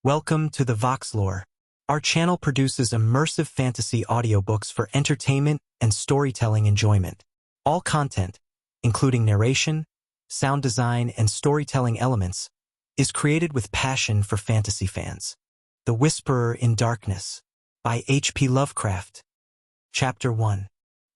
Welcome to the Voxlore. Our channel produces immersive fantasy audiobooks for entertainment and storytelling enjoyment. All content, including narration, sound design, and storytelling elements, is created with passion for fantasy fans. The Whisperer in Darkness by H.P. Lovecraft. Chapter 1.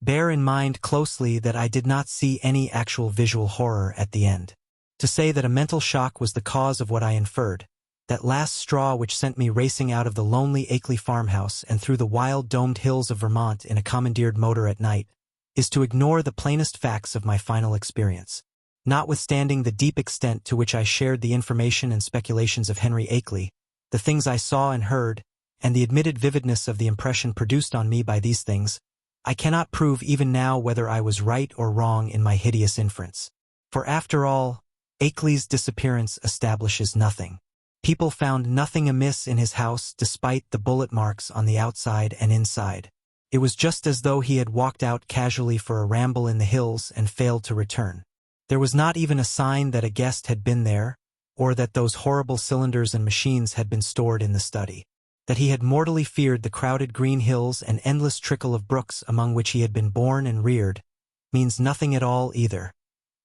Bear in mind closely that I did not see any actual visual horror at the end. To say that a mental shock was the cause of what I inferred, that last straw which sent me racing out of the lonely Akeley farmhouse and through the wild domed hills of Vermont in a commandeered motor at night, is to ignore the plainest facts of my final experience. Notwithstanding the deep extent to which I shared the information and speculations of Henry Akeley, the things I saw and heard, and the admitted vividness of the impression produced on me by these things, I cannot prove even now whether I was right or wrong in my hideous inference. For after all, Akeley's disappearance establishes nothing. People found nothing amiss in his house despite the bullet marks on the outside and inside. It was just as though he had walked out casually for a ramble in the hills and failed to return. There was not even a sign that a guest had been there, or that those horrible cylinders and machines had been stored in the study. That he had mortally feared the crowded green hills and endless trickle of brooks among which he had been born and reared means nothing at all either.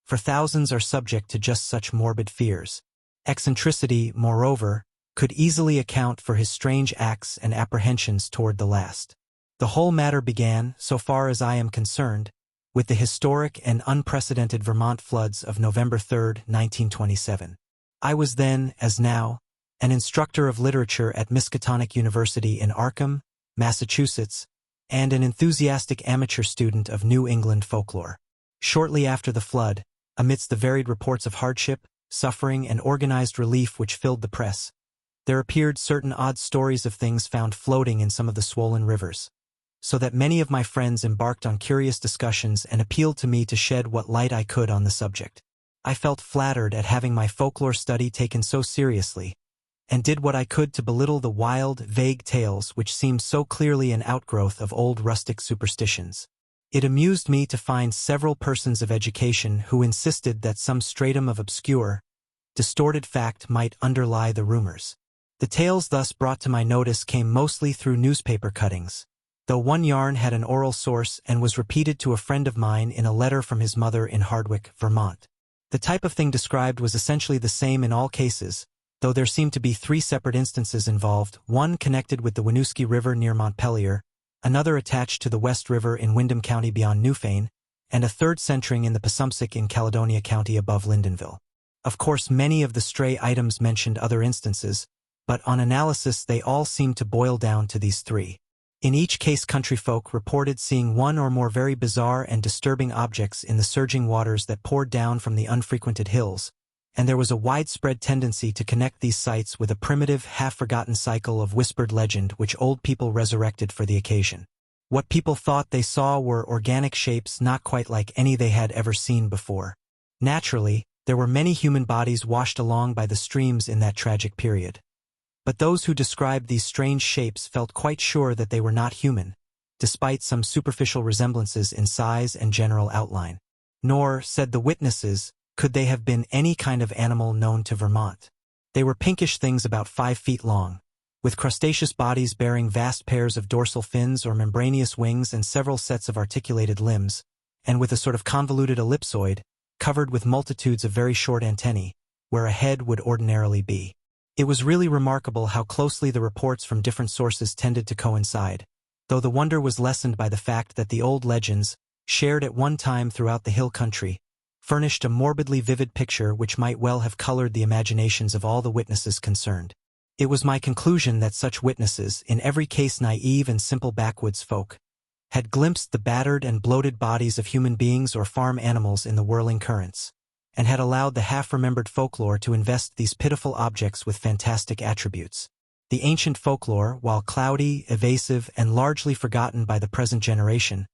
For thousands are subject to just such morbid fears. Eccentricity, moreover, could easily account for his strange acts and apprehensions toward the last. The whole matter began, so far as I am concerned, with the historic and unprecedented Vermont floods of November 3, 1927. I was then, as now, an instructor of literature at Miskatonic University in Arkham, Massachusetts, and an enthusiastic amateur student of New England folklore. Shortly after the flood, amidst the varied reports of hardship, suffering, and organized relief which filled the press, there appeared certain odd stories of things found floating in some of the swollen rivers, so that many of my friends embarked on curious discussions and appealed to me to shed what light I could on the subject. I felt flattered at having my folklore study taken so seriously, and did what I could to belittle the wild, vague tales which seemed so clearly an outgrowth of old rustic superstitions. It amused me to find several persons of education who insisted that some stratum of obscure, distorted fact might underlie the rumors. The tales thus brought to my notice came mostly through newspaper cuttings, though one yarn had an oral source and was repeated to a friend of mine in a letter from his mother in Hardwick, Vermont. The type of thing described was essentially the same in all cases, though there seemed to be three separate instances involved, one connected with the Winooski River near Montpelier, another attached to the West River in Windham County beyond Newfane, and a third centering in the Passumpsic in Caledonia County above Lyndonville. Of course, many of the stray items mentioned other instances, but on analysis they all seemed to boil down to these three. In each case, country folk reported seeing one or more very bizarre and disturbing objects in the surging waters that poured down from the unfrequented hills, and there was a widespread tendency to connect these sights with a primitive, half-forgotten cycle of whispered legend which old people resurrected for the occasion. What people thought they saw were organic shapes not quite like any they had ever seen before. Naturally, there were many human bodies washed along by the streams in that tragic period. But those who described these strange shapes felt quite sure that they were not human, despite some superficial resemblances in size and general outline. Nor, said the witnesses, could they have been any kind of animal known to Vermont. They were pinkish things about 5 feet long, with crustaceous bodies bearing vast pairs of dorsal fins or membranous wings and several sets of articulated limbs, and with a sort of convoluted ellipsoid, covered with multitudes of very short antennae, where a head would ordinarily be. It was really remarkable how closely the reports from different sources tended to coincide, though the wonder was lessened by the fact that the old legends, shared at one time throughout the hill country, furnished a morbidly vivid picture which might well have colored the imaginations of all the witnesses concerned. It was my conclusion that such witnesses, in every case naive and simple backwoods folk, had glimpsed the battered and bloated bodies of human beings or farm animals in the whirling currents, and had allowed the half-remembered folklore to invest these pitiful objects with fantastic attributes. The ancient folklore, while cloudy, evasive, and largely forgotten by the present generation,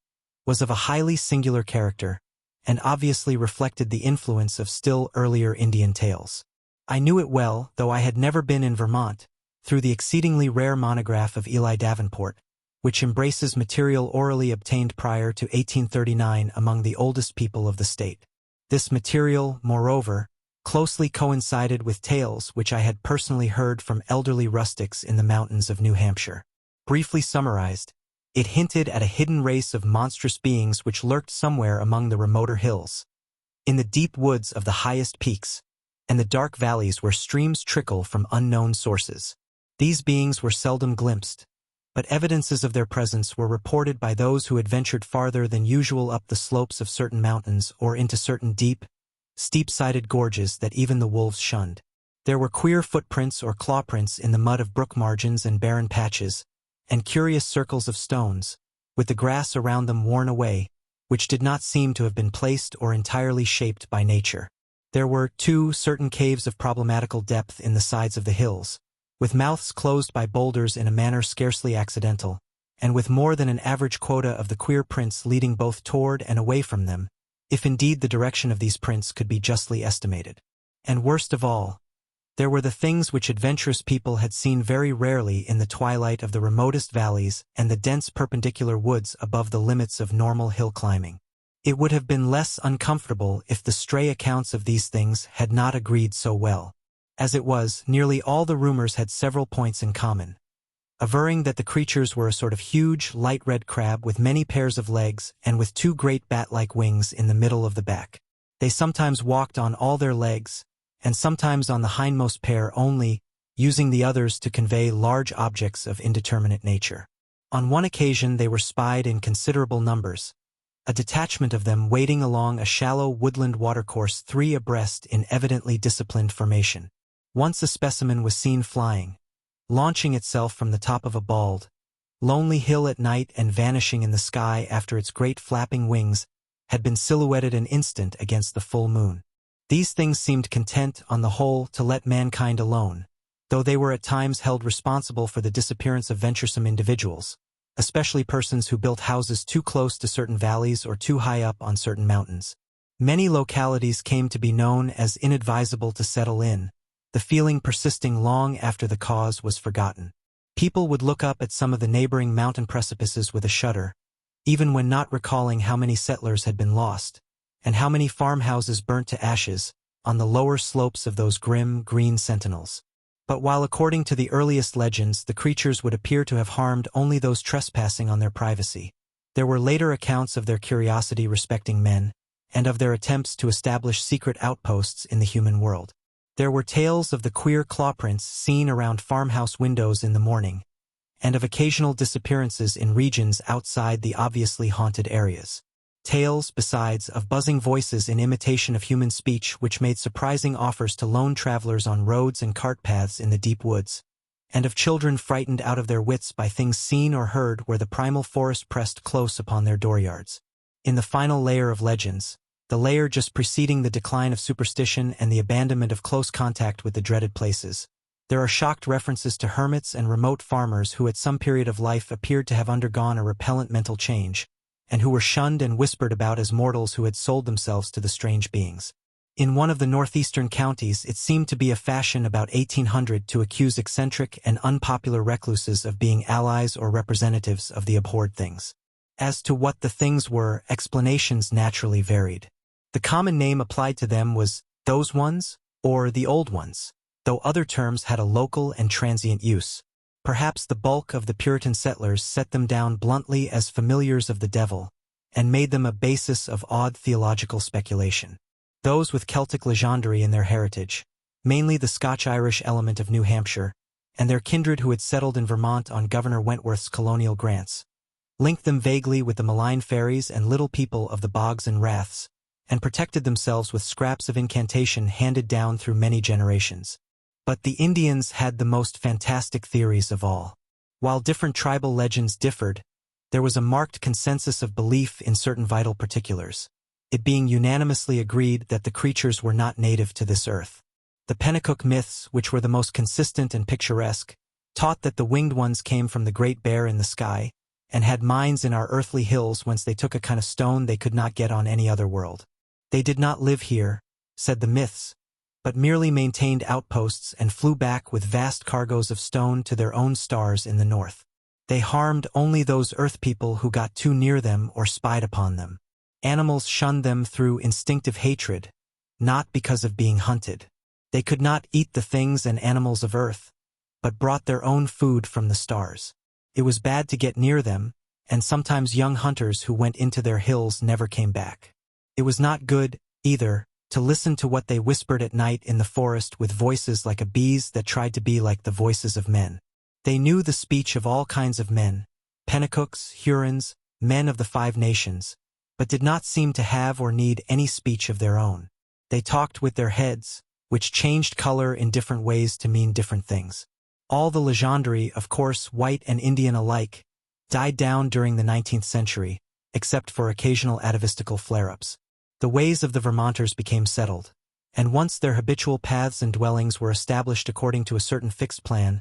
was of a highly singular character, and obviously reflected the influence of still earlier Indian tales. I knew it well, though I had never been in Vermont, through the exceedingly rare monograph of Eli Davenport, which embraces material orally obtained prior to 1839 among the oldest people of the state. This material, moreover, closely coincided with tales which I had personally heard from elderly rustics in the mountains of New Hampshire. Briefly summarized, it hinted at a hidden race of monstrous beings which lurked somewhere among the remoter hills, in the deep woods of the highest peaks, and the dark valleys where streams trickle from unknown sources. These beings were seldom glimpsed, but evidences of their presence were reported by those who had ventured farther than usual up the slopes of certain mountains or into certain deep, steep-sided gorges that even the wolves shunned. There were queer footprints or clawprints in the mud of brook margins and barren patches, and curious circles of stones, with the grass around them worn away, which did not seem to have been placed or entirely shaped by nature. There were, too, certain caves of problematical depth in the sides of the hills, with mouths closed by boulders in a manner scarcely accidental, and with more than an average quota of the queer prints leading both toward and away from them, if indeed the direction of these prints could be justly estimated. And worst of all, there were the things which adventurous people had seen very rarely in the twilight of the remotest valleys and the dense perpendicular woods above the limits of normal hill climbing. It would have been less uncomfortable if the stray accounts of these things had not agreed so well. As it was, nearly all the rumors had several points in common, averring that the creatures were a sort of huge, light red crab with many pairs of legs and with two great bat-like wings in the middle of the back. They sometimes walked on all their legs, and sometimes on the hindmost pair only, using the others to convey large objects of indeterminate nature. On one occasion they were spied in considerable numbers, a detachment of them wading along a shallow woodland watercourse 3 abreast in evidently disciplined formation. Once a specimen was seen flying, launching itself from the top of a bald, lonely hill at night and vanishing in the sky after its great flapping wings had been silhouetted an instant against the full moon. These things seemed content, on the whole, to let mankind alone, though they were at times held responsible for the disappearance of venturesome individuals, especially persons who built houses too close to certain valleys or too high up on certain mountains. Many localities came to be known as inadvisable to settle in, the feeling persisting long after the cause was forgotten. People would look up at some of the neighboring mountain precipices with a shudder, even when not recalling how many settlers had been lost, and how many farmhouses burnt to ashes, on the lower slopes of those grim, green sentinels. But while according to the earliest legends the creatures would appear to have harmed only those trespassing on their privacy, there were later accounts of their curiosity respecting men, and of their attempts to establish secret outposts in the human world. There were tales of the queer clawprints seen around farmhouse windows in the morning, and of occasional disappearances in regions outside the obviously haunted areas. Tales, besides, of buzzing voices in imitation of human speech which made surprising offers to lone travelers on roads and cart paths in the deep woods, and of children frightened out of their wits by things seen or heard where the primal forest pressed close upon their dooryards. In the final layer of legends, the layer just preceding the decline of superstition and the abandonment of close contact with the dreaded places, there are shocked references to hermits and remote farmers who at some period of life appeared to have undergone a repellent mental change, and who were shunned and whispered about as mortals who had sold themselves to the strange beings. In one of the northeastern counties it seemed to be a fashion about 1800 to accuse eccentric and unpopular recluses of being allies or representatives of the abhorred things. As to what the things were, explanations naturally varied. The common name applied to them was "those ones" or "the old ones," though other terms had a local and transient use. Perhaps the bulk of the Puritan settlers set them down bluntly as familiars of the devil, and made them a basis of odd theological speculation. Those with Celtic legendary in their heritage, mainly the Scotch-Irish element of New Hampshire, and their kindred who had settled in Vermont on Governor Wentworth's colonial grants, linked them vaguely with the malign fairies and little people of the bogs and raths, and protected themselves with scraps of incantation handed down through many generations. But the Indians had the most fantastic theories of all. While different tribal legends differed, there was a marked consensus of belief in certain vital particulars, it being unanimously agreed that the creatures were not native to this earth. The Pennacook myths, which were the most consistent and picturesque, taught that the winged ones came from the Great Bear in the sky, and had mines in our earthly hills whence they took a kind of stone they could not get on any other world. They did not live here, said the myths, but merely maintained outposts and flew back with vast cargoes of stone to their own stars in the north. They harmed only those earth people who got too near them or spied upon them. Animals shunned them through instinctive hatred, not because of being hunted. They could not eat the things and animals of earth, but brought their own food from the stars. It was bad to get near them, and sometimes young hunters who went into their hills never came back. It was not good, either, to listen to what they whispered at night in the forest with voices like a bee's that tried to be like the voices of men. They knew the speech of all kinds of men, Penacooks, Hurons, men of the 5 nations, but did not seem to have or need any speech of their own. They talked with their heads, which changed color in different ways to mean different things. All the legendary, of course white and Indian alike, died down during the 19th century, except for occasional atavistical flare-ups. The ways of the Vermonters became settled, and once their habitual paths and dwellings were established according to a certain fixed plan,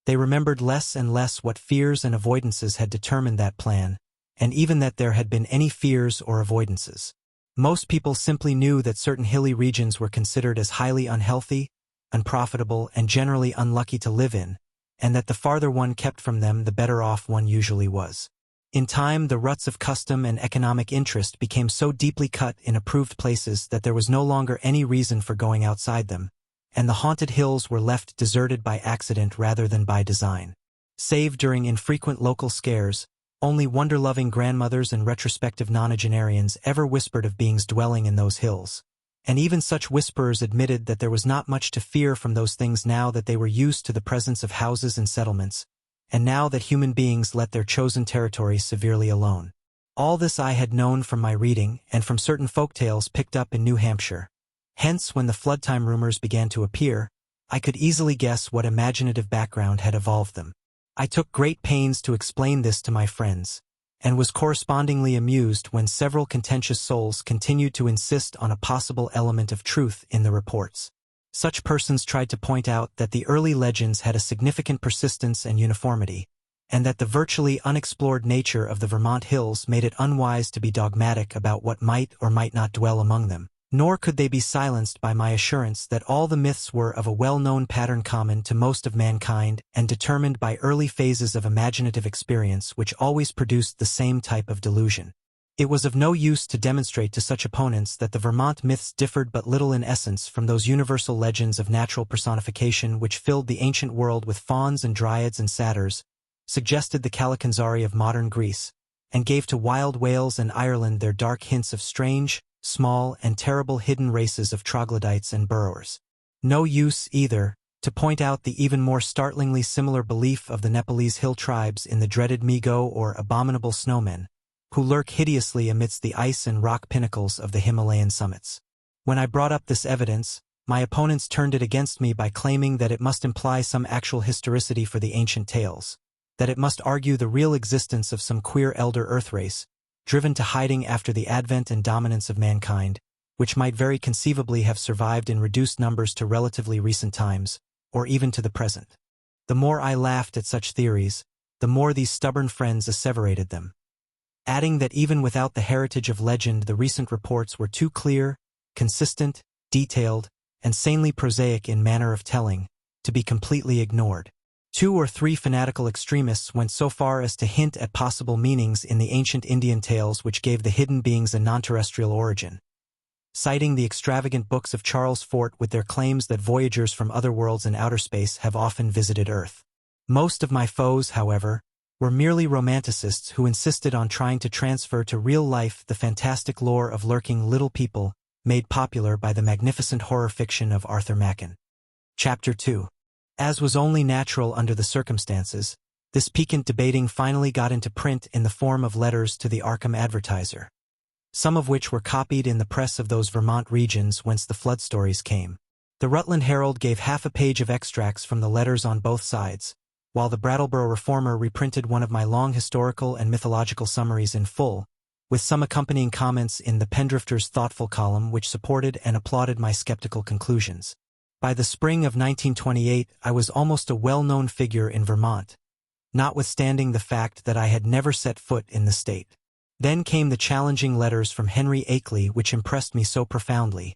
they remembered less and less what fears and avoidances had determined that plan, and even that there had been any fears or avoidances. Most people simply knew that certain hilly regions were considered as highly unhealthy, unprofitable, and generally unlucky to live in, and that the farther one kept from them the better off one usually was. In time, the ruts of custom and economic interest became so deeply cut in approved places that there was no longer any reason for going outside them, and the haunted hills were left deserted by accident rather than by design. Save during infrequent local scares, only wonder-loving grandmothers and retrospective nonagenarians ever whispered of beings dwelling in those hills. And even such whisperers admitted that there was not much to fear from those things now that they were used to the presence of houses and settlements, and now that human beings let their chosen territory severely alone. All this I had known from my reading and from certain folktales picked up in New Hampshire. Hence, when the floodtime rumors began to appear, I could easily guess what imaginative background had evolved them. I took great pains to explain this to my friends, and was correspondingly amused when several contentious souls continued to insist on a possible element of truth in the reports. Such persons tried to point out that the early legends had a significant persistence and uniformity, and that the virtually unexplored nature of the Vermont hills made it unwise to be dogmatic about what might or might not dwell among them. Nor could they be silenced by my assurance that all the myths were of a well-known pattern common to most of mankind and determined by early phases of imaginative experience which always produced the same type of delusion. It was of no use to demonstrate to such opponents that the Vermont myths differed but little in essence from those universal legends of natural personification which filled the ancient world with fauns and dryads and satyrs, suggested the Kalakanzari of modern Greece, and gave to wild Wales and Ireland their dark hints of strange, small, and terrible hidden races of troglodytes and burrowers. No use, either, to point out the even more startlingly similar belief of the Nepalese hill tribes in the dreaded Migo or abominable snowmen, who lurk hideously amidst the ice and rock pinnacles of the Himalayan summits. When I brought up this evidence, my opponents turned it against me by claiming that it must imply some actual historicity for the ancient tales, that it must argue the real existence of some queer elder earth race, driven to hiding after the advent and dominance of mankind, which might very conceivably have survived in reduced numbers to relatively recent times, or even to the present. The more I laughed at such theories, the more these stubborn friends asseverated them, adding that even without the heritage of legend the recent reports were too clear, consistent, detailed, and sanely prosaic in manner of telling, to be completely ignored. 2 or 3 fanatical extremists went so far as to hint at possible meanings in the ancient Indian tales which gave the hidden beings a non-terrestrial origin, citing the extravagant books of Charles Fort with their claims that voyagers from other worlds in outer space have often visited Earth. Most of my foes, however, were merely romanticists who insisted on trying to transfer to real life the fantastic lore of lurking little people made popular by the magnificent horror fiction of Arthur Machen. Chapter 2. As was only natural under the circumstances, this piquant debating finally got into print in the form of letters to the Arkham Advertiser, some of which were copied in the press of those Vermont regions whence the flood stories came. The Rutland Herald gave half a page of extracts from the letters on both sides, while the Brattleboro Reformer reprinted one of my long historical and mythological summaries in full, with some accompanying comments in the Pendrifter's thoughtful column which supported and applauded my skeptical conclusions. By the spring of 1928, I was almost a well-known figure in Vermont, notwithstanding the fact that I had never set foot in the state. Then came the challenging letters from Henry Akeley which impressed me so profoundly,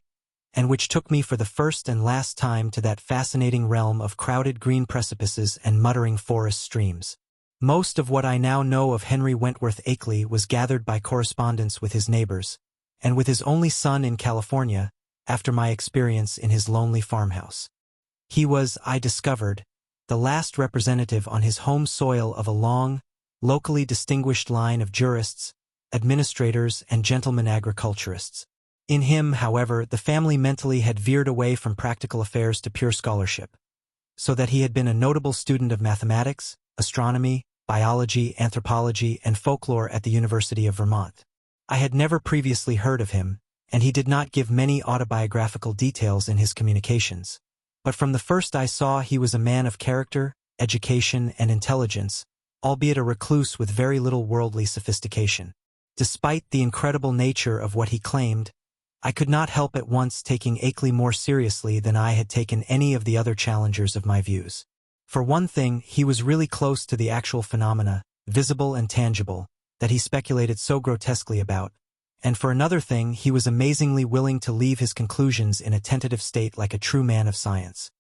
and which took me for the first and last time to that fascinating realm of crowded green precipices and muttering forest streams. Most of what I now know of Henry Wentworth Akeley was gathered by correspondence with his neighbors, and with his only son in California, after my experience in his lonely farmhouse. He was, I discovered, the last representative on his home soil of a long, locally distinguished line of jurists, administrators, and gentlemen agriculturists. In him, however, the family mentally had veered away from practical affairs to pure scholarship, so that he had been a notable student of mathematics, astronomy, biology, anthropology, and folklore at the University of Vermont. I had never previously heard of him, and he did not give many autobiographical details in his communications. But from the first I saw he was a man of character, education, and intelligence, albeit a recluse with very little worldly sophistication. Despite the incredible nature of what he claimed, I could not help at once taking Akeley more seriously than I had taken any of the other challengers of my views. For one thing, he was really close to the actual phenomena, visible and tangible, that he speculated so grotesquely about, and for another thing, he was amazingly willing to leave his conclusions in a tentative state like a true man of science.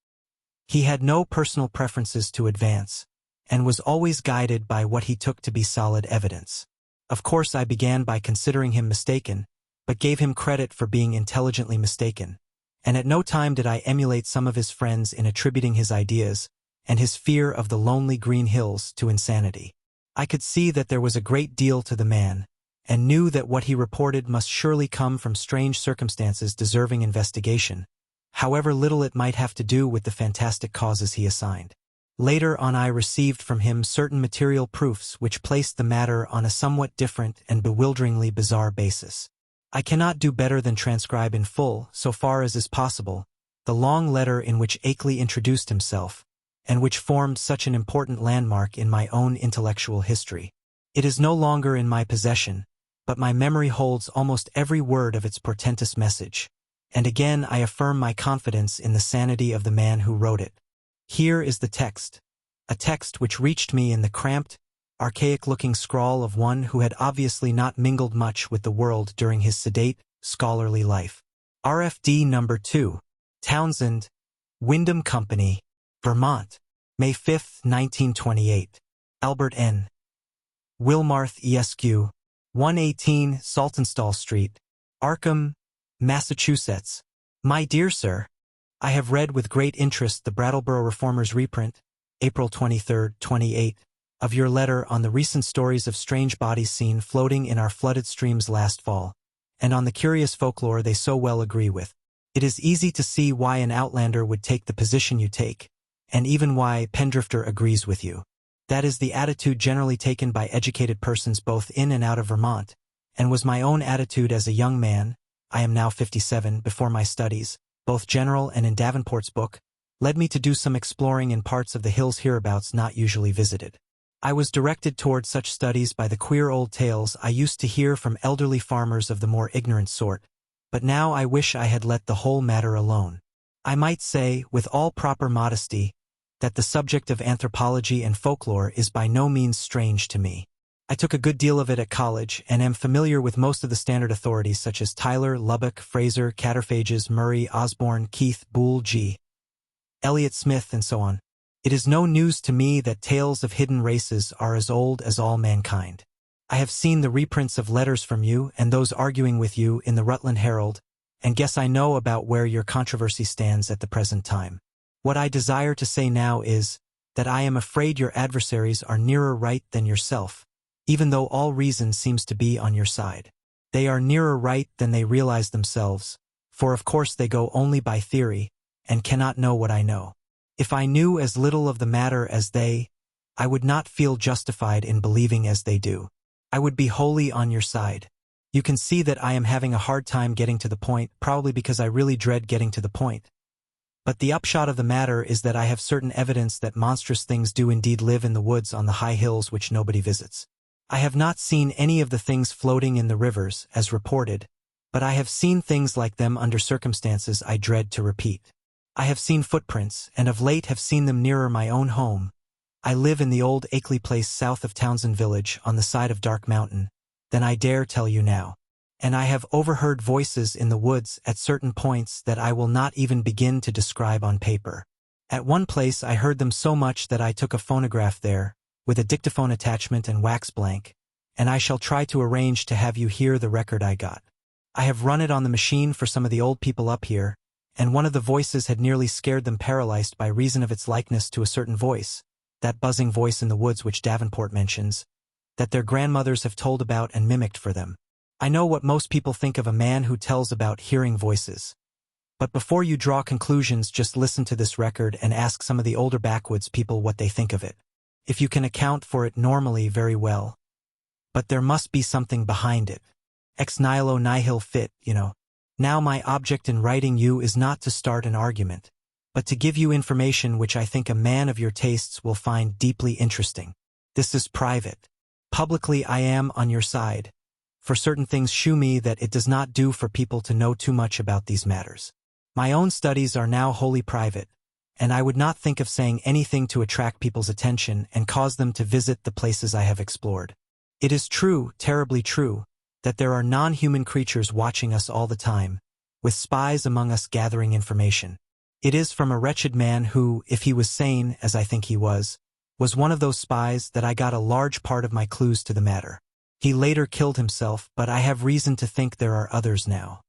He had no personal preferences to advance, and was always guided by what he took to be solid evidence. Of course, I began by considering him mistaken, but gave him credit for being intelligently mistaken, and at no time did I emulate some of his friends in attributing his ideas, and his fear of the lonely green hills, to insanity. I could see that there was a great deal to the man, and knew that what he reported must surely come from strange circumstances deserving investigation, however little it might have to do with the fantastic causes he assigned. Later on I received from him certain material proofs which placed the matter on a somewhat different and bewilderingly bizarre basis. I cannot do better than transcribe in full, so far as is possible, the long letter in which Akeley introduced himself, and which formed such an important landmark in my own intellectual history. It is no longer in my possession, but my memory holds almost every word of its portentous message, and again I affirm my confidence in the sanity of the man who wrote it. Here is the text, a text which reached me in the cramped, archaic-looking scrawl of one who had obviously not mingled much with the world during his sedate, scholarly life. RFD number 2, Townsend, Wyndham Company, Vermont, May 5, 1928. Albert N. Wilmarth Esq., 118 Saltonstall Street, Arkham, Massachusetts. My dear sir, I have read with great interest the Brattleboro Reformer's reprint, April 23, 28, of your letter on the recent stories of strange bodies seen floating in our flooded streams last fall, and on the curious folklore they so well agree with. It is easy to see why an outlander would take the position you take, and even why Pendrifter agrees with you. That is the attitude generally taken by educated persons both in and out of Vermont, and was my own attitude as a young man, I am now 57, before my studies, both general and in Davenport's book, led me to do some exploring in parts of the hills hereabouts not usually visited. I was directed toward such studies by the queer old tales I used to hear from elderly farmers of the more ignorant sort, but now I wish I had let the whole matter alone. I might say, with all proper modesty, that the subject of anthropology and folklore is by no means strange to me. I took a good deal of it at college and am familiar with most of the standard authorities such as Tyler, Lubbock, Fraser, Catterfages, Murray, Osborne, Keith, Boole, G. Elliott Smith, and so on. It is no news to me that tales of hidden races are as old as all mankind. I have seen the reprints of letters from you and those arguing with you in the Rutland Herald, and guess I know about where your controversy stands at the present time. What I desire to say now is that I am afraid your adversaries are nearer right than yourself, even though all reason seems to be on your side. They are nearer right than they realize themselves, for of course they go only by theory, and cannot know what I know. If I knew as little of the matter as they, I would not feel justified in believing as they do. I would be wholly on your side. You can see that I am having a hard time getting to the point, probably because I really dread getting to the point. But the upshot of the matter is that I have certain evidence that monstrous things do indeed live in the woods on the high hills which nobody visits. I have not seen any of the things floating in the rivers, as reported, but I have seen things like them under circumstances I dread to repeat. I have seen footprints, and of late have seen them nearer my own home. I live in the old Akeley place south of Townsend Village on the side of Dark Mountain, than I dare tell you now. And I have overheard voices in the woods at certain points that I will not even begin to describe on paper. At one place I heard them so much that I took a phonograph there, with a dictaphone attachment and wax blank, and I shall try to arrange to have you hear the record I got. I have run it on the machine for some of the old people up here, and one of the voices had nearly scared them paralyzed by reason of its likeness to a certain voice, that buzzing voice in the woods which Davenport mentions, that their grandmothers have told about and mimicked for them. I know what most people think of a man who tells about hearing voices. But before you draw conclusions, just listen to this record and ask some of the older backwoods people what they think of it. If you can account for it normally, very well. But there must be something behind it. Ex nihilo nihil fit, you know. Now my object in writing you is not to start an argument, but to give you information which I think a man of your tastes will find deeply interesting. This is private. Publicly I am on your side. For certain things shew me that it does not do for people to know too much about these matters. My own studies are now wholly private, and I would not think of saying anything to attract people's attention and cause them to visit the places I have explored. It is true, terribly true, that there are non-human creatures watching us all the time, with spies among us gathering information. It is from a wretched man who, if he was sane, as I think he was one of those spies that I got a large part of my clues to the matter. He later killed himself, but I have reason to think there are others now.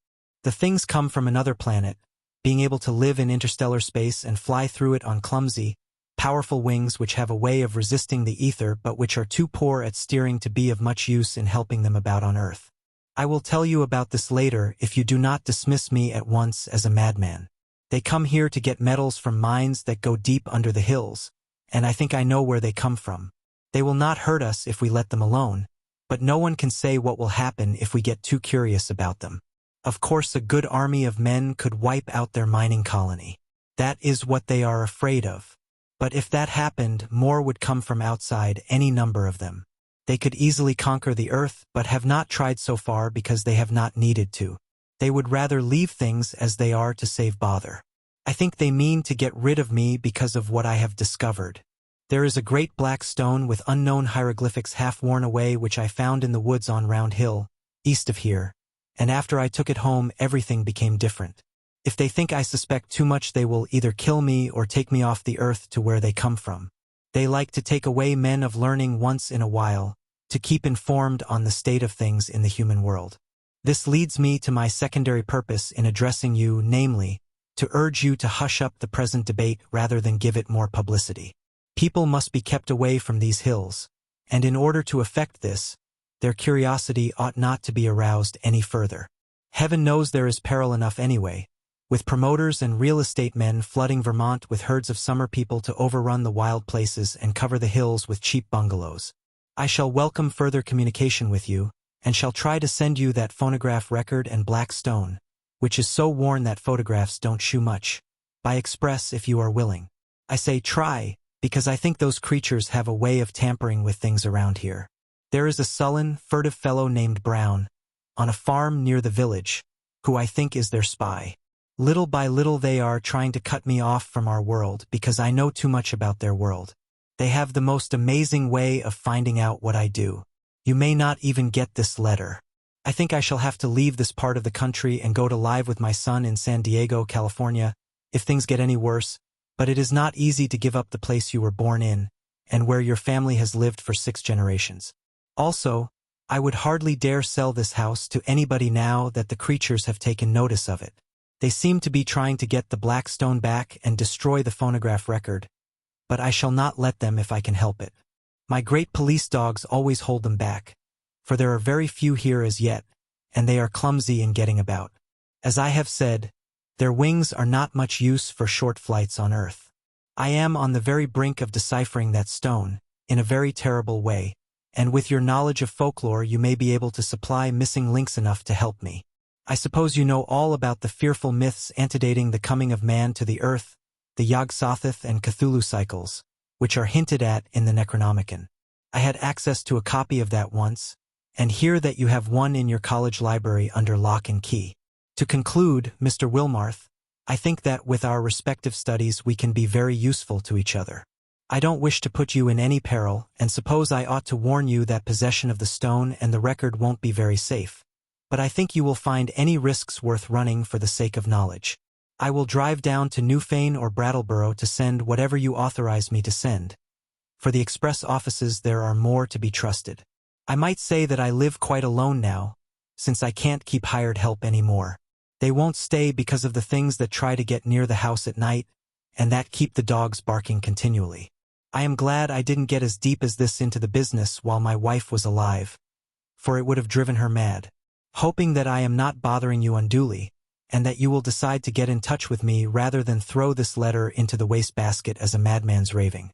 The things come from another planet, being able to live in interstellar space and fly through it on clumsy, powerful wings which have a way of resisting the ether but which are too poor at steering to be of much use in helping them about on Earth. I will tell you about this later if you do not dismiss me at once as a madman. They come here to get metals from mines that go deep under the hills, and I think I know where they come from. They will not hurt us if we let them alone, but no one can say what will happen if we get too curious about them. Of course, a good army of men could wipe out their mining colony. That is what they are afraid of. But if that happened, more would come from outside, any number of them. They could easily conquer the earth, but have not tried so far because they have not needed to. They would rather leave things as they are to save bother. I think they mean to get rid of me because of what I have discovered. There is a great black stone with unknown hieroglyphics half worn away which I found in the woods on Round Hill, east of here, and after I took it home everything became different. If they think I suspect too much they will either kill me or take me off the earth to where they come from. They like to take away men of learning once in a while, to keep informed on the state of things in the human world. This leads me to my secondary purpose in addressing you, namely, to urge you to hush up the present debate rather than give it more publicity. People must be kept away from these hills, and in order to effect this, their curiosity ought not to be aroused any further. Heaven knows there is peril enough anyway, with promoters and real estate men flooding Vermont with herds of summer people to overrun the wild places and cover the hills with cheap bungalows. I shall welcome further communication with you, and shall try to send you that phonograph record and black stone, which is so worn that photographs don't shew much, by express if you are willing. I say try, because I think those creatures have a way of tampering with things around here. There is a sullen, furtive fellow named Brown, on a farm near the village, who I think is their spy. Little by little they are trying to cut me off from our world because I know too much about their world. They have the most amazing way of finding out what I do. You may not even get this letter. I think I shall have to leave this part of the country and go to live with my son in San Diego, California, if things get any worse, but it is not easy to give up the place you were born in, and where your family has lived for 6 generations. Also, I would hardly dare sell this house to anybody now that the creatures have taken notice of it. They seem to be trying to get the black stone back and destroy the phonograph record, but I shall not let them if I can help it. My great police dogs always hold them back, for there are very few here as yet, and they are clumsy in getting about. As I have said, their wings are not much use for short flights on Earth. I am on the very brink of deciphering that stone, in a very terrible way, and with your knowledge of folklore you may be able to supply missing links enough to help me. I suppose you know all about the fearful myths antedating the coming of man to the earth, the Yog-Sothoth and Cthulhu cycles, which are hinted at in the Necronomicon. I had access to a copy of that once, and hear that you have one in your college library under lock and key. To conclude, Mr. Wilmarth, I think that with our respective studies we can be very useful to each other. I don't wish to put you in any peril, and suppose I ought to warn you that possession of the stone and the record won't be very safe. But I think you will find any risks worth running for the sake of knowledge. I will drive down to Newfane or Brattleboro to send whatever you authorize me to send. For the express offices there are more to be trusted. I might say that I live quite alone now, since I can't keep hired help anymore. They won't stay because of the things that try to get near the house at night, and that keep the dogs barking continually. I am glad I didn't get as deep as this into the business while my wife was alive, for it would have driven her mad. Hoping that I am not bothering you unduly, and that you will decide to get in touch with me rather than throw this letter into the wastebasket as a madman's raving.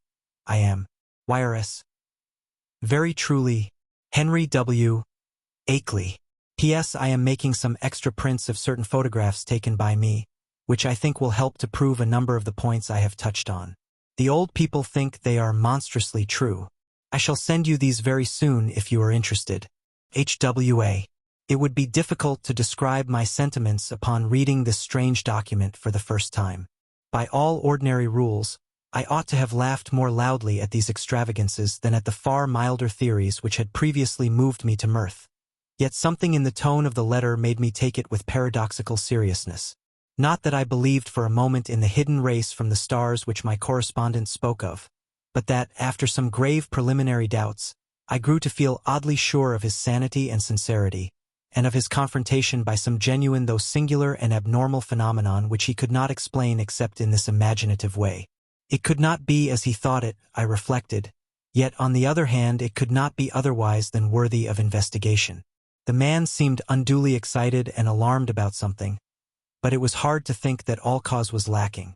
I am, YRS. Very truly, Henry W. Akeley. P.S. I am making some extra prints of certain photographs taken by me, which I think will help to prove a number of the points I have touched on. The old people think they are monstrously true. I shall send you these very soon if you are interested. HWA. It would be difficult to describe my sentiments upon reading this strange document for the first time. By all ordinary rules, I ought to have laughed more loudly at these extravagances than at the far milder theories which had previously moved me to mirth. Yet something in the tone of the letter made me take it with paradoxical seriousness. Not that I believed for a moment in the hidden race from the stars which my correspondent spoke of, but that, after some grave preliminary doubts, I grew to feel oddly sure of his sanity and sincerity, and of his confrontation by some genuine though singular and abnormal phenomenon which he could not explain except in this imaginative way. It could not be as he thought it, I reflected, yet on the other hand it could not be otherwise than worthy of investigation. The man seemed unduly excited and alarmed about something, but it was hard to think that all cause was lacking.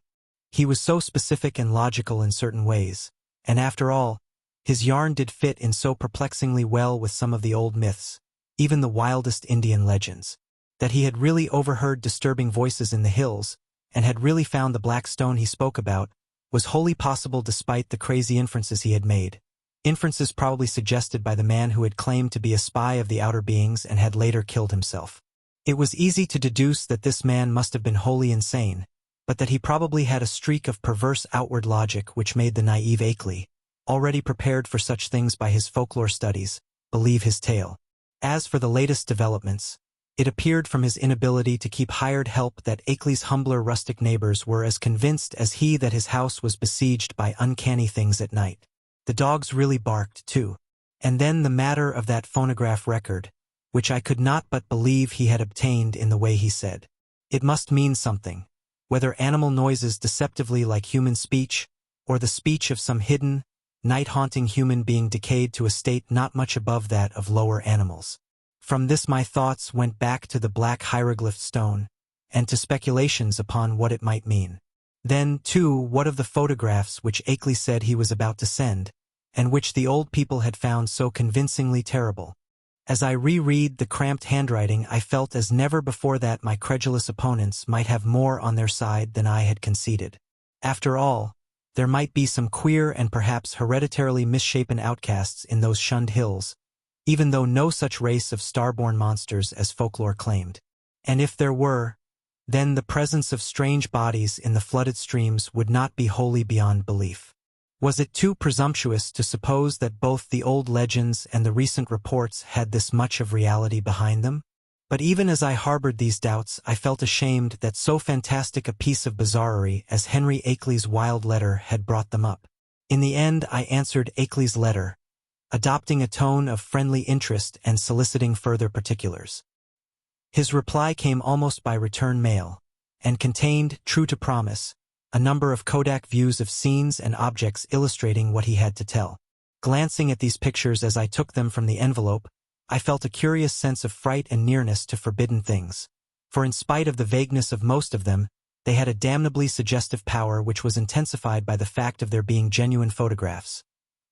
He was so specific and logical in certain ways, and after all, his yarn did fit in so perplexingly well with some of the old myths, even the wildest Indian legends, that he had really overheard disturbing voices in the hills, and had really found the black stone he spoke about, was wholly possible despite the crazy inferences he had made. Inferences probably suggested by the man who had claimed to be a spy of the outer beings and had later killed himself. It was easy to deduce that this man must have been wholly insane, but that he probably had a streak of perverse outward logic which made the naive Akeley, already prepared for such things by his folklore studies, believe his tale. As for the latest developments, it appeared from his inability to keep hired help that Akeley's humbler rustic neighbors were as convinced as he that his house was besieged by uncanny things at night. The dogs really barked, too. And then the matter of that phonograph record, which I could not but believe he had obtained in the way he said. It must mean something, whether animal noises deceptively like human speech, or the speech of some hidden, night-haunting human being decayed to a state not much above that of lower animals. From this my thoughts went back to the black hieroglyph stone, and to speculations upon what it might mean. Then, too, what of the photographs which Akeley said he was about to send, and which the old people had found so convincingly terrible? As I reread the cramped handwriting, I felt as never before that my credulous opponents might have more on their side than I had conceded. After all, there might be some queer and perhaps hereditarily misshapen outcasts in those shunned hills, even though no such race of star-born monsters as folklore claimed. And if there were, then the presence of strange bodies in the flooded streams would not be wholly beyond belief. Was it too presumptuous to suppose that both the old legends and the recent reports had this much of reality behind them? But even as I harbored these doubts, I felt ashamed that so fantastic a piece of bizarrerie as Henry Akeley's wild letter had brought them up. In the end, I answered Akeley's letter, adopting a tone of friendly interest and soliciting further particulars. His reply came almost by return mail, and contained, true to promise, a number of Kodak views of scenes and objects illustrating what he had to tell. Glancing at these pictures as I took them from the envelope, I felt a curious sense of fright and nearness to forbidden things, for in spite of the vagueness of most of them, they had a damnably suggestive power which was intensified by the fact of their being genuine photographs,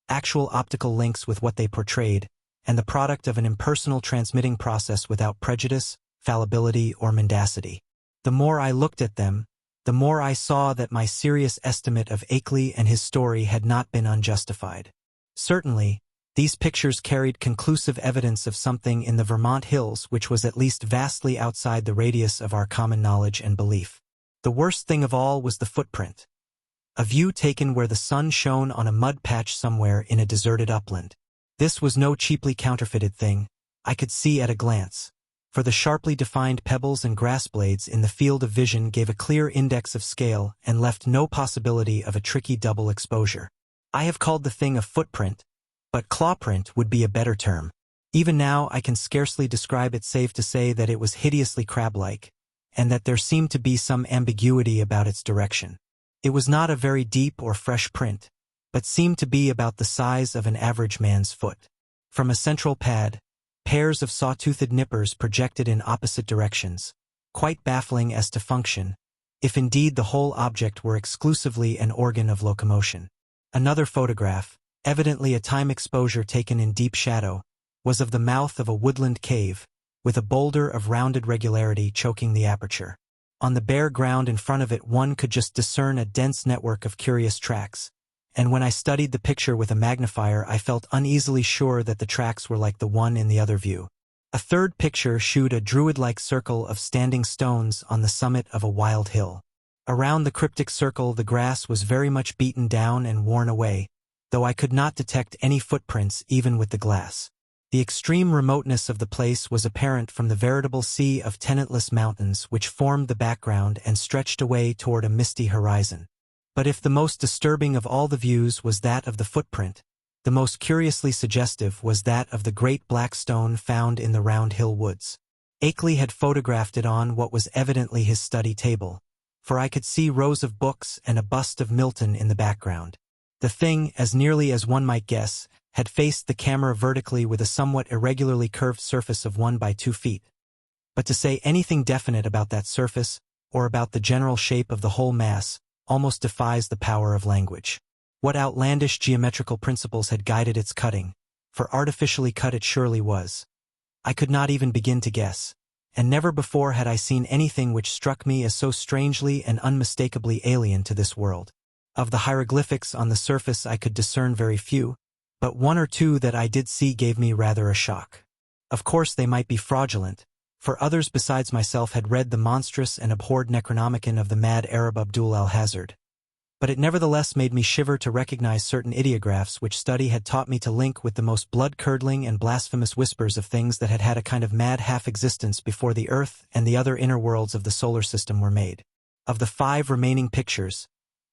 actual optical links with what they portrayed, and the product of an impersonal transmitting process without prejudice, fallibility, or mendacity. The more I looked at them, the more I saw that my serious estimate of Akeley and his story had not been unjustified. Certainly, these pictures carried conclusive evidence of something in the Vermont hills which was at least vastly outside the radius of our common knowledge and belief. The worst thing of all was the footprint. A view taken where the sun shone on a mud patch somewhere in a deserted upland. This was no cheaply counterfeited thing, I could see at a glance, for the sharply defined pebbles and grass blades in the field of vision gave a clear index of scale and left no possibility of a tricky double exposure. I have called the thing a footprint, but clawprint would be a better term. Even now I can scarcely describe it save to say that it was hideously crab-like, and that there seemed to be some ambiguity about its direction. It was not a very deep or fresh print, but seemed to be about the size of an average man's foot. From a central pad, pairs of saw-toothed nippers projected in opposite directions, quite baffling as to function, if indeed the whole object were exclusively an organ of locomotion. Another photograph, evidently a time exposure taken in deep shadow, was of the mouth of a woodland cave, with a boulder of rounded regularity choking the aperture. On the bare ground in front of it one could just discern a dense network of curious tracks, and when I studied the picture with a magnifier I felt uneasily sure that the tracks were like the one in the other view. A third picture shewed a druid-like circle of standing stones on the summit of a wild hill. Around the cryptic circle the grass was very much beaten down and worn away, though I could not detect any footprints even with the glass. The extreme remoteness of the place was apparent from the veritable sea of tenantless mountains which formed the background and stretched away toward a misty horizon. But if the most disturbing of all the views was that of the footprint, the most curiously suggestive was that of the great black stone found in the Round Hill woods. Akeley had photographed it on what was evidently his study table, for I could see rows of books and a bust of Milton in the background. The thing, as nearly as one might guess, had faced the camera vertically with a somewhat irregularly curved surface of 1 by 2 feet. But to say anything definite about that surface, or about the general shape of the whole mass, almost defies the power of language. What outlandish geometrical principles had guided its cutting, for artificially cut it surely was, I could not even begin to guess, and never before had I seen anything which struck me as so strangely and unmistakably alien to this world. Of the hieroglyphics on the surface I could discern very few, but one or two that I did see gave me rather a shock. Of course they might be fraudulent, for others besides myself had read the monstrous and abhorred Necronomicon of the mad Arab Abdul al-Hazard. But it nevertheless made me shiver to recognize certain ideographs which study had taught me to link with the most blood-curdling and blasphemous whispers of things that had had a kind of mad half-existence before the Earth and the other inner worlds of the solar system were made. Of the 5 remaining pictures,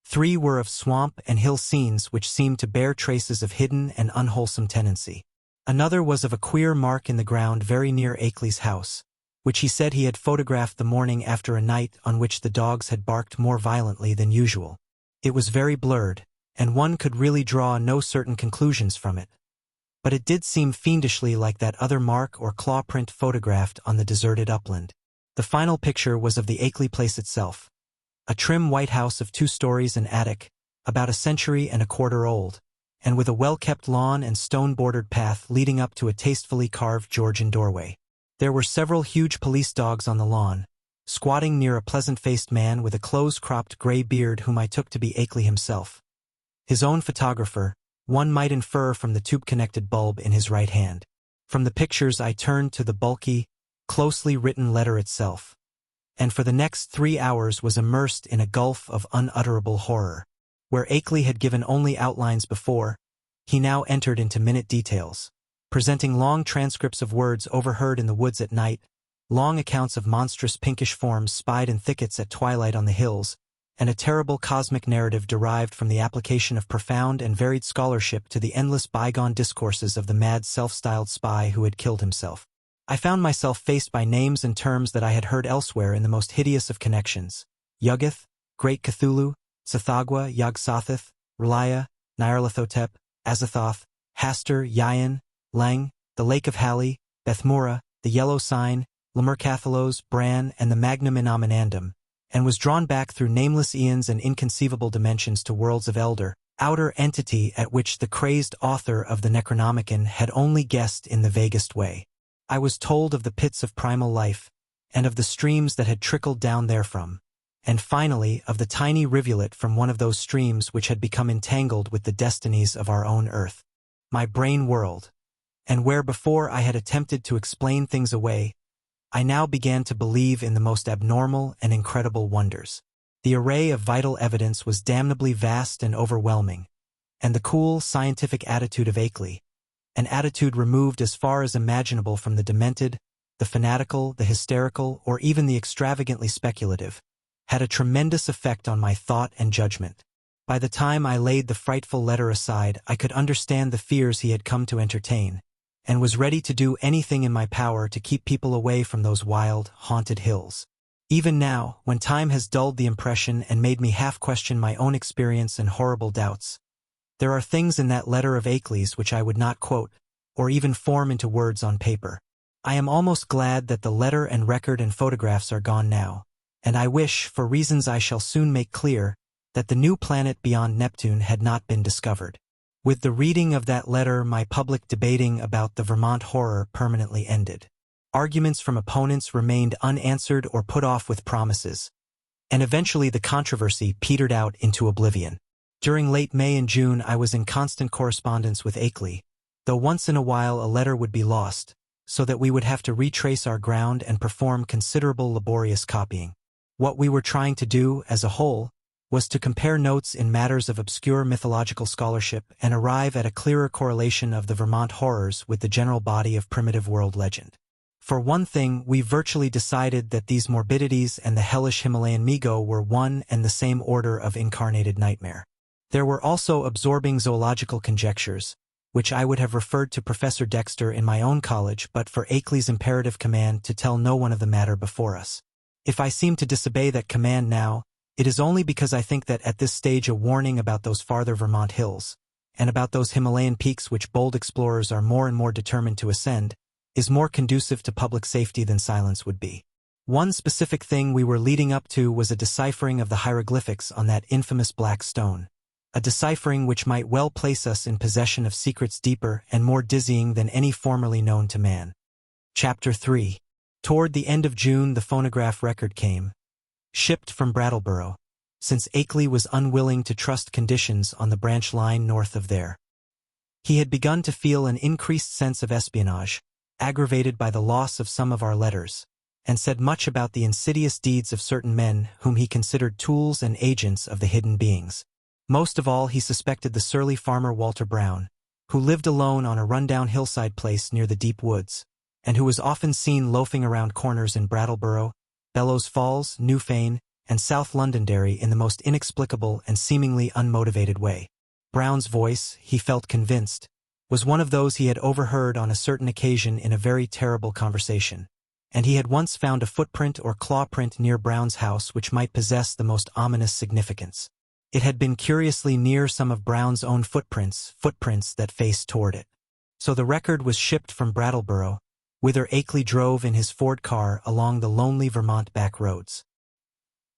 3 were of swamp and hill scenes which seemed to bear traces of hidden and unwholesome tenancy. Another was of a queer mark in the ground very near Akeley's house, which he said he had photographed the morning after a night on which the dogs had barked more violently than usual. It was very blurred, and one could really draw no certain conclusions from it. But it did seem fiendishly like that other mark or claw print photographed on the deserted upland. The final picture was of the Akeley place itself, a trim white house of 2 stories and attic, about a century and a quarter old, and with a well-kept lawn and stone-bordered path leading up to a tastefully carved Georgian doorway. There were several huge police dogs on the lawn, squatting near a pleasant-faced man with a close-cropped gray beard whom I took to be Akeley himself. His own photographer, one might infer from the tube-connected bulb in his right hand. From the pictures I turned to the bulky, closely written letter itself, and for the next 3 hours was immersed in a gulf of unutterable horror. Where Akeley had given only outlines before, he now entered into minute details, presenting long transcripts of words overheard in the woods at night, long accounts of monstrous pinkish forms spied in thickets at twilight on the hills, and a terrible cosmic narrative derived from the application of profound and varied scholarship to the endless bygone discourses of the mad self-styled spy who had killed himself. I found myself faced by names and terms that I had heard elsewhere in the most hideous of connections: Yuggoth, Great Cthulhu, Tsathoggua, Yog-Sothoth, Relaya, Nyarlathotep, Azathoth, Hastur, Yayan, Leng, the Lake of Hali, Bethmura, the Yellow Sign, Lemurkathalos, Bran, and the Magnum Innominandum, and was drawn back through nameless eons and inconceivable dimensions to worlds of elder, outer entity at which the crazed author of the Necronomicon had only guessed in the vaguest way. I was told of the pits of primal life, and of the streams that had trickled down therefrom, and finally of the tiny rivulet from one of those streams which had become entangled with the destinies of our own earth. My brain whirled, and where before I had attempted to explain things away, I now began to believe in the most abnormal and incredible wonders. The array of vital evidence was damnably vast and overwhelming, and the cool, scientific attitude of Akeley, an attitude removed as far as imaginable from the demented, the fanatical, the hysterical, or even the extravagantly speculative, had a tremendous effect on my thought and judgment. By the time I laid the frightful letter aside, I could understand the fears he had come to entertain, and was ready to do anything in my power to keep people away from those wild, haunted hills. Even now, when time has dulled the impression and made me half-question my own experience and horrible doubts, there are things in that letter of Akeley's which I would not quote, or even form into words on paper. I am almost glad that the letter and record and photographs are gone now, and I wish, for reasons I shall soon make clear, that the new planet beyond Neptune had not been discovered. With the reading of that letter, my public debating about the Vermont horror permanently ended. Arguments from opponents remained unanswered or put off with promises, and eventually the controversy petered out into oblivion. During late May and June I was in constant correspondence with Akeley, though once in a while a letter would be lost, so that we would have to retrace our ground and perform considerable laborious copying. What we were trying to do, as a whole, was to compare notes in matters of obscure mythological scholarship and arrive at a clearer correlation of the Vermont horrors with the general body of primitive world legend. For one thing, we virtually decided that these morbidities and the hellish Himalayan Migo were one and the same order of incarnated nightmare. There were also absorbing zoological conjectures, which I would have referred to Professor Dexter in my own college but for Akeley's imperative command to tell no one of the matter before us. If I seem to disobey that command now, it is only because I think that at this stage a warning about those farther Vermont hills, and about those Himalayan peaks which bold explorers are more and more determined to ascend, is more conducive to public safety than silence would be. One specific thing we were leading up to was a deciphering of the hieroglyphics on that infamous black stone, a deciphering which might well place us in possession of secrets deeper and more dizzying than any formerly known to man. Chapter 3. Toward the end of June the phonograph record came, shipped from Brattleboro, since Akeley was unwilling to trust conditions on the branch line north of there. He had begun to feel an increased sense of espionage, aggravated by the loss of some of our letters, and said much about the insidious deeds of certain men whom he considered tools and agents of the hidden beings. Most of all he suspected the surly farmer Walter Brown, who lived alone on a rundown hillside place near the deep woods, and who was often seen loafing around corners in Brattleboro, Bellows Falls, Newfane, and South Londonderry in the most inexplicable and seemingly unmotivated way. Brown's voice, he felt convinced, was one of those he had overheard on a certain occasion in a very terrible conversation, and he had once found a footprint or claw print near Brown's house which might possess the most ominous significance. It had been curiously near some of Brown's own footprints that faced toward it. So the record was shipped from Brattleboro, whither Akeley drove in his Ford car along the lonely Vermont back roads.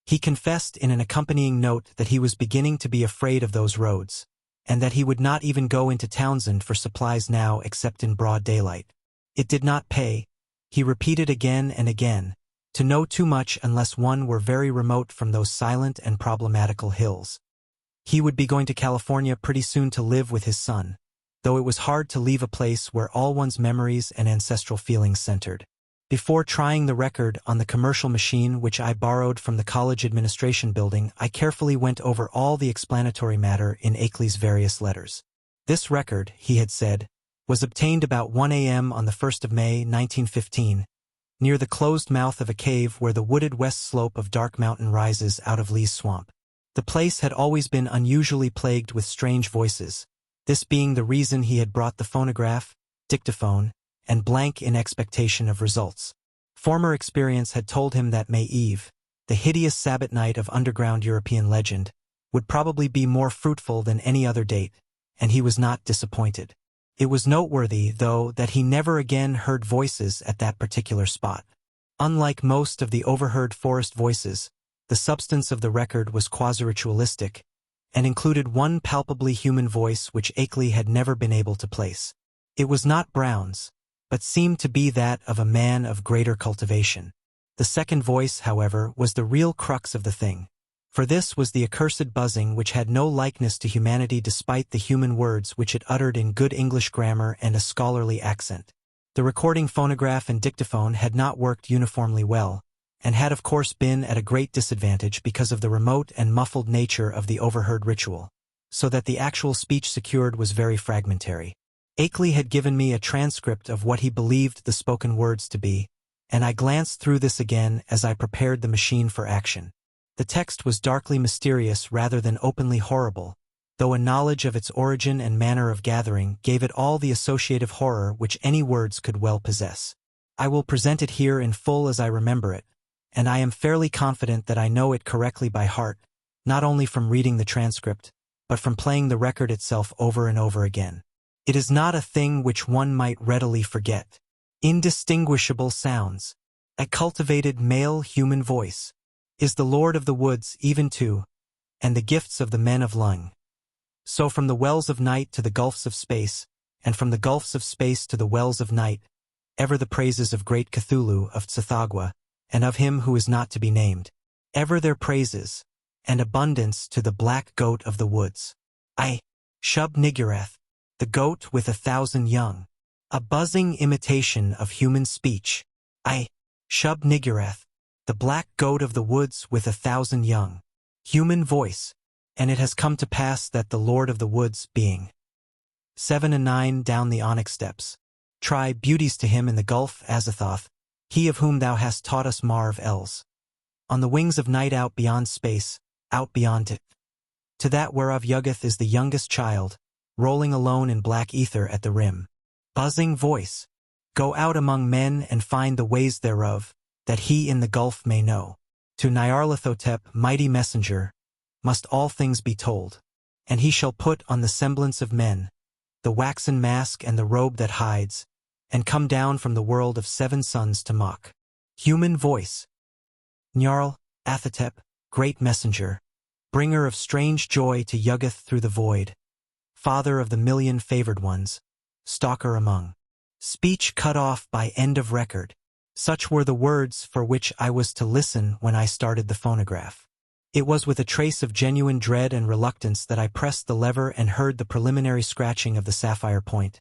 He confessed in an accompanying note that he was beginning to be afraid of those roads, and that he would not even go into Townsend for supplies now except in broad daylight. It did not pay, he repeated again and again, to know too much unless one were very remote from those silent and problematical hills. He would be going to California pretty soon to live with his son, though it was hard to leave a place where all one's memories and ancestral feelings centered. Before trying the record on the commercial machine which I borrowed from the college administration building, I carefully went over all the explanatory matter in Akeley's various letters. This record, he had said, was obtained about 1 a.m. on the 1st of May, 1915, near the closed mouth of a cave where the wooded west slope of Dark Mountain rises out of Lee's Swamp. The place had always been unusually plagued with strange voices, this being the reason he had brought the phonograph, dictaphone, and blank in expectation of results. Former experience had told him that May Eve, the hideous Sabbath night of underground European legend, would probably be more fruitful than any other date, and he was not disappointed. It was noteworthy, though, that he never again heard voices at that particular spot. Unlike most of the overheard forest voices, the substance of the record was quasi-ritualistic, and included one palpably human voice which Akeley had never been able to place. It was not Brown's, but seemed to be that of a man of greater cultivation. The second voice, however, was the real crux of the thing, for this was the accursed buzzing which had no likeness to humanity despite the human words which it uttered in good English grammar and a scholarly accent. The recording phonograph and dictaphone had not worked uniformly well, and had of course been at a great disadvantage because of the remote and muffled nature of the overheard ritual, so that the actual speech secured was very fragmentary. Akeley had given me a transcript of what he believed the spoken words to be, and I glanced through this again as I prepared the machine for action. The text was darkly mysterious rather than openly horrible, though a knowledge of its origin and manner of gathering gave it all the associative horror which any words could well possess. I will present it here in full as I remember it, and I am fairly confident that I know it correctly by heart, not only from reading the transcript, but from playing the record itself over and over again. It is not a thing which one might readily forget. Indistinguishable sounds. A cultivated male human voice is the lord of the woods even to, and the gifts of the men of Lung. So from the wells of night to the gulfs of space, and from the gulfs of space to the wells of night, ever the praises of great Cthulhu of Tsathoggua, and of him who is not to be named. Ever their praises, and abundance to the black goat of the woods. I, Shub-Niggurath, the goat with 1,000 young. A buzzing imitation of human speech. I, Shub-Niggurath, the black goat of the woods with 1,000 young. Human voice, and it has come to pass that the Lord of the Woods, being 7 and 9 down the onyx steps, try beauties to him in the gulf Azathoth, he of whom thou hast taught us Marv Els. On the wings of night out beyond space, out beyond it. To that whereof Yuggeth is the youngest child, rolling alone in black ether at the rim. Buzzing voice, go out among men and find the ways thereof, that he in the gulf may know. To Nyarlathotep, mighty messenger, must all things be told, and he shall put on the semblance of men, the waxen mask and the robe that hides, and come down from the world of 7 suns to mock. Human voice. Nyarl, Athotep, great messenger, bringer of strange joy to Yuggeth through the void, father of the million favored ones, stalker among. Speech cut off by end of record. Such were the words for which I was to listen when I started the phonograph. It was with a trace of genuine dread and reluctance that I pressed the lever and heard the preliminary scratching of the sapphire point,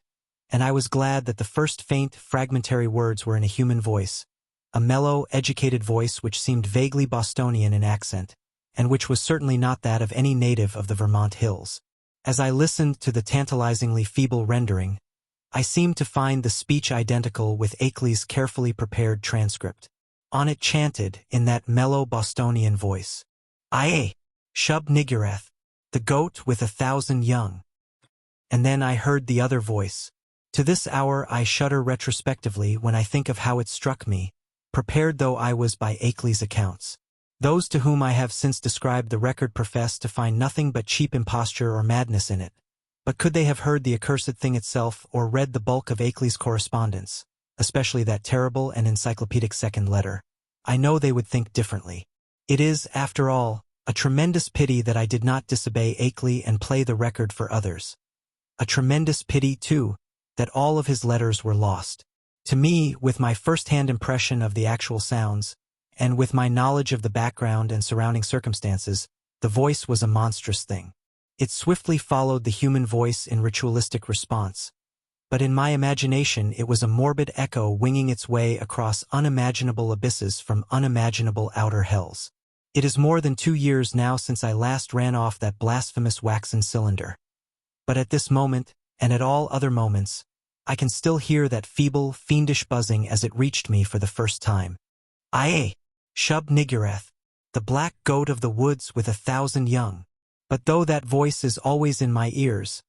and I was glad that the first faint, fragmentary words were in a human voice, a mellow, educated voice which seemed vaguely Bostonian in accent, and which was certainly not that of any native of the Vermont hills. As I listened to the tantalizingly feeble rendering, I seemed to find the speech identical with Akeley's carefully prepared transcript. On it chanted, in that mellow Bostonian voice, I, Shub-Niggurath, the goat with 1,000 young. And then I heard the other voice. To this hour I shudder retrospectively when I think of how it struck me, prepared though I was by Akeley's accounts. Those to whom I have since described the record profess to find nothing but cheap imposture or madness in it. But could they have heard the accursed thing itself or read the bulk of Akeley's correspondence, especially that terrible and encyclopedic second letter, I know they would think differently. It is, after all, a tremendous pity that I did not disobey Akeley and play the record for others. A tremendous pity, too, that all of his letters were lost. To me, with my first-hand impression of the actual sounds, and with my knowledge of the background and surrounding circumstances, the voice was a monstrous thing. It swiftly followed the human voice in ritualistic response, but in my imagination it was a morbid echo winging its way across unimaginable abysses from unimaginable outer hells. It is more than 2 years now since I last ran off that blasphemous waxen cylinder. But at this moment, and at all other moments, I can still hear that feeble, fiendish buzzing as it reached me for the first time. I, Shub-Niggurath, the black goat of the woods with 1,000 young. But though that voice is always in my ears,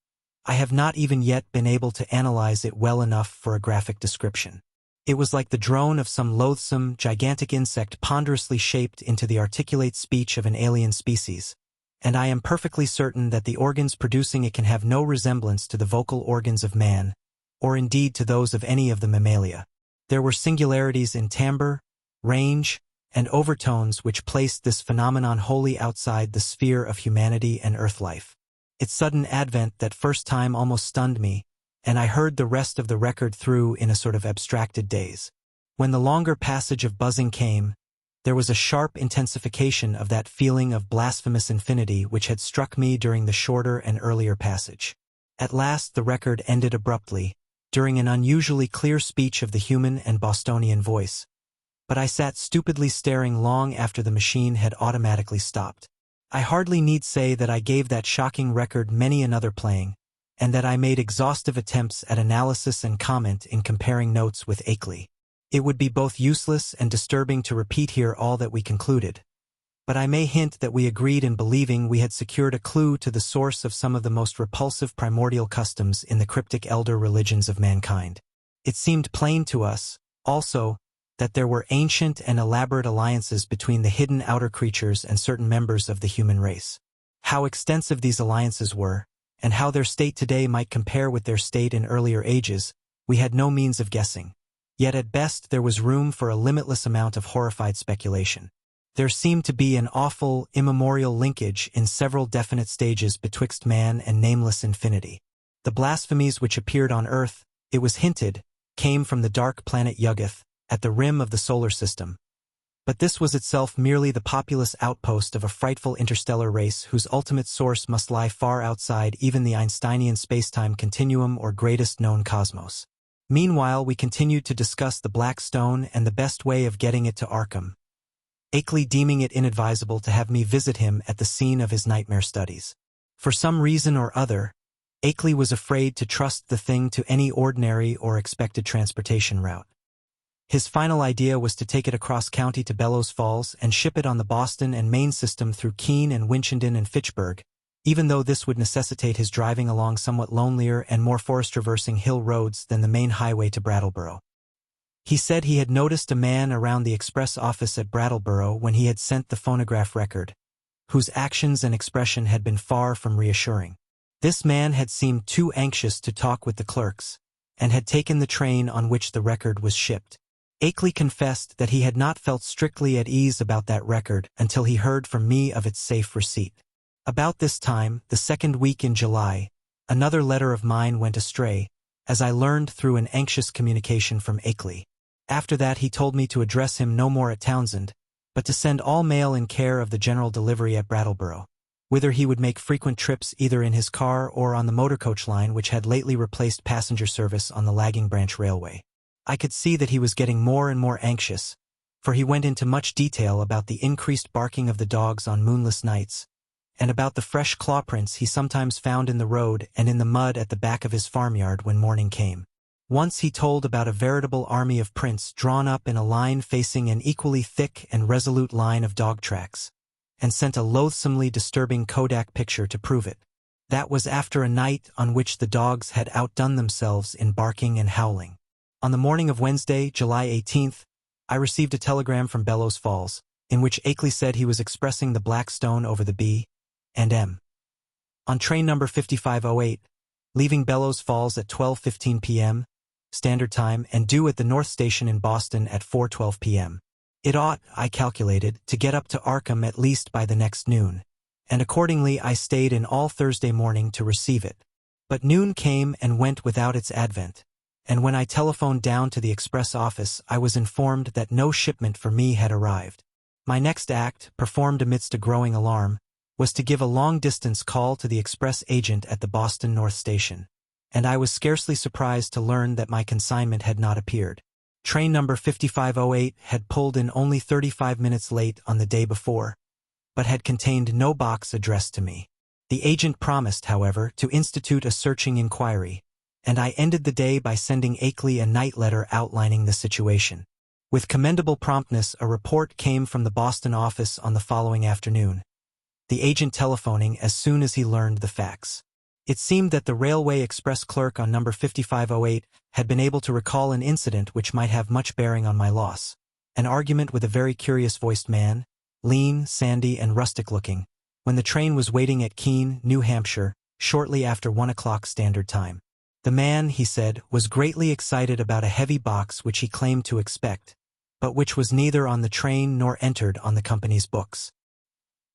I have not even yet been able to analyze it well enough for a graphic description. It was like the drone of some loathsome, gigantic insect ponderously shaped into the articulate speech of an alien species, and I am perfectly certain that the organs producing it can have no resemblance to the vocal organs of man, or indeed to those of any of the mammalia. There were singularities in timbre, range, and overtones which placed this phenomenon wholly outside the sphere of humanity and earth life. Its sudden advent that first time almost stunned me, and I heard the rest of the record through in a sort of abstracted daze. When the longer passage of buzzing came, there was a sharp intensification of that feeling of blasphemous infinity which had struck me during the shorter and earlier passage. At last the record ended abruptly, during an unusually clear speech of the human and Bostonian voice, but I sat stupidly staring long after the machine had automatically stopped. I hardly need say that I gave that shocking record many another playing, and that I made exhaustive attempts at analysis and comment in comparing notes with Akeley. It would be both useless and disturbing to repeat here all that we concluded, but I may hint that we agreed in believing we had secured a clue to the source of some of the most repulsive primordial customs in the cryptic elder religions of mankind. It seemed plain to us, also, that there were ancient and elaborate alliances between the hidden outer creatures and certain members of the human race. How extensive these alliances were, and how their state today might compare with their state in earlier ages, we had no means of guessing. Yet at best there was room for a limitless amount of horrified speculation. There seemed to be an awful, immemorial linkage in several definite stages betwixt man and nameless infinity. The blasphemies which appeared on Earth, it was hinted, came from the dark planet Yuggoth, at the rim of the solar system. But this was itself merely the populous outpost of a frightful interstellar race whose ultimate source must lie far outside even the Einsteinian spacetime continuum or greatest known cosmos. Meanwhile, we continued to discuss the Black Stone and the best way of getting it to Arkham, Akeley deeming it inadvisable to have me visit him at the scene of his nightmare studies. For some reason or other, Akeley was afraid to trust the thing to any ordinary or expected transportation route. His final idea was to take it across county to Bellows Falls and ship it on the Boston and Maine system through Keene and Winchendon and Fitchburg, even though this would necessitate his driving along somewhat lonelier and more forest-traversing hill roads than the main highway to Brattleboro. He said he had noticed a man around the express office at Brattleboro when he had sent the phonograph record, whose actions and expression had been far from reassuring. This man had seemed too anxious to talk with the clerks, and had taken the train on which the record was shipped. Akeley confessed that he had not felt strictly at ease about that record until he heard from me of its safe receipt. About this time, the second week in July, another letter of mine went astray, as I learned through an anxious communication from Akeley. After that he told me to address him no more at Townsend, but to send all mail in care of the general delivery at Brattleboro, whither he would make frequent trips either in his car or on the motorcoach line which had lately replaced passenger service on the lagging branch railway. I could see that he was getting more and more anxious, for he went into much detail about the increased barking of the dogs on moonless nights, and about the fresh claw prints he sometimes found in the road and in the mud at the back of his farmyard when morning came. Once he told about a veritable army of prints drawn up in a line facing an equally thick and resolute line of dog tracks, and sent a loathsomely disturbing Kodak picture to prove it. That was after a night on which the dogs had outdone themselves in barking and howling. On the morning of Wednesday, July 18th, I received a telegram from Bellows Falls, in which Akeley said he was expressing the Black Stone over the B&M. On train number 5508, leaving Bellows Falls at 12:15 p.m., Standard Time, and due at the North Station in Boston at 4:12 p.m. It ought, I calculated, to get up to Arkham at least by the next noon, and accordingly I stayed in all Thursday morning to receive it. But noon came and went without its advent, and when I telephoned down to the express office I was informed that no shipment for me had arrived. My next act, performed amidst a growing alarm, was to give a long-distance call to the express agent at the Boston North Station, and I was scarcely surprised to learn that my consignment had not appeared. Train number 5508 had pulled in only 35 minutes late on the day before, but had contained no box addressed to me. The agent promised, however, to institute a searching inquiry, and I ended the day by sending Akeley a night letter outlining the situation. With commendable promptness, a report came from the Boston office on the following afternoon, the agent telephoning as soon as he learned the facts. It seemed that the railway express clerk on number 5508 had been able to recall an incident which might have much bearing on my loss. An argument with a very curious-voiced man, lean, sandy, and rustic-looking, when the train was waiting at Keene, New Hampshire, shortly after 1 o'clock Standard Time. The man, he said, was greatly excited about a heavy box which he claimed to expect, but which was neither on the train nor entered on the company's books.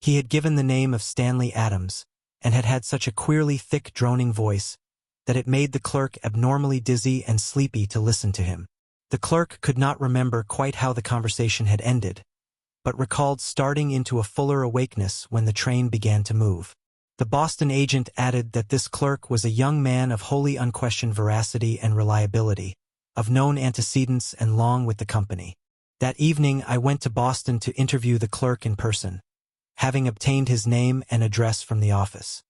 He had given the name of Stanley Adams, and had had such a queerly thick droning voice that it made the clerk abnormally dizzy and sleepy to listen to him. The clerk could not remember quite how the conversation had ended, but recalled starting into a fuller awakeness when the train began to move. The Boston agent added that this clerk was a young man of wholly unquestioned veracity and reliability, of known antecedents and long with the company. That evening I went to Boston to interview the clerk in person, having obtained his name and address from the office.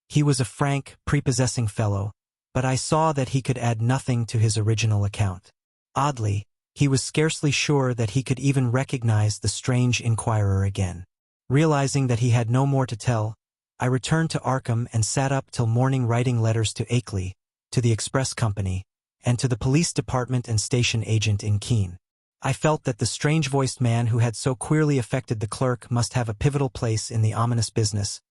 He was a frank, prepossessing fellow, but I saw that he could add nothing to his original account. Oddly, he was scarcely sure that he could even recognize the strange inquirer again. Realizing that he had no more to tell, I returned to Arkham and sat up till morning writing letters to Akeley, to the express company, and to the police department and station agent in Keene. I felt that the strange-voiced man who had so queerly affected the clerk must have a pivotal place in the ominous business,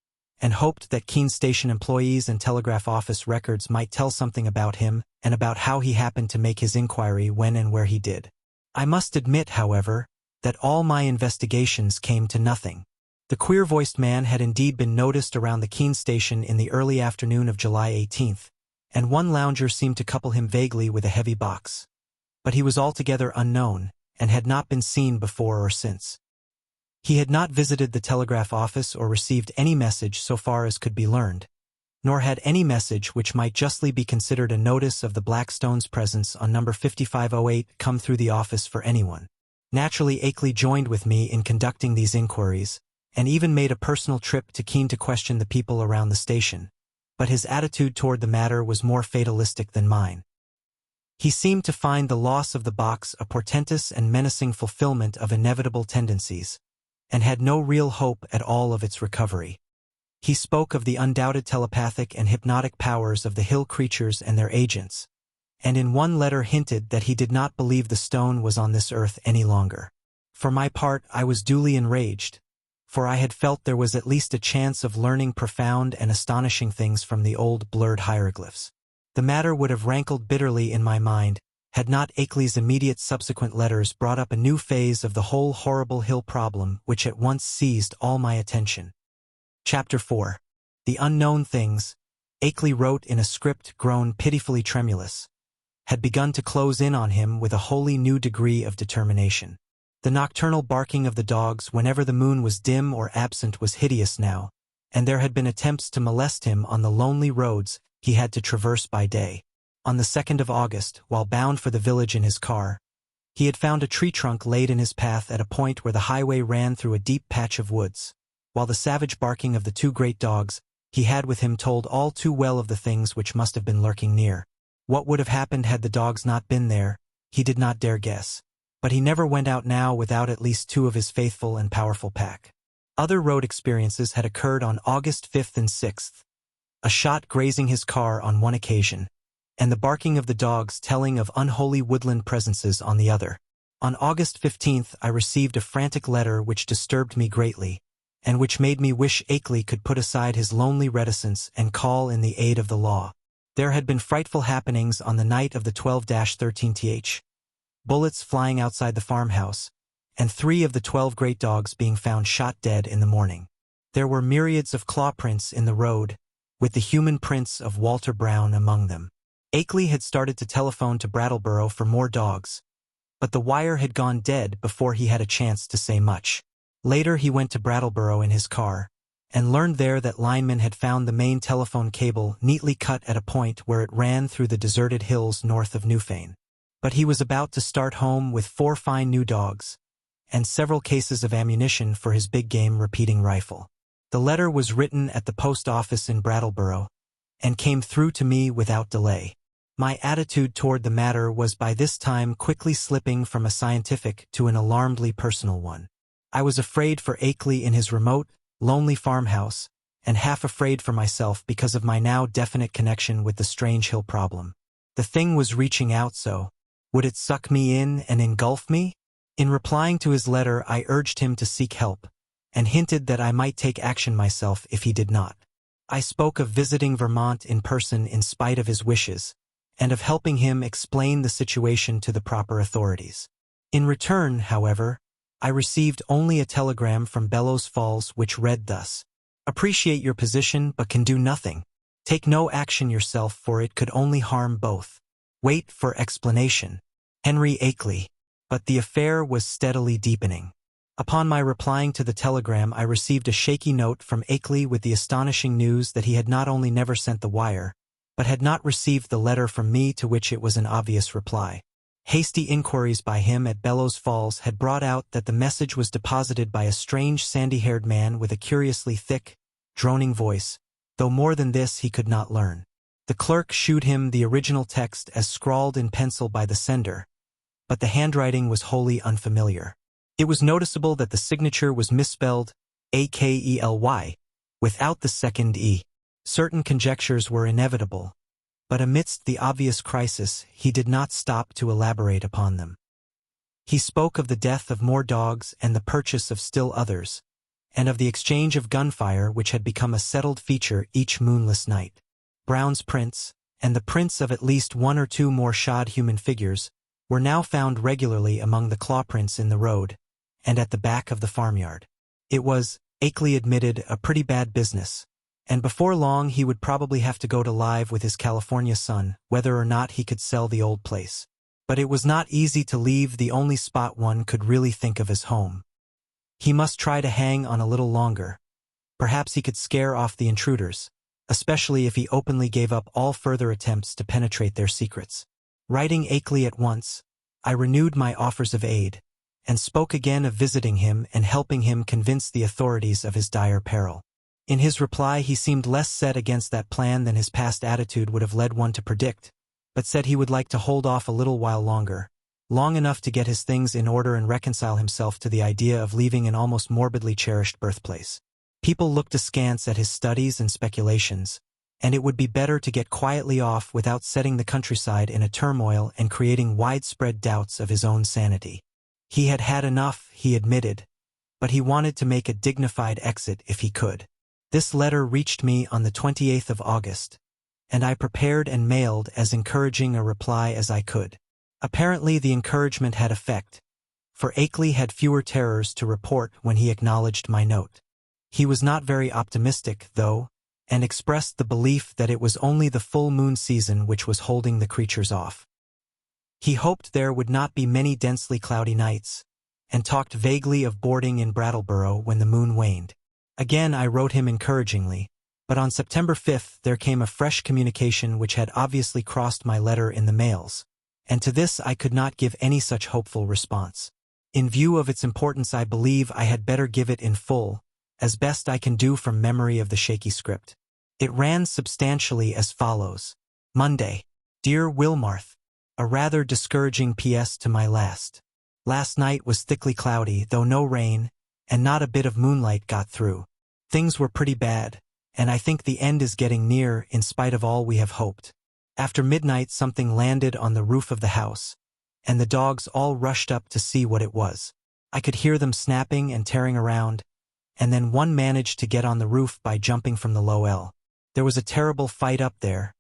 and hoped that Keene station employees and telegraph office records might tell something about him and about how he happened to make his inquiry when and where he did. I must admit, however, that all my investigations came to nothing. The queer-voiced man had indeed been noticed around the Keene station in the early afternoon of July 18th, and one lounger seemed to couple him vaguely with a heavy box. But he was altogether unknown, and had not been seen before or since. He had not visited the telegraph office or received any message so far as could be learned, nor had any message which might justly be considered a notice of the Blackstone's presence on number 5508 come through the office for anyone. Naturally, Akeley joined with me in conducting these inquiries, and even made a personal trip to Keene to question the people around the station, but his attitude toward the matter was more fatalistic than mine. He seemed to find the loss of the box a portentous and menacing fulfillment of inevitable tendencies, and had no real hope at all of its recovery. He spoke of the undoubted telepathic and hypnotic powers of the hill creatures and their agents, and in one letter hinted that he did not believe the stone was on this earth any longer. For my part, I was duly enraged, for I had felt there was at least a chance of learning profound and astonishing things from the old blurred hieroglyphs. The matter would have rankled bitterly in my mind, had not Akeley's immediate subsequent letters brought up a new phase of the whole horrible hill problem which at once seized all my attention. Chapter 4. The Unknown Things, Akeley wrote in a script grown pitifully tremulous, had begun to close in on him with a wholly new degree of determination. The nocturnal barking of the dogs whenever the moon was dim or absent was hideous now, and there had been attempts to molest him on the lonely roads he had to traverse by day. On the 2nd of August, while bound for the village in his car, he had found a tree trunk laid in his path at a point where the highway ran through a deep patch of woods. While the savage barking of the two great dogs he had with him told all too well of the things which must have been lurking near. What would have happened had the dogs not been there, he did not dare guess. But he never went out now without at least two of his faithful and powerful pack. Other road experiences had occurred on August 5th and 6th. A shot grazing his car on one occasion, and the barking of the dogs telling of unholy woodland presences on the other. On August 15th I received a frantic letter which disturbed me greatly, and which made me wish Akeley could put aside his lonely reticence and call in the aid of the law. There had been frightful happenings on the night of the 12-13th. Bullets flying outside the farmhouse, and 3 of the 12 great dogs being found shot dead in the morning. There were myriads of claw prints in the road, with the human prints of Walter Brown among them. Akeley had started to telephone to Brattleboro for more dogs, but the wire had gone dead before he had a chance to say much. Later he went to Brattleboro in his car, and learned there that linemen had found the main telephone cable neatly cut at a point where it ran through the deserted hills north of Newfane. But he was about to start home with 4 fine new dogs, and several cases of ammunition for his big game repeating rifle. The letter was written at the post office in Brattleboro, and came through to me without delay. My attitude toward the matter was by this time quickly slipping from a scientific to an alarmedly personal one. I was afraid for Akeley in his remote, lonely farmhouse, and half afraid for myself because of my now definite connection with the strange hill problem. The thing was reaching out so. Would it suck me in and engulf me? In replying to his letter, I urged him to seek help, and hinted that I might take action myself if he did not. I spoke of visiting Vermont in person in spite of his wishes, and of helping him explain the situation to the proper authorities. In return, however, I received only a telegram from Bellows Falls which read thus: "Appreciate your position but can do nothing. Take no action yourself for it could only harm both. Wait for explanation. Henry Akeley." But the affair was steadily deepening. Upon my replying to the telegram, I received a shaky note from Akeley with the astonishing news that he had not only never sent the wire, but had not received the letter from me to which it was an obvious reply. Hasty inquiries by him at Bellows Falls had brought out that the message was deposited by a strange sandy-haired man with a curiously thick, droning voice, though more than this he could not learn. The clerk shewed him the original text as scrawled in pencil by the sender, but the handwriting was wholly unfamiliar. It was noticeable that the signature was misspelled, Akely, without the second E. Certain conjectures were inevitable, but amidst the obvious crisis, he did not stop to elaborate upon them. He spoke of the death of more dogs and the purchase of still others, and of the exchange of gunfire which had become a settled feature each moonless night. Brown's prints, and the prints of at least one or two more shod human figures, were now found regularly among the claw prints in the road, and at the back of the farmyard. It was, Akely admitted, a pretty bad business, and before long he would probably have to go to live with his California son, whether or not he could sell the old place. But it was not easy to leave the only spot one could really think of as home. He must try to hang on a little longer. Perhaps he could scare off the intruders, especially if he openly gave up all further attempts to penetrate their secrets. Writing Akely at once, I renewed my offers of aid, and spoke again of visiting him and helping him convince the authorities of his dire peril. In his reply he seemed less set against that plan than his past attitude would have led one to predict, but said he would like to hold off a little while longer, long enough to get his things in order and reconcile himself to the idea of leaving an almost morbidly cherished birthplace. People looked askance at his studies and speculations, and it would be better to get quietly off without setting the countryside in a turmoil and creating widespread doubts of his own sanity. He had had enough, he admitted, but he wanted to make a dignified exit if he could. This letter reached me on the 28th of August, and I prepared and mailed as encouraging a reply as I could. Apparently the encouragement had effect, for Akely had fewer terrors to report when he acknowledged my note. He was not very optimistic, though, and expressed the belief that it was only the full moon season which was holding the creatures off. He hoped there would not be many densely cloudy nights, and talked vaguely of boarding in Brattleboro when the moon waned. Again I wrote him encouragingly, but on September 5th there came a fresh communication which had obviously crossed my letter in the mails, and to this I could not give any such hopeful response. In view of its importance I believe I had better give it in full, as best I can do from memory of the shaky script. It ran substantially as follows. Monday. Dear Wilmarth, a rather discouraging PS to my last. Last night was thickly cloudy, though no rain, and not a bit of moonlight got through. Things were pretty bad, and I think the end is getting near in spite of all we have hoped. After midnight something landed on the roof of the house, and the dogs all rushed up to see what it was. I could hear them snapping and tearing around, and then one managed to get on the roof by jumping from the low L. There was a terrible fight up there,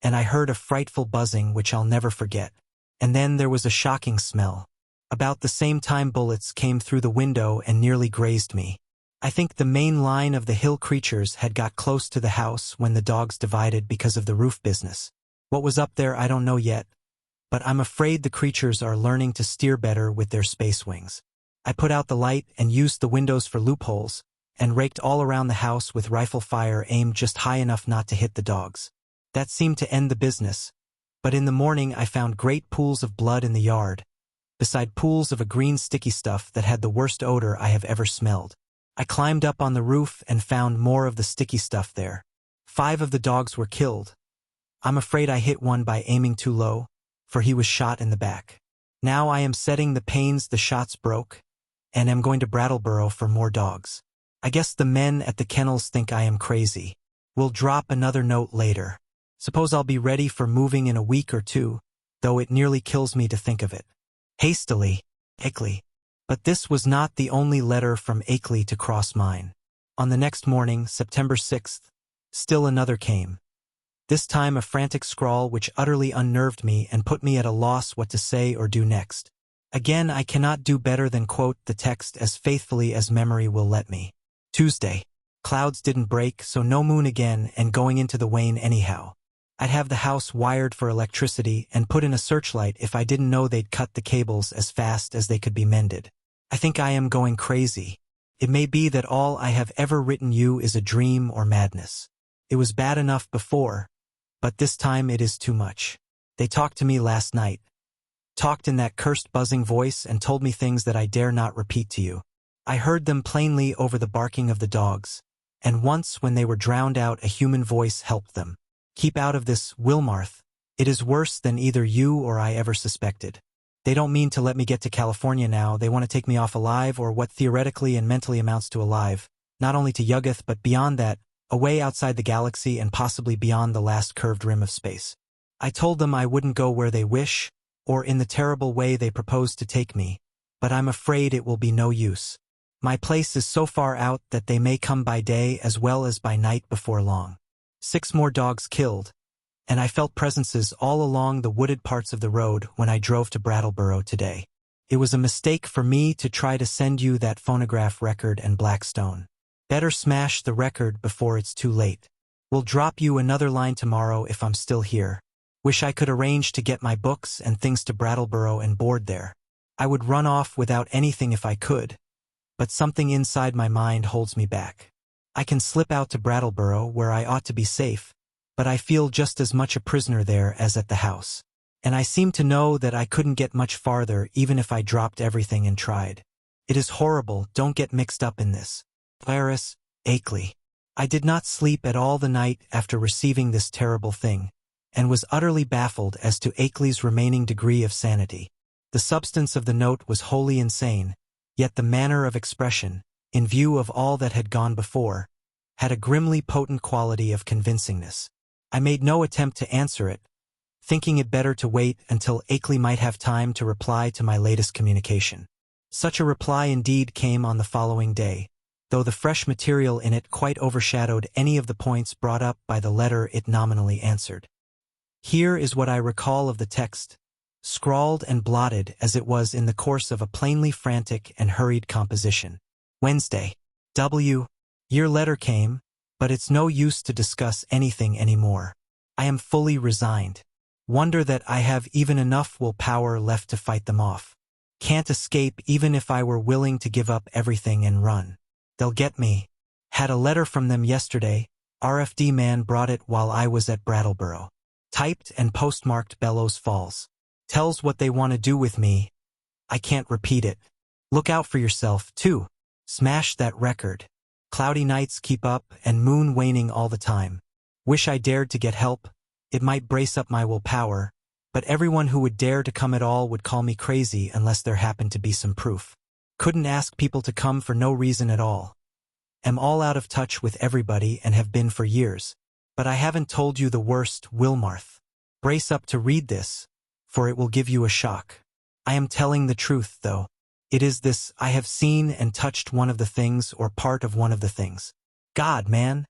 and I heard a frightful buzzing which I'll never forget. And then there was a shocking smell. About the same time bullets came through the window and nearly grazed me. I think the main line of the hill creatures had got close to the house when the dogs divided because of the roof business. What was up there I don't know yet, but I'm afraid the creatures are learning to steer better with their space wings. I put out the light and used the windows for loopholes, and raked all around the house with rifle fire aimed just high enough not to hit the dogs. That seemed to end the business, but in the morning I found great pools of blood in the yard, beside pools of a green sticky stuff that had the worst odor I have ever smelled. I climbed up on the roof and found more of the sticky stuff there. 5 of the dogs were killed. I'm afraid I hit one by aiming too low, for he was shot in the back. Now I am setting the panes the shots broke, and am going to Brattleboro for more dogs. I guess the men at the kennels think I am crazy. We'll drop another note later. Suppose I'll be ready for moving in a week or two, though it nearly kills me to think of it. Hastily, Akely. But this was not the only letter from Akely to cross mine. On the next morning, September 6th, still another came. This time a frantic scrawl which utterly unnerved me and put me at a loss what to say or do next. Again I cannot do better than quote the text as faithfully as memory will let me. Tuesday. Clouds didn't break, so no moon again, and going into the wane anyhow. I'd have the house wired for electricity and put in a searchlight if I didn't know they'd cut the cables as fast as they could be mended. I think I am going crazy. It may be that all I have ever written you is a dream or madness. It was bad enough before, but this time it is too much. They talked to me last night. Talked in that cursed buzzing voice and told me things that I dare not repeat to you. I heard them plainly over the barking of the dogs, and once when they were drowned out a human voice helped them. Keep out of this, Wilmarth. It is worse than either you or I ever suspected. They don't mean to let me get to California now. They want to take me off alive, or what theoretically and mentally amounts to alive. Not only to Yuggoth but beyond that, away outside the galaxy and possibly beyond the last curved rim of space. I told them I wouldn't go where they wish, or in the terrible way they propose to take me, but I'm afraid it will be no use. My place is so far out that they may come by day as well as by night before long. 6 more dogs killed, and I felt presences all along the wooded parts of the road when I drove to Brattleboro today. It was a mistake for me to try to send you that phonograph record and Blackstone. Better smash the record before it's too late. Will drop you another line tomorrow if I'm still here. Wish I could arrange to get my books and things to Brattleboro and board there. I would run off without anything if I could, but something inside my mind holds me back. I can slip out to Brattleboro where I ought to be safe, but I feel just as much a prisoner there as at the house. And I seem to know that I couldn't get much farther even if I dropped everything and tried. It is horrible, don't get mixed up in this. Clarice, Akeley. I did not sleep at all the night after receiving this terrible thing, and was utterly baffled as to Akeley's remaining degree of sanity. The substance of the note was wholly insane, yet the manner of expression, in view of all that had gone before, had a grimly potent quality of convincingness. I made no attempt to answer it, thinking it better to wait until Akeley might have time to reply to my latest communication. Such a reply indeed came on the following day, though the fresh material in it quite overshadowed any of the points brought up by the letter it nominally answered. Here is what I recall of the text, scrawled and blotted as it was in the course of a plainly frantic and hurried composition. Wednesday. Your letter came, but it's no use to discuss anything anymore. I am fully resigned. Wonder that I have even enough willpower left to fight them off. Can't escape even if I were willing to give up everything and run. They'll get me. Had a letter from them yesterday. RFD man brought it while I was at Brattleboro. Typed and postmarked Bellows Falls. Tells what they want to do with me. I can't repeat it. Look out for yourself, too. Smash that record. Cloudy nights keep up and moon waning all the time. Wish I dared to get help. It might brace up my willpower, but everyone who would dare to come at all would call me crazy unless there happened to be some proof. Couldn't ask people to come for no reason at all. Am all out of touch with everybody and have been for years. But I haven't told you the worst, Wilmarth. Brace up to read this, for it will give you a shock. I am telling the truth, though. It is this: I have seen and touched one of the things or part of one of the things. God, man.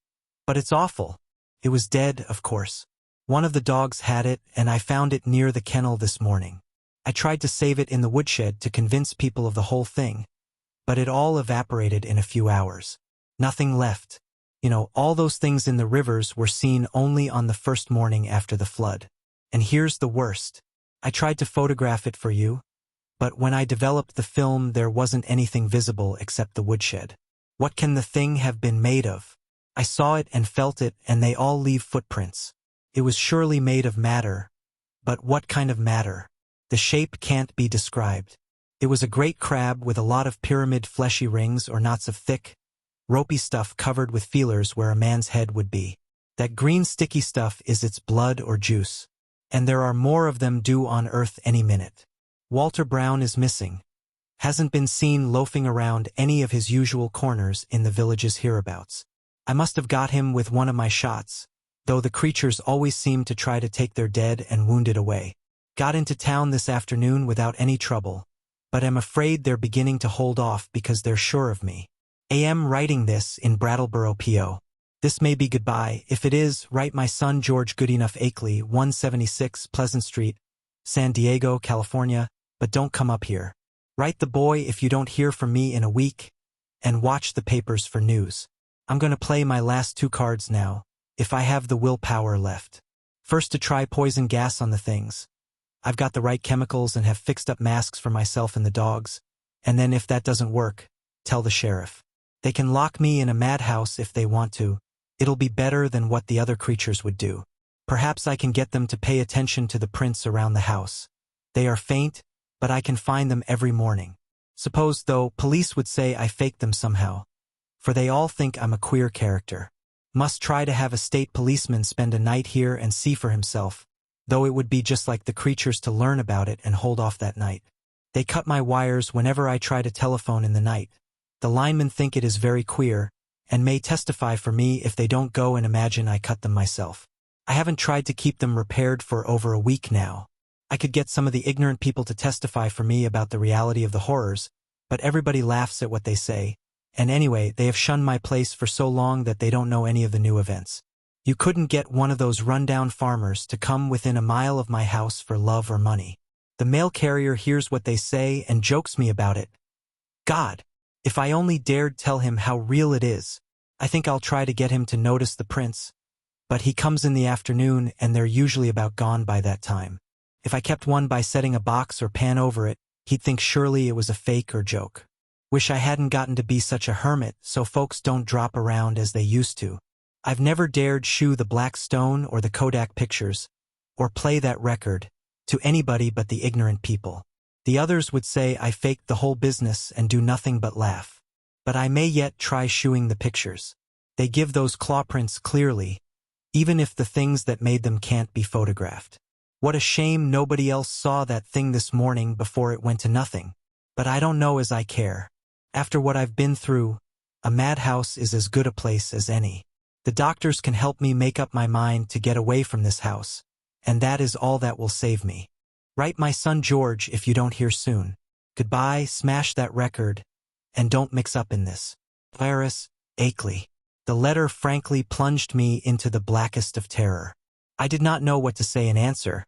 But it's awful. It was dead, of course. One of the dogs had it, and I found it near the kennel this morning. I tried to save it in the woodshed to convince people of the whole thing, but it all evaporated in a few hours. Nothing left. You know, all those things in the rivers were seen only on the first morning after the flood. And here's the worst. I tried to photograph it for you, but when I developed the film there wasn't anything visible except the woodshed. What can the thing have been made of? I saw it and felt it, and they all leave footprints. It was surely made of matter, but what kind of matter? The shape can't be described. It was a great crab with a lot of pyramid fleshy rings or knots of thick, ropey stuff covered with feelers where a man's head would be. That green sticky stuff is its blood or juice. And there are more of them due on Earth any minute. Walter Brown is missing. Hasn't been seen loafing around any of his usual corners in the village's hereabouts. I must have got him with one of my shots, though the creatures always seem to try to take their dead and wounded away. Got into town this afternoon without any trouble, but am afraid they're beginning to hold off because they're sure of me. Am writing this in Brattleboro, PO. This may be goodbye. If it is, write my son George Goodenough Akeley, 176 Pleasant Street, San Diego, California, but don't come up here. Write the boy if you don't hear from me in a week, and watch the papers for news. I'm going to play my last 2 cards now, if I have the willpower left. First to try poison gas on the things. I've got the right chemicals and have fixed up masks for myself and the dogs, and then if that doesn't work, tell the sheriff. They can lock me in a madhouse if they want to. It'll be better than what the other creatures would do. Perhaps I can get them to pay attention to the prints around the house. They are faint, but I can find them every morning. Suppose, though, police would say I faked them somehow, for they all think I'm a queer character. Must try to have a state policeman spend a night here and see for himself, though it would be just like the creatures to learn about it and hold off that night. They cut my wires whenever I try to telephone in the night. The linemen think it is very queer, and may testify for me if they don't go and imagine I cut them myself. I haven't tried to keep them repaired for over a week now. I could get some of the ignorant people to testify for me about the reality of the horrors, but everybody laughs at what they say, and anyway, they have shunned my place for so long that they don't know any of the new events. You couldn't get one of those rundown farmers to come within a mile of my house for love or money. The mail carrier hears what they say and jokes me about it. God, if I only dared tell him how real it is. I think I'll try to get him to notice the prints, but he comes in the afternoon and they're usually about gone by that time. If I kept one by setting a box or pan over it, he'd think surely it was a fake or joke. Wish I hadn't gotten to be such a hermit so folks don't drop around as they used to. I've never dared shew the Black Stone or the Kodak pictures, or play that record, to anybody but the ignorant people. The others would say I faked the whole business and do nothing but laugh. But I may yet try shewing the pictures. They give those claw prints clearly, even if the things that made them can't be photographed. What a shame nobody else saw that thing this morning before it went to nothing. But I don't know as I care. After what I've been through, a madhouse is as good a place as any. The doctors can help me make up my mind to get away from this house, and that is all that will save me. Write my son George if you don't hear soon. Goodbye, smash that record, and don't mix up in this. Iris, Akeley. The letter frankly plunged me into the blackest of terror. I did not know what to say in answer,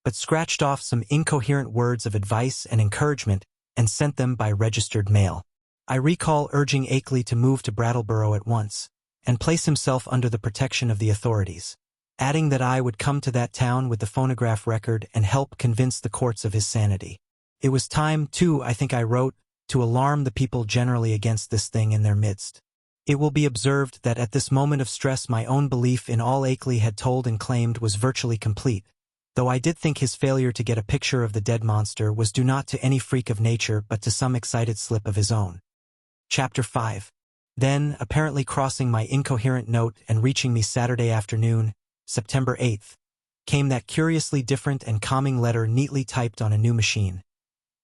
but scratched off some incoherent words of advice and encouragement and sent them by registered mail. I recall urging Akeley to move to Brattleboro at once and place himself under the protection of the authorities, adding that I would come to that town with the phonograph record and help convince the courts of his sanity. It was time, too, I think I wrote, to alarm the people generally against this thing in their midst. It will be observed that at this moment of stress my own belief in all Akeley had told and claimed was virtually complete, though I did think his failure to get a picture of the dead monster was due not to any freak of nature but to some excited slip of his own. Chapter 5. Then, apparently crossing my incoherent note and reaching me Saturday afternoon, September 8th, came that curiously different and calming letter neatly typed on a new machine.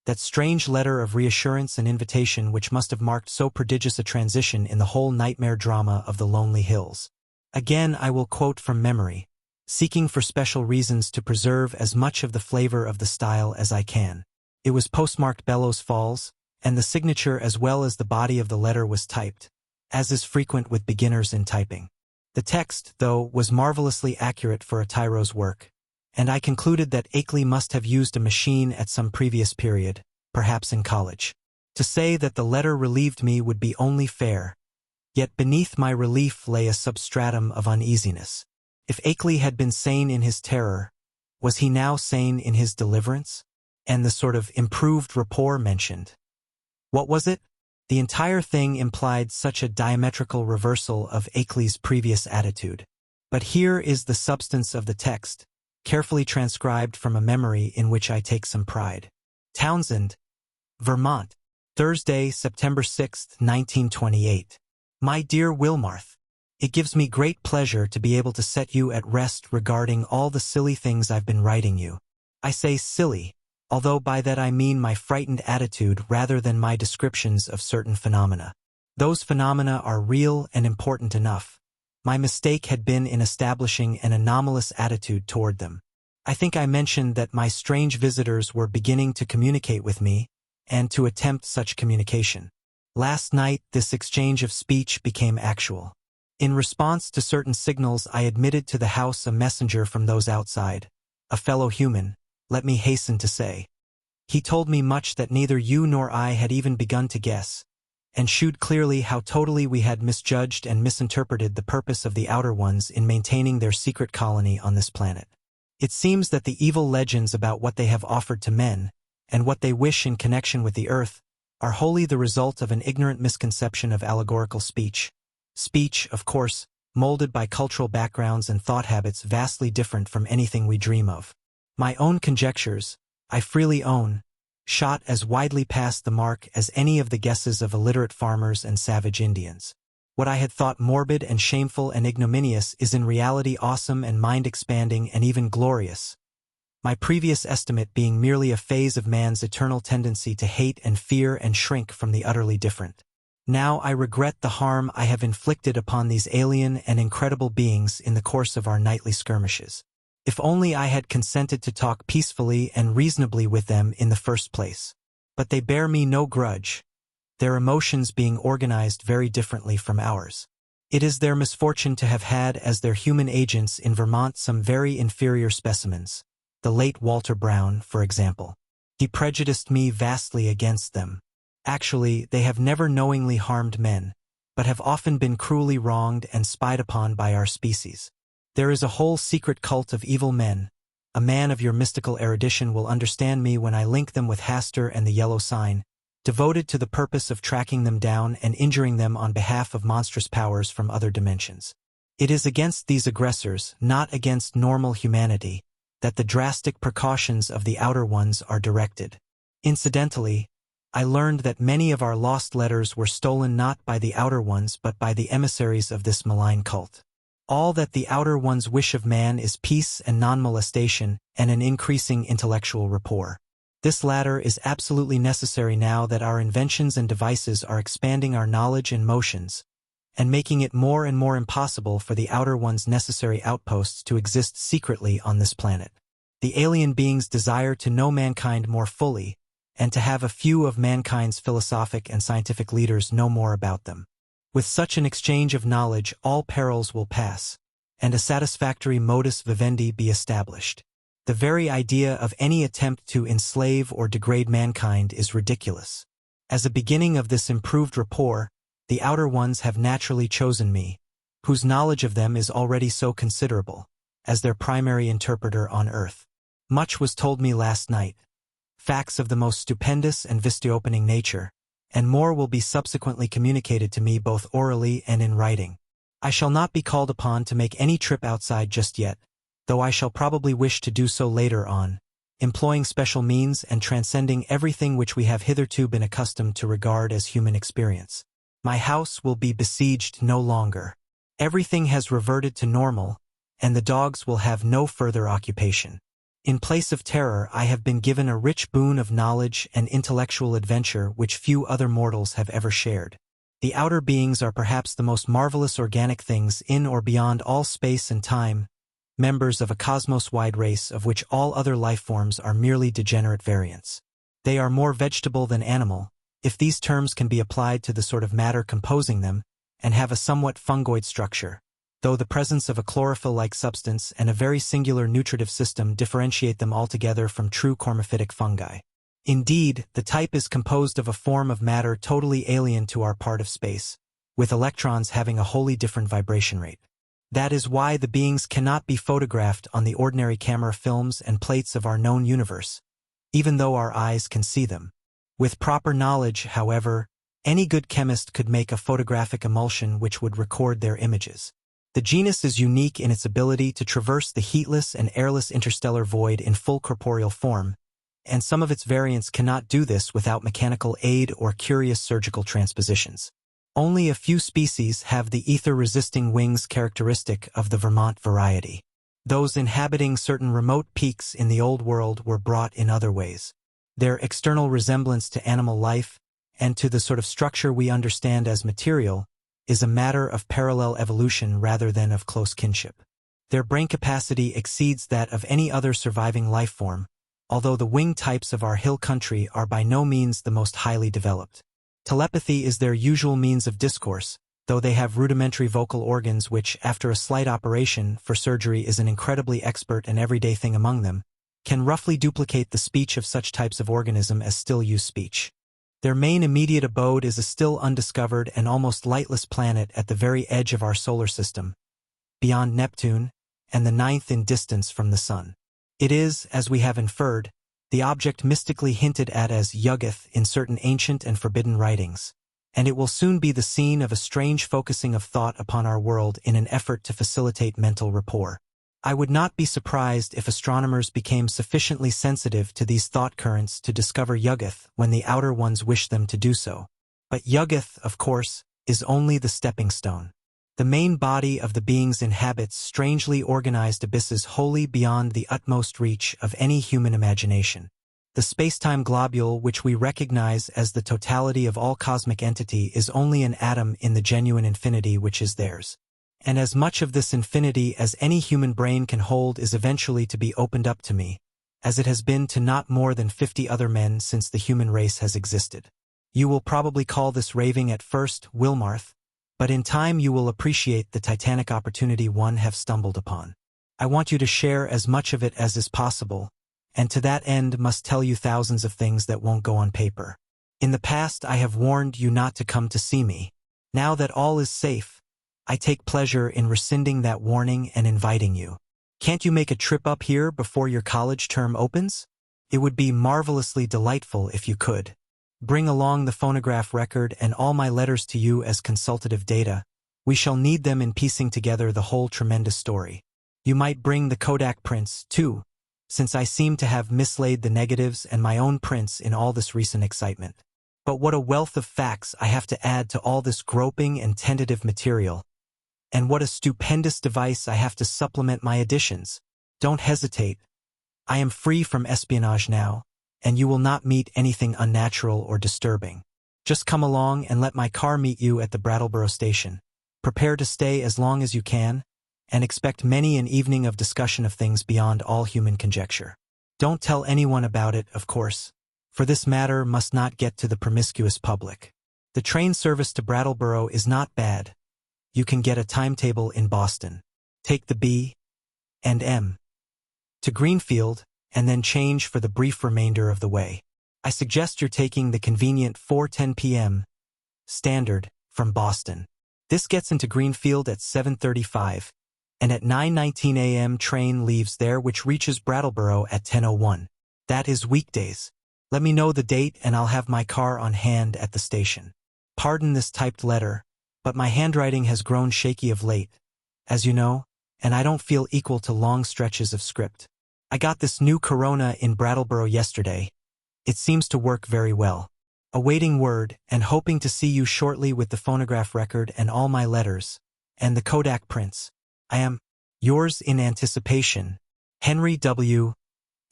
That strange letter of reassurance and invitation which must have marked so prodigious a transition in the whole nightmare drama of the Lonely Hills. Again I will quote from memory, seeking for special reasons to preserve as much of the flavor of the style as I can. It was postmarked Bellows Falls, and the signature as well as the body of the letter was typed, as is frequent with beginners in typing. The text, though, was marvelously accurate for a tyro's work, and I concluded that Akeley must have used a machine at some previous period, perhaps in college. To say that the letter relieved me would be only fair, yet beneath my relief lay a substratum of uneasiness. If Akeley had been sane in his terror, was he now sane in his deliverance? And the sort of improved rapport mentioned. What was it? The entire thing implied such a diametrical reversal of Akeley's previous attitude. But here is the substance of the text, carefully transcribed from a memory in which I take some pride. Townsend, Vermont, Thursday, September 6, 1928. My dear Wilmarth, it gives me great pleasure to be able to set you at rest regarding all the silly things I've been writing you. I say silly, although by that I mean my frightened attitude rather than my descriptions of certain phenomena. Those phenomena are real and important enough. My mistake had been in establishing an anomalous attitude toward them. I think I mentioned that my strange visitors were beginning to communicate with me, and to attempt such communication. Last night, this exchange of speech became actual. In response to certain signals, I admitted to the house a messenger from those outside, a fellow human, let me hasten to say. He told me much that neither you nor I had even begun to guess, and shewed clearly how totally we had misjudged and misinterpreted the purpose of the Outer Ones in maintaining their secret colony on this planet. It seems that the evil legends about what they have offered to men, and what they wish in connection with the earth, are wholly the result of an ignorant misconception of allegorical speech. Speech, of course, molded by cultural backgrounds and thought habits vastly different from anything we dream of. My own conjectures, I freely own, shot as widely past the mark as any of the guesses of illiterate farmers and savage Indians. What I had thought morbid and shameful and ignominious is in reality awesome and mind-expanding and even glorious, my previous estimate being merely a phase of man's eternal tendency to hate and fear and shrink from the utterly different. Now I regret the harm I have inflicted upon these alien and incredible beings in the course of our nightly skirmishes. If only I had consented to talk peacefully and reasonably with them in the first place. But they bear me no grudge, their emotions being organized very differently from ours. It is their misfortune to have had as their human agents in Vermont some very inferior specimens, the late Walter Brown, for example. He prejudiced me vastly against them. Actually, they have never knowingly harmed men, but have often been cruelly wronged and spied upon by our species. There is a whole secret cult of evil men. A man of your mystical erudition will understand me when I link them with Hastur and the Yellow Sign, devoted to the purpose of tracking them down and injuring them on behalf of monstrous powers from other dimensions. It is against these aggressors, not against normal humanity, that the drastic precautions of the Outer Ones are directed. Incidentally, I learned that many of our lost letters were stolen not by the Outer Ones but by the emissaries of this malign cult. All that the Outer Ones wish of man is peace and non-molestation and an increasing intellectual rapport. This latter is absolutely necessary now that our inventions and devices are expanding our knowledge and motions, and making it more and more impossible for the Outer Ones' necessary outposts to exist secretly on this planet. The alien beings desire to know mankind more fully, and to have a few of mankind's philosophic and scientific leaders know more about them. With such an exchange of knowledge, all perils will pass, and a satisfactory modus vivendi be established. The very idea of any attempt to enslave or degrade mankind is ridiculous. As a beginning of this improved rapport, the Outer Ones have naturally chosen me, whose knowledge of them is already so considerable, as their primary interpreter on Earth. Much was told me last night, facts of the most stupendous and vista-opening nature, and more will be subsequently communicated to me both orally and in writing. I shall not be called upon to make any trip outside just yet, though I shall probably wish to do so later on, employing special means and transcending everything which we have hitherto been accustomed to regard as human experience. My house will be besieged no longer. Everything has reverted to normal, and the dogs will have no further occupation. In place of terror, I have been given a rich boon of knowledge and intellectual adventure which few other mortals have ever shared. The outer beings are perhaps the most marvelous organic things in or beyond all space and time, members of a cosmos-wide race of which all other life forms are merely degenerate variants. They are more vegetable than animal, if these terms can be applied to the sort of matter composing them, and have a somewhat fungoid structure, though the presence of a chlorophyll-like substance and a very singular nutritive system differentiate them altogether from true cormophytic fungi. Indeed, the type is composed of a form of matter totally alien to our part of space, with electrons having a wholly different vibration rate. That is why the beings cannot be photographed on the ordinary camera films and plates of our known universe, even though our eyes can see them. With proper knowledge, however, any good chemist could make a photographic emulsion which would record their images. The genus is unique in its ability to traverse the heatless and airless interstellar void in full corporeal form, and some of its variants cannot do this without mechanical aid or curious surgical transpositions. Only a few species have the ether-resisting wings characteristic of the Vermont variety. Those inhabiting certain remote peaks in the Old World were brought in other ways. Their external resemblance to animal life, and to the sort of structure we understand as material, is a matter of parallel evolution rather than of close kinship. Their brain capacity exceeds that of any other surviving life form, although the wing types of our hill country are by no means the most highly developed. Telepathy is their usual means of discourse, though they have rudimentary vocal organs which, after a slight operation for surgery is an incredibly expert and everyday thing among them, can roughly duplicate the speech of such types of organism as still use speech. Their main immediate abode is a still undiscovered and almost lightless planet at the very edge of our solar system, beyond Neptune, and the ninth in distance from the Sun. It is, as we have inferred, the object mystically hinted at as Yuggoth in certain ancient and forbidden writings, and it will soon be the scene of a strange focusing of thought upon our world in an effort to facilitate mental rapport. I would not be surprised if astronomers became sufficiently sensitive to these thought currents to discover Yuggoth when the Outer Ones wish them to do so. But Yuggoth, of course, is only the stepping stone. The main body of the beings inhabits strangely organized abysses wholly beyond the utmost reach of any human imagination. The space-time globule, which we recognize as the totality of all cosmic entity, is only an atom in the genuine infinity which is theirs. And as much of this infinity as any human brain can hold is eventually to be opened up to me, as it has been to not more than 50 other men since the human race has existed. You will probably call this raving at first, Wilmarth, but in time you will appreciate the titanic opportunity one have stumbled upon. I want you to share as much of it as is possible, and to that end must tell you thousands of things that won't go on paper. In the past I have warned you not to come to see me. Now that all is safe, I take pleasure in rescinding that warning and inviting you. Can't you make a trip up here before your college term opens? It would be marvelously delightful if you could. Bring along the phonograph record and all my letters to you as consultative data. We shall need them in piecing together the whole tremendous story. You might bring the Kodak prints, too, since I seem to have mislaid the negatives and my own prints in all this recent excitement. But what a wealth of facts I have to add to all this groping and tentative material. And what a stupendous device I have to supplement my additions. Don't hesitate. I am free from espionage now, and you will not meet anything unnatural or disturbing. Just come along and let my car meet you at the Brattleboro station. Prepare to stay as long as you can, and expect many an evening of discussion of things beyond all human conjecture. Don't tell anyone about it, of course, for this matter must not get to the promiscuous public. The train service to Brattleboro is not bad. You can get a timetable in Boston. Take the B and M to Greenfield, and then change for the brief remainder of the way. I suggest you're taking the convenient 4:10 p.m. standard from Boston. This gets into Greenfield at 7:35, and at 9:19 a.m. train leaves there which reaches Brattleboro at 10:01. That is weekdays. Let me know the date and I'll have my car on hand at the station. Pardon this typed letter, but my handwriting has grown shaky of late, as you know, and I don't feel equal to long stretches of script. I got this new Corona in Brattleboro yesterday. It seems to work very well. Awaiting word and hoping to see you shortly with the phonograph record and all my letters, and the Kodak prints. I am, yours in anticipation, Henry W.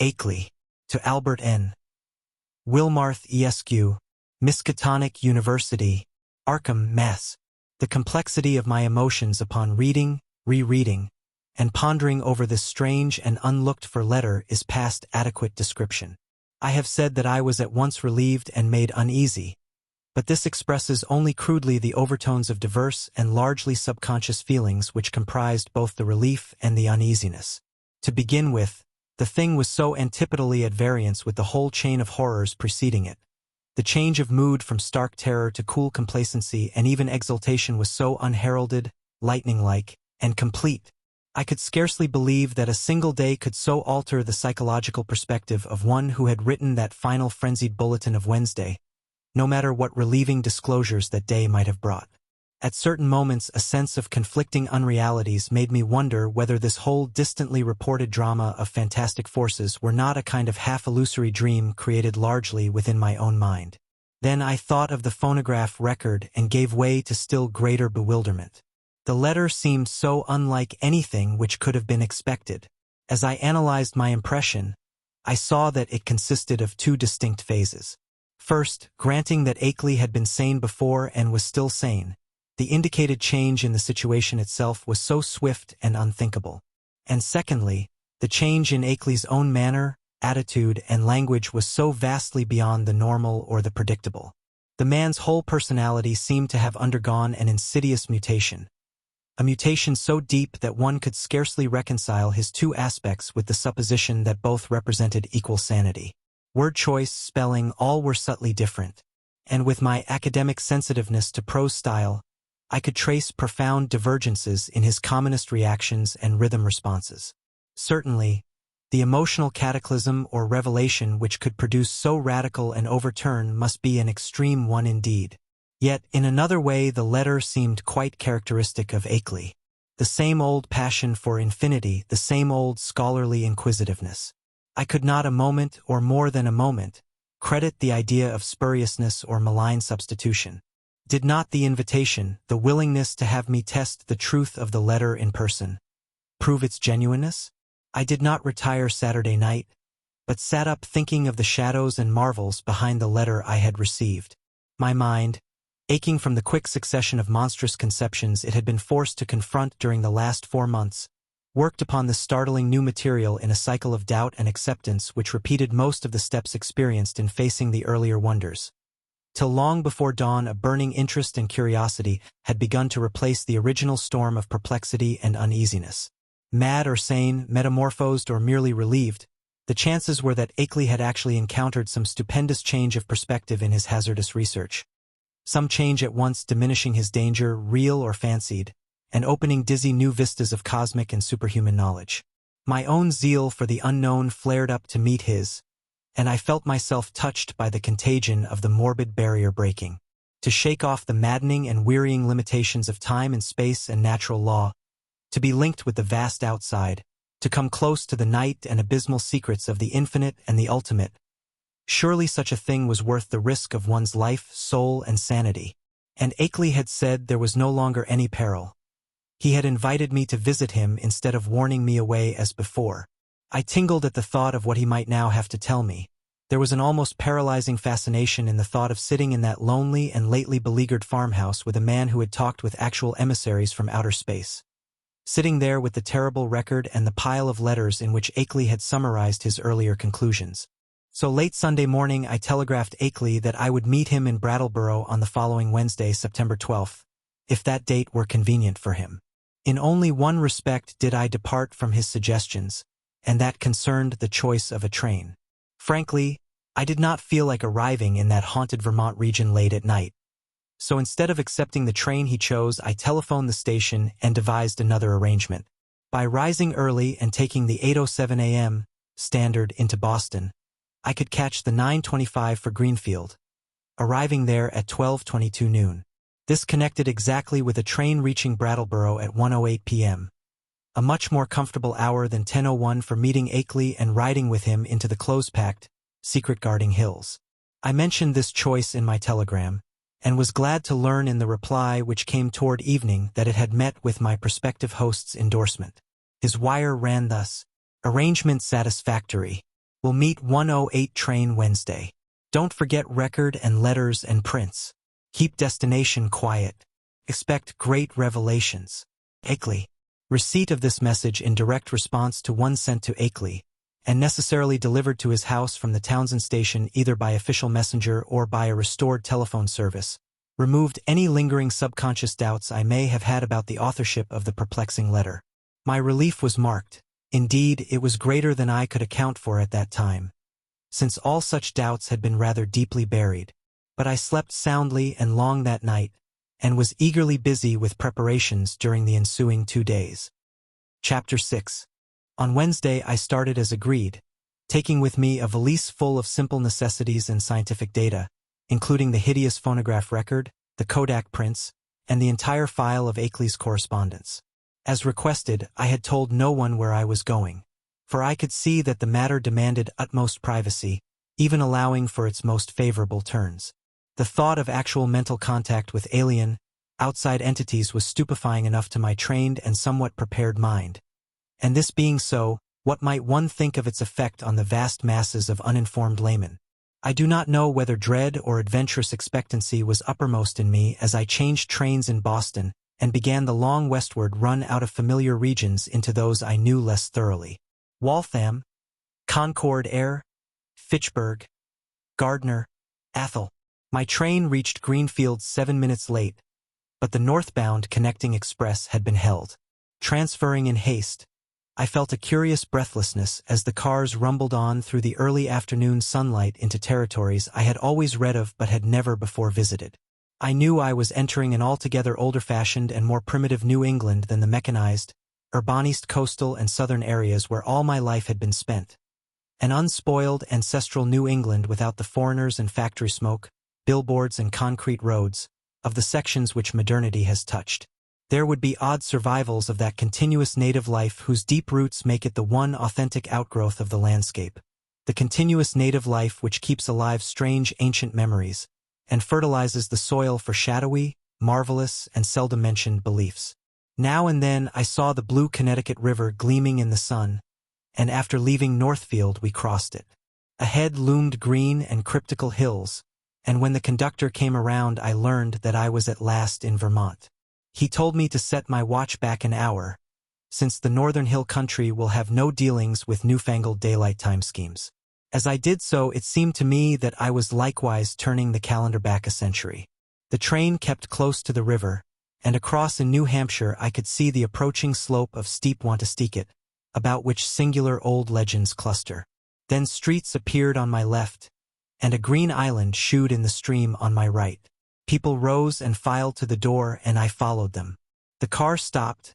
Akeley. To Albert N. Wilmarth ESQ, Miskatonic University, Arkham, Mass. The complexity of my emotions upon reading, rereading, and pondering over this strange and unlooked-for letter is past adequate description. I have said that I was at once relieved and made uneasy, but this expresses only crudely the overtones of diverse and largely subconscious feelings which comprised both the relief and the uneasiness. To begin with, the thing was so antipodally at variance with the whole chain of horrors preceding it. The change of mood from stark terror to cool complacency and even exultation was so unheralded, lightning-like, and complete. I could scarcely believe that a single day could so alter the psychological perspective of one who had written that final frenzied bulletin of Wednesday, no matter what relieving disclosures that day might have brought. At certain moments a sense of conflicting unrealities made me wonder whether this whole distantly reported drama of fantastic forces were not a kind of half-illusory dream created largely within my own mind. Then I thought of the phonograph record and gave way to still greater bewilderment. The letter seemed so unlike anything which could have been expected. As I analyzed my impression, I saw that it consisted of two distinct phases. First, granting that Akeley had been sane before and was still sane, the indicated change in the situation itself was so swift and unthinkable. And secondly, the change in Akeley's own manner, attitude, and language was so vastly beyond the normal or the predictable. The man's whole personality seemed to have undergone an insidious mutation. A mutation so deep that one could scarcely reconcile his two aspects with the supposition that both represented equal sanity. Word choice, spelling, all were subtly different. And with my academic sensitiveness to prose style, I could trace profound divergences in his commonest reactions and rhythm responses. Certainly, the emotional cataclysm or revelation which could produce so radical an overturn must be an extreme one indeed. Yet, in another way, the letter seemed quite characteristic of Akeley. The same old passion for infinity, the same old scholarly inquisitiveness. I could not a moment, or more than a moment, credit the idea of spuriousness or malign substitution. Did not the invitation, the willingness to have me test the truth of the letter in person, prove its genuineness? I did not retire Saturday night, but sat up thinking of the shadows and marvels behind the letter I had received. My mind, aching from the quick succession of monstrous conceptions it had been forced to confront during the last 4 months, worked upon this startling new material in a cycle of doubt and acceptance which repeated most of the steps experienced in facing the earlier wonders. Till long before dawn, a burning interest and curiosity had begun to replace the original storm of perplexity and uneasiness. Mad or sane, metamorphosed or merely relieved, the chances were that Akeley had actually encountered some stupendous change of perspective in his hazardous research. Some change at once diminishing his danger, real or fancied, and opening dizzy new vistas of cosmic and superhuman knowledge. My own zeal for the unknown flared up to meet his, and I felt myself touched by the contagion of the morbid barrier breaking. To shake off the maddening and wearying limitations of time and space and natural law, to be linked with the vast outside, to come close to the night and abysmal secrets of the infinite and the ultimate. Surely such a thing was worth the risk of one's life, soul, and sanity. And Akeley had said there was no longer any peril. He had invited me to visit him instead of warning me away as before. I tingled at the thought of what he might now have to tell me. There was an almost paralyzing fascination in the thought of sitting in that lonely and lately beleaguered farmhouse with a man who had talked with actual emissaries from outer space. Sitting there with the terrible record and the pile of letters in which Akeley had summarized his earlier conclusions. So late Sunday morning I telegraphed Akeley that I would meet him in Brattleboro on the following Wednesday, September 12th, if that date were convenient for him. In only one respect did I depart from his suggestions, and that concerned the choice of a train. Frankly, I did not feel like arriving in that haunted Vermont region late at night. So instead of accepting the train he chose, I telephoned the station and devised another arrangement. By rising early and taking the 8:07 a.m. standard into Boston, I could catch the 9:25 for Greenfield, arriving there at 12:22 noon. This connected exactly with a train reaching Brattleboro at 1:08 p.m. A much more comfortable hour than 10:01 for meeting Akeley and riding with him into the close-packed, secret-guarding hills. I mentioned this choice in my telegram, and was glad to learn in the reply which came toward evening that it had met with my prospective host's endorsement. His wire ran thus: "Arrangement satisfactory. We'll meet 1:08 train Wednesday. Don't forget record and letters and prints. Keep destination quiet. Expect great revelations. Akeley." Receipt of this message in direct response to one sent to Akeley, and necessarily delivered to his house from the Townsend station either by official messenger or by a restored telephone service, removed any lingering subconscious doubts I may have had about the authorship of the perplexing letter. My relief was marked. Indeed, it was greater than I could account for at that time, since all such doubts had been rather deeply buried. But I slept soundly and long that night, and was eagerly busy with preparations during the ensuing 2 days. Chapter 6. On Wednesday I started as agreed, taking with me a valise full of simple necessities and scientific data, including the hideous phonograph record, the Kodak prints, and the entire file of Akeley's correspondence. As requested, I had told no one where I was going, for I could see that the matter demanded utmost privacy, even allowing for its most favorable turns. The thought of actual mental contact with alien, outside entities was stupefying enough to my trained and somewhat prepared mind. And this being so, what might one think of its effect on the vast masses of uninformed laymen? I do not know whether dread or adventurous expectancy was uppermost in me as I changed trains in Boston and began the long westward run out of familiar regions into those I knew less thoroughly. Waltham, Concord Air, Fitchburg, Gardner, Athol. My train reached Greenfield 7 minutes late, but the northbound connecting express had been held. Transferring in haste, I felt a curious breathlessness as the cars rumbled on through the early afternoon sunlight into territories I had always read of but had never before visited. I knew I was entering an altogether older-fashioned and more primitive New England than the mechanized, urbanized coastal and southern areas where all my life had been spent. An unspoiled, ancestral New England without the foreigners and factory smoke, billboards and concrete roads, of the sections which modernity has touched. There would be odd survivals of that continuous native life whose deep roots make it the one authentic outgrowth of the landscape, the continuous native life which keeps alive strange ancient memories, and fertilizes the soil for shadowy, marvelous, and seldom mentioned beliefs. Now and then I saw the blue Connecticut River gleaming in the sun, and after leaving Northfield we crossed it. Ahead loomed green and cryptical hills, and when the conductor came around I learned that I was at last in Vermont. He told me to set my watch back an hour, since the northern hill country will have no dealings with newfangled daylight time schemes. As I did so, it seemed to me that I was likewise turning the calendar back a century. The train kept close to the river, and across in New Hampshire I could see the approaching slope of steep Wantastikit, about which singular old legends cluster. Then streets appeared on my left, and a green island shewed in the stream on my right. People rose and filed to the door, and I followed them. The car stopped,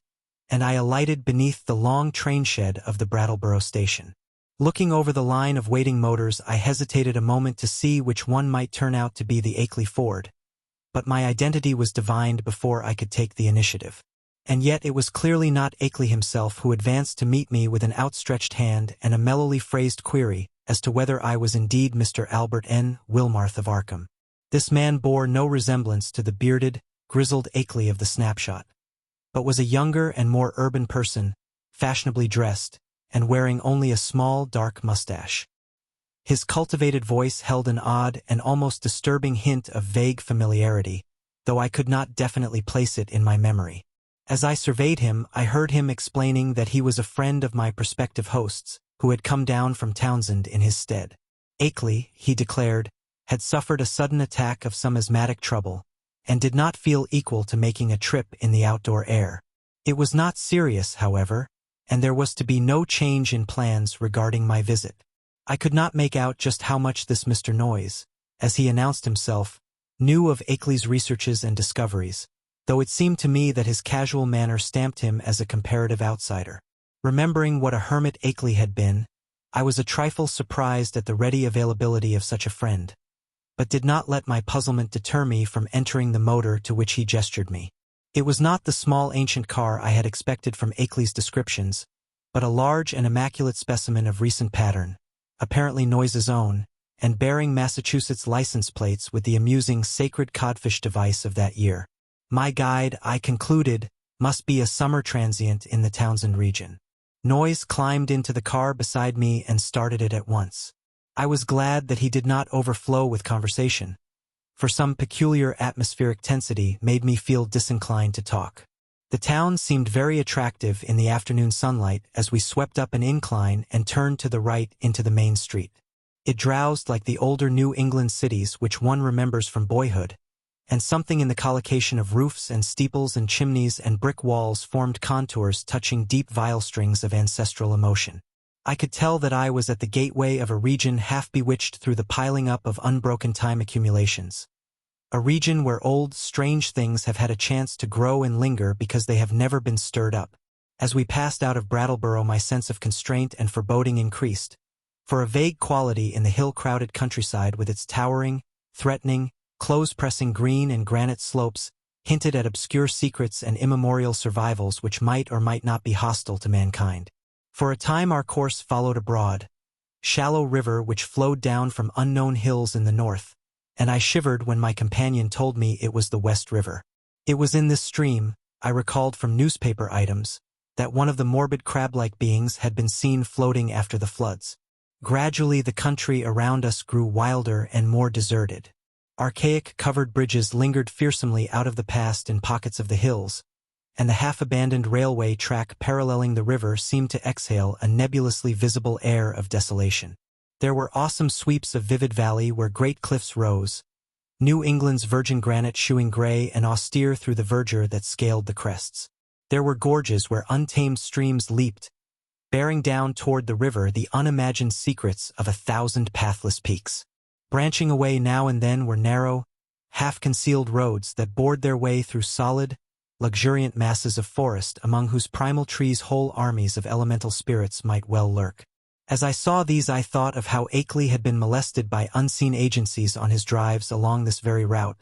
and I alighted beneath the long train shed of the Brattleboro station. Looking over the line of waiting motors, I hesitated a moment to see which one might turn out to be the Akeley Ford, but my identity was divined before I could take the initiative. And yet it was clearly not Akeley himself who advanced to meet me with an outstretched hand and a mellowly phrased query as to whether I was indeed Mr. Albert N. Wilmarth of Arkham. This man bore no resemblance to the bearded, grizzled Akeley of the snapshot, but was a younger and more urban person, fashionably dressed, and wearing only a small, dark mustache. His cultivated voice held an odd and almost disturbing hint of vague familiarity, though I could not definitely place it in my memory. As I surveyed him, I heard him explaining that he was a friend of my prospective hosts, who had come down from Townsend in his stead. Akeley, he declared, had suffered a sudden attack of some asthmatic trouble, and did not feel equal to making a trip in the outdoor air. It was not serious, however, and there was to be no change in plans regarding my visit. I could not make out just how much this Mr. Noyes, as he announced himself, knew of Akeley's researches and discoveries, though it seemed to me that his casual manner stamped him as a comparative outsider. Remembering what a hermit Akeley had been, I was a trifle surprised at the ready availability of such a friend, but did not let my puzzlement deter me from entering the motor to which he gestured me. It was not the small ancient car I had expected from Akeley's descriptions, but a large and immaculate specimen of recent pattern, apparently Noyes's own, and bearing Massachusetts license plates with the amusing sacred codfish device of that year. My guide, I concluded, must be a summer transient in the Townsend region. Noyes climbed into the car beside me and started it at once. I was glad that he did not overflow with conversation, for some peculiar atmospheric tensity made me feel disinclined to talk. The town seemed very attractive in the afternoon sunlight as we swept up an incline and turned to the right into the main street. It drowsed like the older New England cities which one remembers from boyhood, and something in the collocation of roofs and steeples and chimneys and brick walls formed contours touching deep viol strings of ancestral emotion. I could tell that I was at the gateway of a region half bewitched through the piling up of unbroken time accumulations. A region where old, strange things have had a chance to grow and linger because they have never been stirred up. As we passed out of Brattleboro, my sense of constraint and foreboding increased, for a vague quality in the hill-crowded countryside with its towering, threatening, close-pressing green and granite slopes hinted at obscure secrets and immemorial survivals which might or might not be hostile to mankind. For a time our course followed a broad, shallow river which flowed down from unknown hills in the north, and I shivered when my companion told me it was the West River. It was in this stream, I recalled from newspaper items, that one of the morbid crab-like beings had been seen floating after the floods. Gradually the country around us grew wilder and more deserted. Archaic covered bridges lingered fearsomely out of the past in pockets of the hills, and the half-abandoned railway track paralleling the river seemed to exhale a nebulously visible air of desolation. There were awesome sweeps of vivid valley where great cliffs rose, New England's virgin granite shewing gray and austere through the verdure that scaled the crests. There were gorges where untamed streams leaped, bearing down toward the river the unimagined secrets of 1,000 pathless peaks. Branching away now and then were narrow, half-concealed roads that bored their way through solid, luxuriant masses of forest among whose primal trees whole armies of elemental spirits might well lurk. As I saw these I thought of how Akeley had been molested by unseen agencies on his drives along this very route,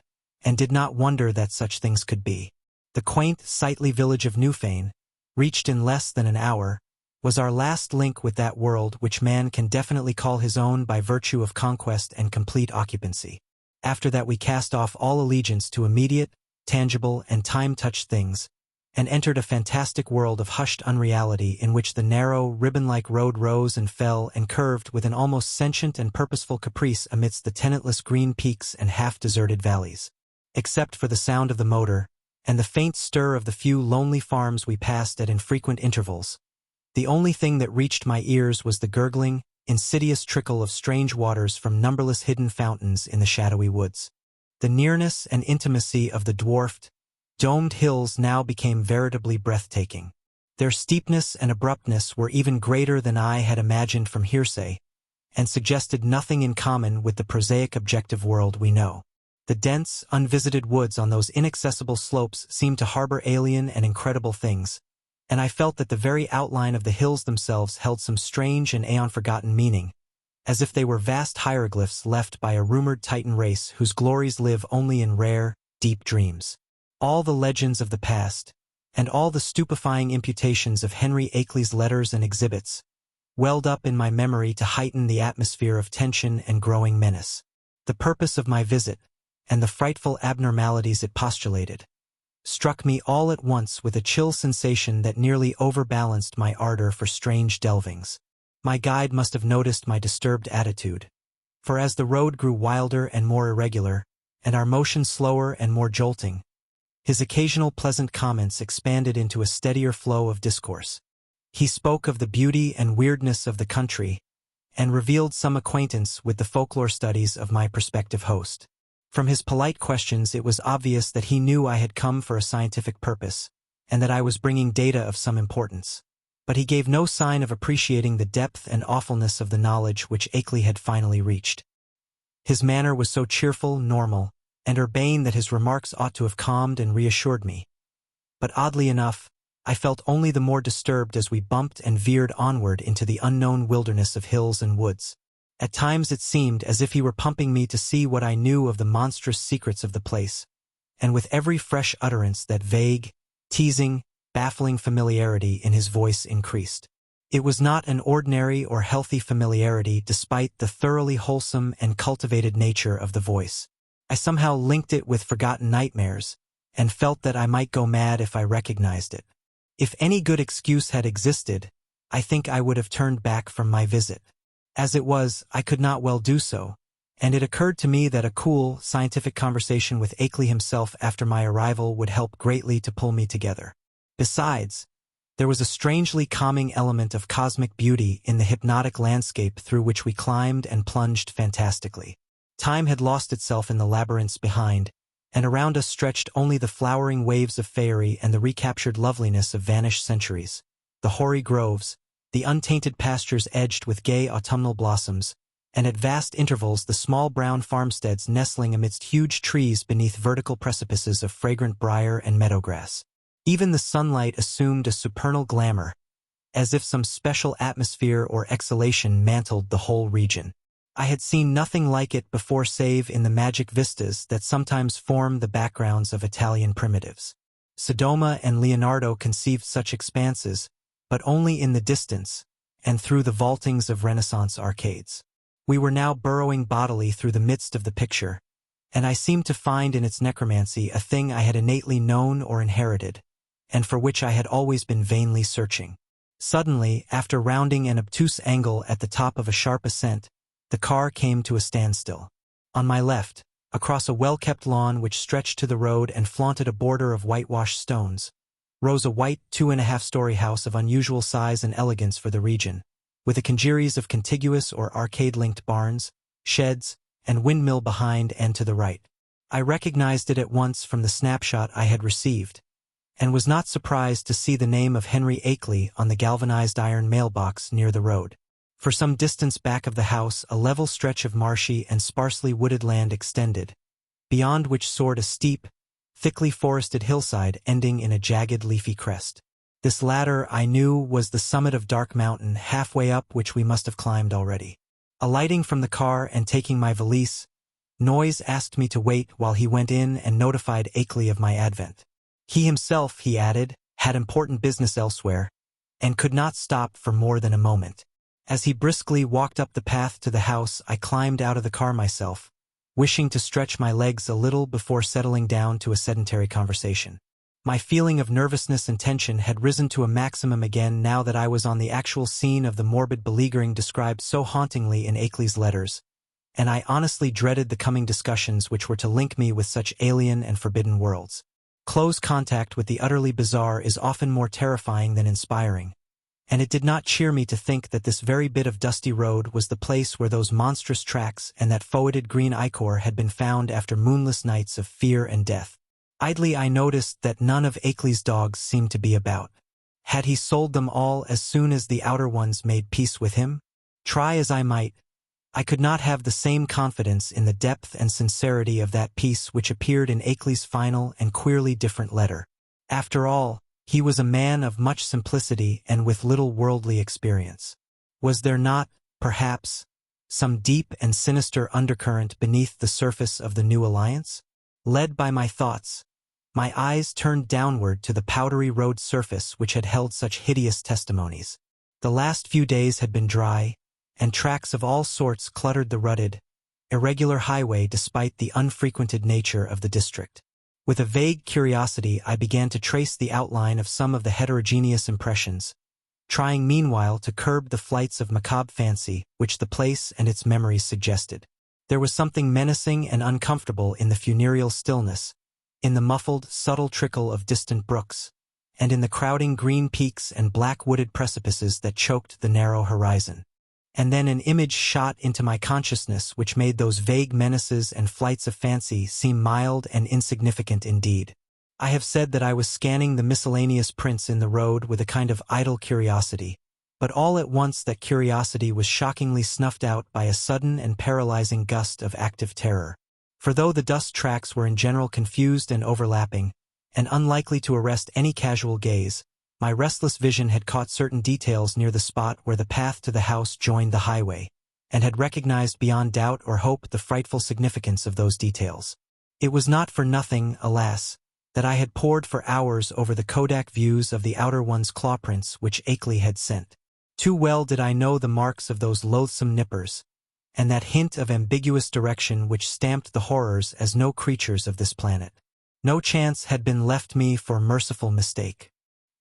and did not wonder that such things could be. The quaint, sightly village of Newfane, reached in less than an hour, was our last link with that world which man can definitely call his own by virtue of conquest and complete occupancy. After that we cast off all allegiance to immediate, tangible, and time-touched things, and entered a fantastic world of hushed unreality in which the narrow, ribbon-like road rose and fell and curved with an almost sentient and purposeful caprice amidst the tenantless green peaks and half-deserted valleys. Except for the sound of the motor, and the faint stir of the few lonely farms we passed at infrequent intervals, the only thing that reached my ears was the gurgling, insidious trickle of strange waters from numberless hidden fountains in the shadowy woods. The nearness and intimacy of the dwarfed, domed hills now became veritably breathtaking. Their steepness and abruptness were even greater than I had imagined from hearsay, and suggested nothing in common with the prosaic objective world we know. The dense, unvisited woods on those inaccessible slopes seemed to harbor alien and incredible things, and I felt that the very outline of the hills themselves held some strange and aeon-forgotten meaning, as if they were vast hieroglyphs left by a rumored Titan race whose glories live only in rare, deep dreams. All the legends of the past, and all the stupefying imputations of Henry Akeley's letters and exhibits, welled up in my memory to heighten the atmosphere of tension and growing menace. The purpose of my visit, and the frightful abnormalities it postulated, struck me all at once with a chill sensation that nearly overbalanced my ardor for strange delvings. My guide must have noticed my disturbed attitude, for as the road grew wilder and more irregular, and our motion slower and more jolting, his occasional pleasant comments expanded into a steadier flow of discourse. He spoke of the beauty and weirdness of the country, and revealed some acquaintance with the folklore studies of my prospective host. From his polite questions it was obvious that he knew I had come for a scientific purpose, and that I was bringing data of some importance. But he gave no sign of appreciating the depth and awfulness of the knowledge which Akeley had finally reached. His manner was so cheerful, normal, and urbane that his remarks ought to have calmed and reassured me. But oddly enough, I felt only the more disturbed as we bumped and veered onward into the unknown wilderness of hills and woods. At times it seemed as if he were pumping me to see what I knew of the monstrous secrets of the place, and with every fresh utterance that vague, teasing, baffling familiarity in his voice increased. It was not an ordinary or healthy familiarity despite the thoroughly wholesome and cultivated nature of the voice. I somehow linked it with forgotten nightmares, and felt that I might go mad if I recognized it. If any good excuse had existed, I think I would have turned back from my visit. As it was, I could not well do so, and it occurred to me that a cool, scientific conversation with Akeley himself after my arrival would help greatly to pull me together. Besides, there was a strangely calming element of cosmic beauty in the hypnotic landscape through which we climbed and plunged fantastically. Time had lost itself in the labyrinths behind, and around us stretched only the flowering waves of faerie and the recaptured loveliness of vanished centuries. The hoary groves, the untainted pastures edged with gay autumnal blossoms, and at vast intervals the small brown farmsteads nestling amidst huge trees beneath vertical precipices of fragrant briar and meadowgrass. Even the sunlight assumed a supernal glamour, as if some special atmosphere or exhalation mantled the whole region. I had seen nothing like it before save in the magic vistas that sometimes form the backgrounds of Italian primitives. Sodoma and Leonardo conceived such expanses, but only in the distance, and through the vaultings of Renaissance arcades. We were now burrowing bodily through the midst of the picture, and I seemed to find in its necromancy a thing I had innately known or inherited, and for which I had always been vainly searching. Suddenly, after rounding an obtuse angle at the top of a sharp ascent, the car came to a standstill. On my left, across a well-kept lawn which stretched to the road and flaunted a border of whitewashed stones, rose a white 2.5-story house of unusual size and elegance for the region, with a congeries of contiguous or arcade-linked barns, sheds, and windmill behind and to the right. I recognized it at once from the snapshot I had received, and was not surprised to see the name of Henry Akeley on the galvanized iron mailbox near the road. For some distance back of the house a level stretch of marshy and sparsely wooded land extended, beyond which soared a steep, thickly forested hillside ending in a jagged leafy crest. This latter, I knew, was the summit of Dark Mountain, halfway up which we must have climbed already. Alighting from the car and taking my valise, Noyes asked me to wait while he went in and notified Akeley of my advent. He himself, he added, had important business elsewhere, and could not stop for more than a moment. As he briskly walked up the path to the house, I climbed out of the car myself, wishing to stretch my legs a little before settling down to a sedentary conversation. My feeling of nervousness and tension had risen to a maximum again now that I was on the actual scene of the morbid beleaguering described so hauntingly in Akeley's letters, and I honestly dreaded the coming discussions which were to link me with such alien and forbidden worlds. Close contact with the utterly bizarre is often more terrifying than inspiring, and it did not cheer me to think that this very bit of dusty road was the place where those monstrous tracks and that foetid green ichor had been found after moonless nights of fear and death. Idly I noticed that none of Akeley's dogs seemed to be about. Had he sold them all as soon as the outer ones made peace with him? Try as I might, I could not have the same confidence in the depth and sincerity of that peace which appeared in Akeley's final and queerly different letter. After all, he was a man of much simplicity and with little worldly experience. Was there not, perhaps, some deep and sinister undercurrent beneath the surface of the new alliance? Led by my thoughts, my eyes turned downward to the powdery road surface which had held such hideous testimonies. The last few days had been dry, and tracks of all sorts cluttered the rutted, irregular highway despite the unfrequented nature of the district. With a vague curiosity I began to trace the outline of some of the heterogeneous impressions, trying meanwhile to curb the flights of macabre fancy which the place and its memories suggested. There was something menacing and uncomfortable in the funereal stillness, in the muffled, subtle trickle of distant brooks, and in the crowding green peaks and black wooded precipices that choked the narrow horizon. And then an image shot into my consciousness which made those vague menaces and flights of fancy seem mild and insignificant indeed. I have said that I was scanning the miscellaneous prints in the road with a kind of idle curiosity, but all at once that curiosity was shockingly snuffed out by a sudden and paralyzing gust of active terror. For though the dust tracks were in general confused and overlapping, and unlikely to arrest any casual gaze, my restless vision had caught certain details near the spot where the path to the house joined the highway, and had recognized beyond doubt or hope the frightful significance of those details. It was not for nothing, alas, that I had pored for hours over the Kodak views of the outer one's clawprints which Akeley had sent. Too well did I know the marks of those loathsome nippers, and that hint of ambiguous direction which stamped the horrors as no creatures of this planet. No chance had been left me for merciful mistake.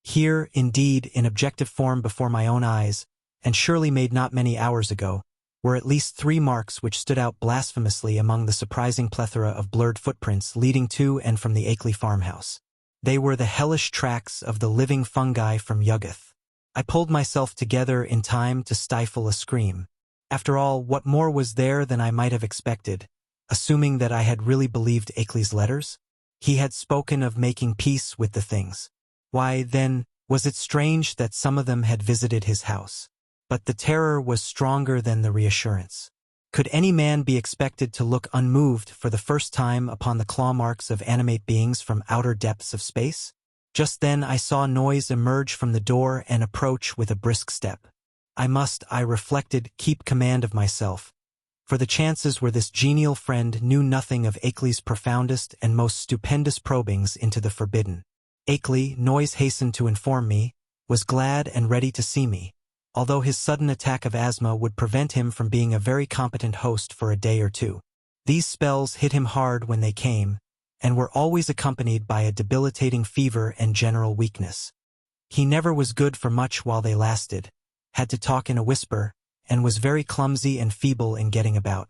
Here, indeed, in objective form before my own eyes, and surely made not many hours ago, were at least 3 marks which stood out blasphemously among the surprising plethora of blurred footprints leading to and from the Akeley farmhouse. They were the hellish tracks of the living fungi from Yuggoth. I pulled myself together in time to stifle a scream. After all, what more was there than I might have expected, assuming that I had really believed Akeley's letters? He had spoken of making peace with the things. Why, then, was it strange that some of them had visited his house? But the terror was stronger than the reassurance. Could any man be expected to look unmoved for the first time upon the claw marks of animate beings from outer depths of space? Just then I saw noise emerge from the door and approach with a brisk step. I must, I reflected, keep command of myself, for the chances were this genial friend knew nothing of Akeley's profoundest and most stupendous probings into the forbidden. Akeley, Noise hastened to inform me, was glad and ready to see me, although his sudden attack of asthma would prevent him from being a very competent host for a day or two. These spells hit him hard when they came, and were always accompanied by a debilitating fever and general weakness. He never was good for much while they lasted, had to talk in a whisper, and was very clumsy and feeble in getting about.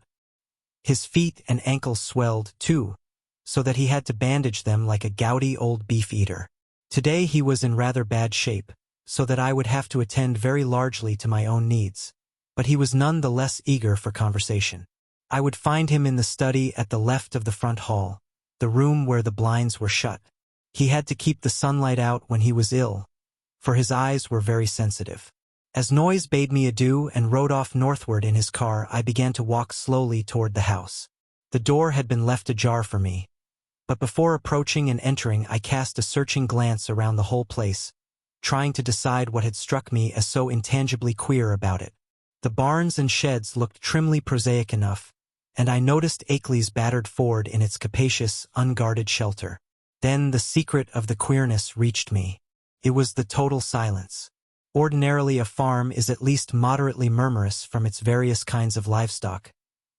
His feet and ankles swelled, too, so that he had to bandage them like a gouty old beef-eater. Today he was in rather bad shape, so that I would have to attend very largely to my own needs, but he was none the less eager for conversation. I would find him in the study at the left of the front hall, the room where the blinds were shut. He had to keep the sunlight out when he was ill, for his eyes were very sensitive. As Noise bade me adieu and rode off northward in his car, I began to walk slowly toward the house. The door had been left ajar for me, but before approaching and entering I cast a searching glance around the whole place, trying to decide what had struck me as so intangibly queer about it. The barns and sheds looked trimly prosaic enough, and I noticed Akeley's battered Ford in its capacious, unguarded shelter. Then the secret of the queerness reached me. It was the total silence. Ordinarily a farm is at least moderately murmurous from its various kinds of livestock,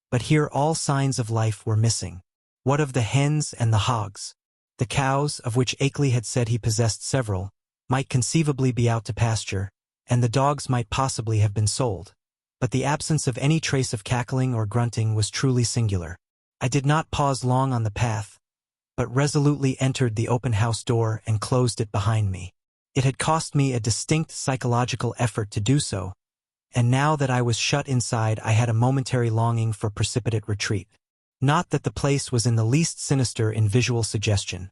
but here all signs of life were missing. What of the hens and the hogs? The cows, of which Akeley had said he possessed several, might conceivably be out to pasture, and the dogs might possibly have been sold. But the absence of any trace of cackling or grunting was truly singular. I did not pause long on the path, but resolutely entered the open house door and closed it behind me. It had cost me a distinct psychological effort to do so, and now that I was shut inside I had a momentary longing for precipitate retreat. Not that the place was in the least sinister in visual suggestion.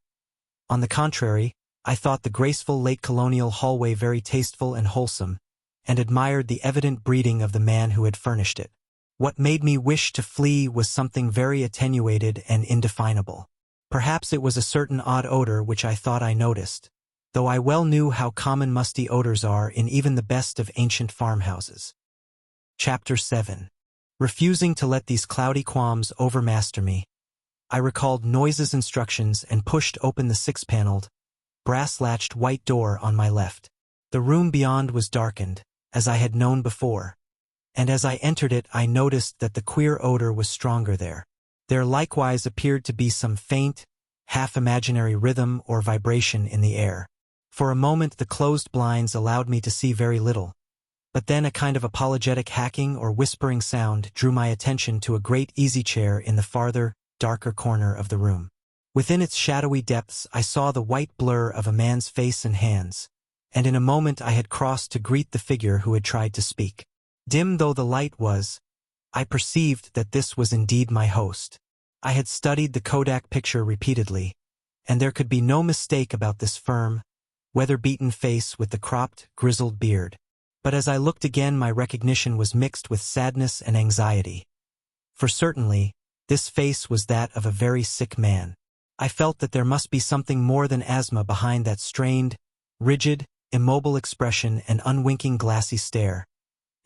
On the contrary, I thought the graceful late colonial hallway very tasteful and wholesome, and admired the evident breeding of the man who had furnished it. What made me wish to flee was something very attenuated and indefinable. Perhaps it was a certain odd odor which I thought I noticed, though I well knew how common musty odors are in even the best of ancient farmhouses. Chapter 7. Refusing to let these cloudy qualms overmaster me, I recalled Noyes's instructions and pushed open the six-paneled, brass-latched white door on my left. The room beyond was darkened, as I had known before, and as I entered it I noticed that the queer odor was stronger there. There likewise appeared to be some faint, half-imaginary rhythm or vibration in the air. For a moment the closed blinds allowed me to see very little, but then a kind of apologetic hacking or whispering sound drew my attention to a great easy-chair in the farther, darker corner of the room. Within its shadowy depths I saw the white blur of a man's face and hands, and in a moment I had crossed to greet the figure who had tried to speak. Dim though the light was, I perceived that this was indeed my host. I had studied the Kodak picture repeatedly, and there could be no mistake about this firm, weather-beaten face with the cropped, grizzled beard. But as I looked again my recognition was mixed with sadness and anxiety. For certainly, this face was that of a very sick man. I felt that there must be something more than asthma behind that strained, rigid, immobile expression and unwinking glassy stare,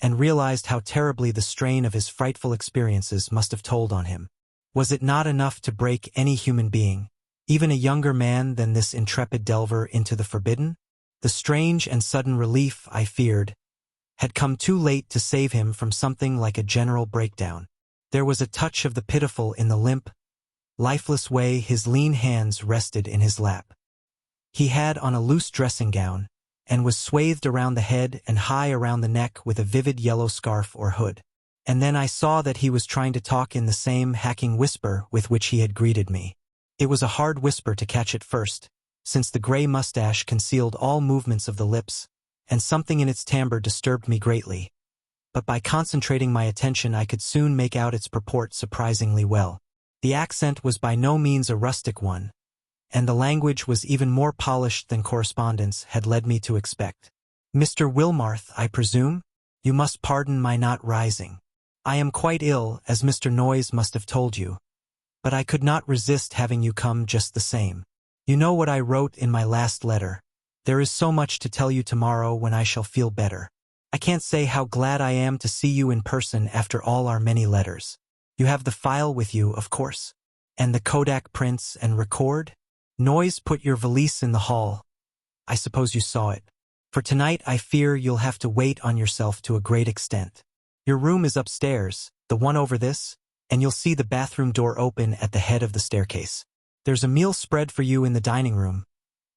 and realized how terribly the strain of his frightful experiences must have told on him. Was it not enough to break any human being, even a younger man than this intrepid delver into the forbidden? The strange and sudden relief, I feared, had come too late to save him from something like a general breakdown. There was a touch of the pitiful in the limp, lifeless way his lean hands rested in his lap. He had on a loose dressing gown, and was swathed around the head and high around the neck with a vivid yellow scarf or hood. And then I saw that he was trying to talk in the same hacking whisper with which he had greeted me. It was a hard whisper to catch at first, since the gray mustache concealed all movements of the lips, and something in its timbre disturbed me greatly. But by concentrating my attention I could soon make out its purport surprisingly well. The accent was by no means a rustic one, and the language was even more polished than correspondence had led me to expect. "Mr. Wilmarth, I presume? You must pardon my not rising. I am quite ill, as Mr. Noyes must have told you, but I could not resist having you come just the same. You know what I wrote in my last letter. There is so much to tell you tomorrow when I shall feel better. I can't say how glad I am to see you in person after all our many letters. You have the file with you, of course, and the Kodak prints and record? Noyes put your valise in the hall. I suppose you saw it. For tonight I fear you'll have to wait on yourself to a great extent. Your room is upstairs, the one over this, and you'll see the bathroom door open at the head of the staircase. There's a meal spread for you in the dining room,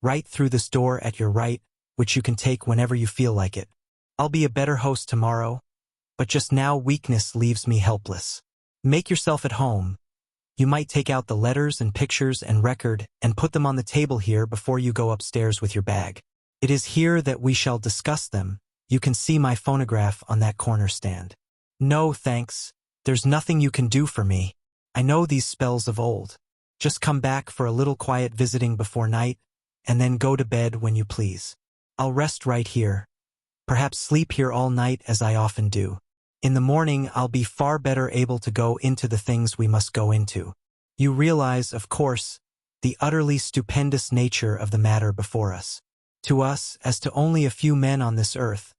right through this door at your right, which you can take whenever you feel like it. I'll be a better host tomorrow, but just now weakness leaves me helpless. Make yourself at home. You might take out the letters and pictures and record and put them on the table here before you go upstairs with your bag. It is here that we shall discuss them. You can see my phonograph on that corner stand. No, thanks. There's nothing you can do for me. I know these spells of old. Just come back for a little quiet visiting before night, and then go to bed when you please. I'll rest right here. Perhaps sleep here all night as I often do. In the morning I'll be far better able to go into the things we must go into. You realize, of course, the utterly stupendous nature of the matter before us. To us, as to only a few men on this earth,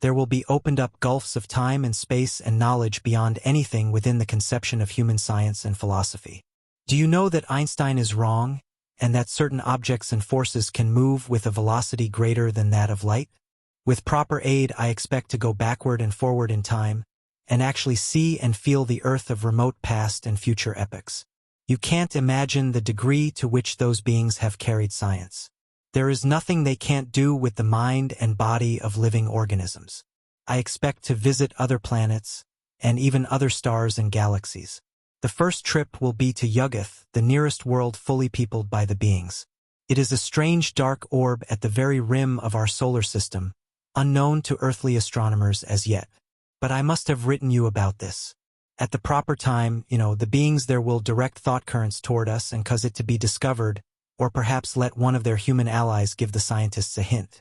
there will be opened up gulfs of time and space and knowledge beyond anything within the conception of human science and philosophy. Do you know that Einstein is wrong, and that certain objects and forces can move with a velocity greater than that of light? With proper aid I expect to go backward and forward in time, and actually see and feel the earth of remote past and future epochs. You can't imagine the degree to which those beings have carried science. There is nothing they can't do with the mind and body of living organisms. I expect to visit other planets, and even other stars and galaxies. The first trip will be to Yuggoth, the nearest world fully peopled by the beings. It is a strange dark orb at the very rim of our solar system, unknown to earthly astronomers as yet. But I must have written you about this. At the proper time, the beings there will direct thought currents toward us and cause it to be discovered, or perhaps let one of their human allies give the scientists a hint.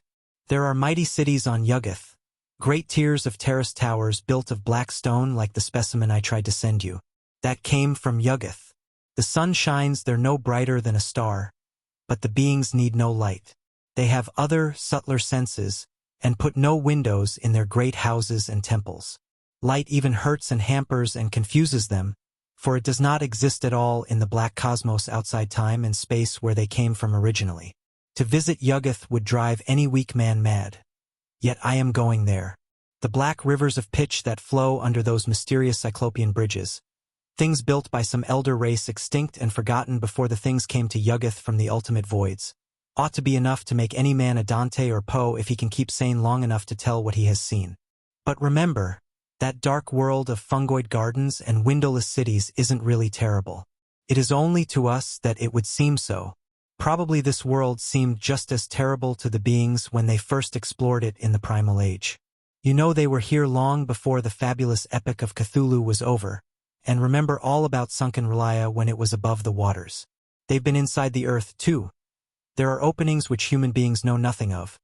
There are mighty cities on Yuggoth, great tiers of terraced towers built of black stone like the specimen I tried to send you. That came from Yuggoth. The sun shines there no brighter than a star, but the beings need no light. They have other, subtler senses, and put no windows in their great houses and temples. Light even hurts and hampers and confuses them, for it does not exist at all in the black cosmos outside time and space where they came from originally. To visit Yuggoth would drive any weak man mad. Yet I am going there. The black rivers of pitch that flow under those mysterious cyclopean bridges, things built by some elder race extinct and forgotten before the things came to Yuggoth from the ultimate voids, ought to be enough to make any man a Dante or Poe if he can keep sane long enough to tell what he has seen. But remember, that dark world of fungoid gardens and windowless cities isn't really terrible. It is only to us that it would seem so. Probably this world seemed just as terrible to the beings when they first explored it in the primal age. They were here long before the fabulous epic of Cthulhu was over, and remember all about sunken Relia when it was above the waters. They've been inside the earth, too. There are openings which human beings know nothing of,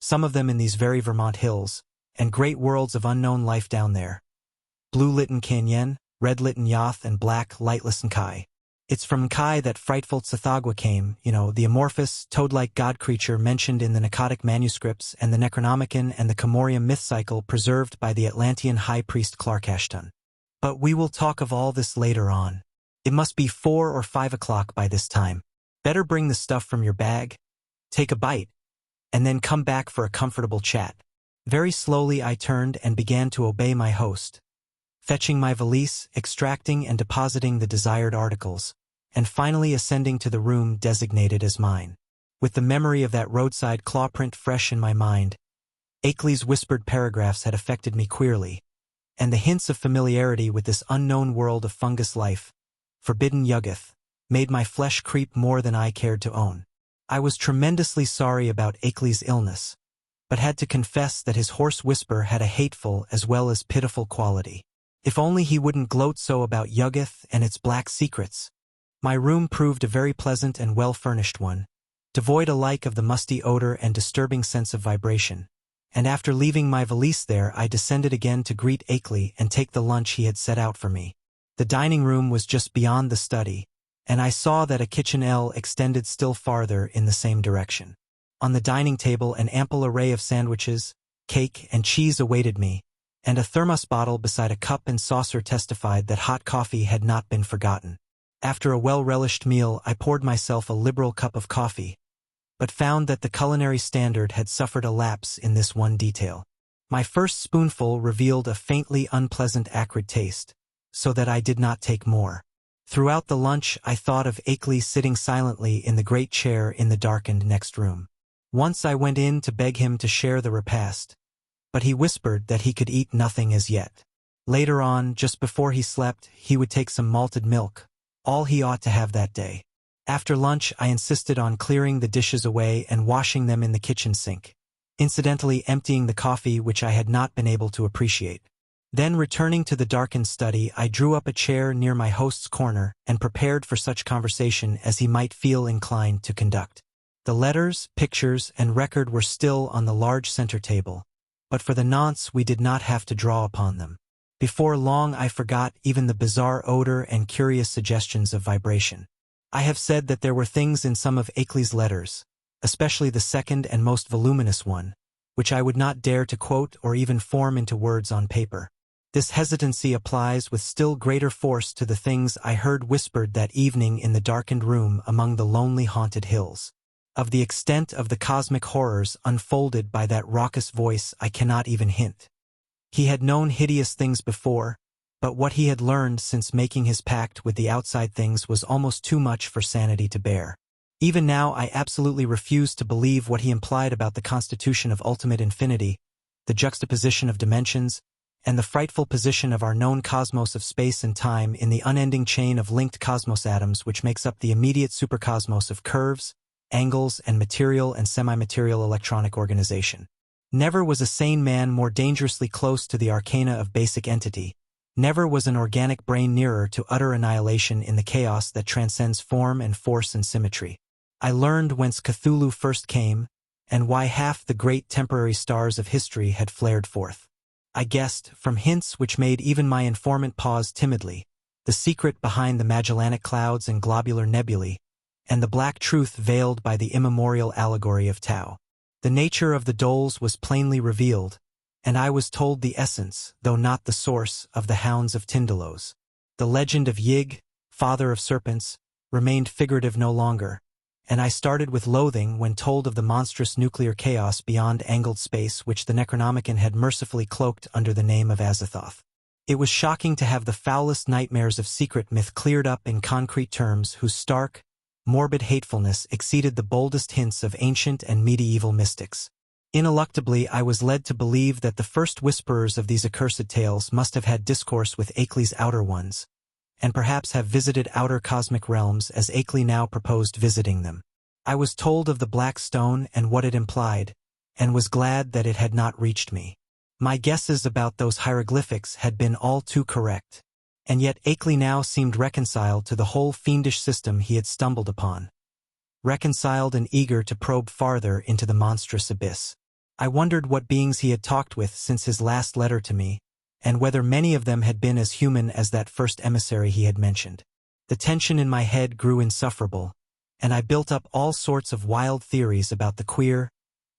some of them in these very Vermont hills, and great worlds of unknown life down there. Blue-lit in Canyon, red-lit in Yoth, and black, lightless in Kai. It's from Kai that frightful Tsathoggua came, the amorphous, toad-like god creature mentioned in the Nicotic manuscripts and the Necronomicon and the Comorium myth cycle preserved by the Atlantean high priest Clark Ashton. But we will talk of all this later on. It must be 4 or 5 o'clock by this time. Better bring the stuff from your bag, take a bite, and then come back for a comfortable chat. Very slowly I turned and began to obey my host, fetching my valise, extracting and depositing the desired articles, and finally ascending to the room designated as mine. With the memory of that roadside claw print fresh in my mind, Akeley's whispered paragraphs had affected me queerly, and the hints of familiarity with this unknown world of fungus life, forbidden Yuggoth, made my flesh creep more than I cared to own. I was tremendously sorry about Akeley's illness, but had to confess that his hoarse whisper had a hateful as well as pitiful quality. If only he wouldn't gloat so about Yuggoth and its black secrets. My room proved a very pleasant and well-furnished one, devoid alike of the musty odor and disturbing sense of vibration, and after leaving my valise there I descended again to greet Akeley and take the lunch he had set out for me. The dining room was just beyond the study, and I saw that a kitchen L extended still farther in the same direction. On the dining table an ample array of sandwiches, cake, and cheese awaited me, and a thermos bottle beside a cup and saucer testified that hot coffee had not been forgotten. After a well-relished meal I poured myself a liberal cup of coffee, but found that the culinary standard had suffered a lapse in this one detail. My first spoonful revealed a faintly unpleasant acrid taste, so that I did not take more. Throughout the lunch I thought of Akeley sitting silently in the great chair in the darkened next room. Once I went in to beg him to share the repast, but he whispered that he could eat nothing as yet. Later on, just before he slept, he would take some malted milk, all he ought to have that day. After lunch I insisted on clearing the dishes away and washing them in the kitchen sink, incidentally emptying the coffee which I had not been able to appreciate. Then returning to the darkened study I drew up a chair near my host's corner and prepared for such conversation as he might feel inclined to conduct. The letters, pictures, and record were still on the large center table, but for the nonce we did not have to draw upon them. Before long I forgot even the bizarre odor and curious suggestions of vibration. I have said that there were things in some of Akeley's letters, especially the second and most voluminous one, which I would not dare to quote or even form into words on paper. This hesitancy applies with still greater force to the things I heard whispered that evening in the darkened room among the lonely haunted hills. Of the extent of the cosmic horrors unfolded by that raucous voice I cannot even hint. He had known hideous things before, But what he had learned since making his pact with the outside things was almost too much for sanity to bear. Even now I absolutely refused to believe what he implied about the constitution of ultimate infinity, the juxtaposition of dimensions, and the frightful position of our known cosmos of space and time in the unending chain of linked cosmos atoms which makes up the immediate supercosmos of curves, angles, and material and semi-material electronic organization. Never was a sane man more dangerously close to the arcana of basic entity. Never was an organic brain nearer to utter annihilation in the chaos that transcends form and force and symmetry. I learned whence Cthulhu first came, and why half the great temporary stars of history had flared forth. I guessed, from hints which made even my informant pause timidly, the secret behind the Magellanic clouds and globular nebulae, and the black truth veiled by the immemorial allegory of Tao. The nature of the doles was plainly revealed, and I was told the essence, though not the source, of the hounds of Tindalos. The legend of Yig, father of serpents, remained figurative no longer, and I started with loathing when told of the monstrous nuclear chaos beyond angled space which the Necronomicon had mercifully cloaked under the name of Azathoth. It was shocking to have the foulest nightmares of secret myth cleared up in concrete terms whose stark, morbid hatefulness exceeded the boldest hints of ancient and medieval mystics. Ineluctably, I was led to believe that the first whisperers of these accursed tales must have had discourse with Akeley's outer ones, and perhaps have visited outer cosmic realms as Akeley now proposed visiting them. I was told of the Black Stone and what it implied, and was glad that it had not reached me. My guesses about those hieroglyphics had been all too correct, and yet Akeley now seemed reconciled to the whole fiendish system he had stumbled upon. Reconciled and eager to probe farther into the monstrous abyss. I wondered what beings he had talked with since his last letter to me, and whether many of them had been as human as that first emissary he had mentioned. The tension in my head grew insufferable, and I built up all sorts of wild theories about the queer,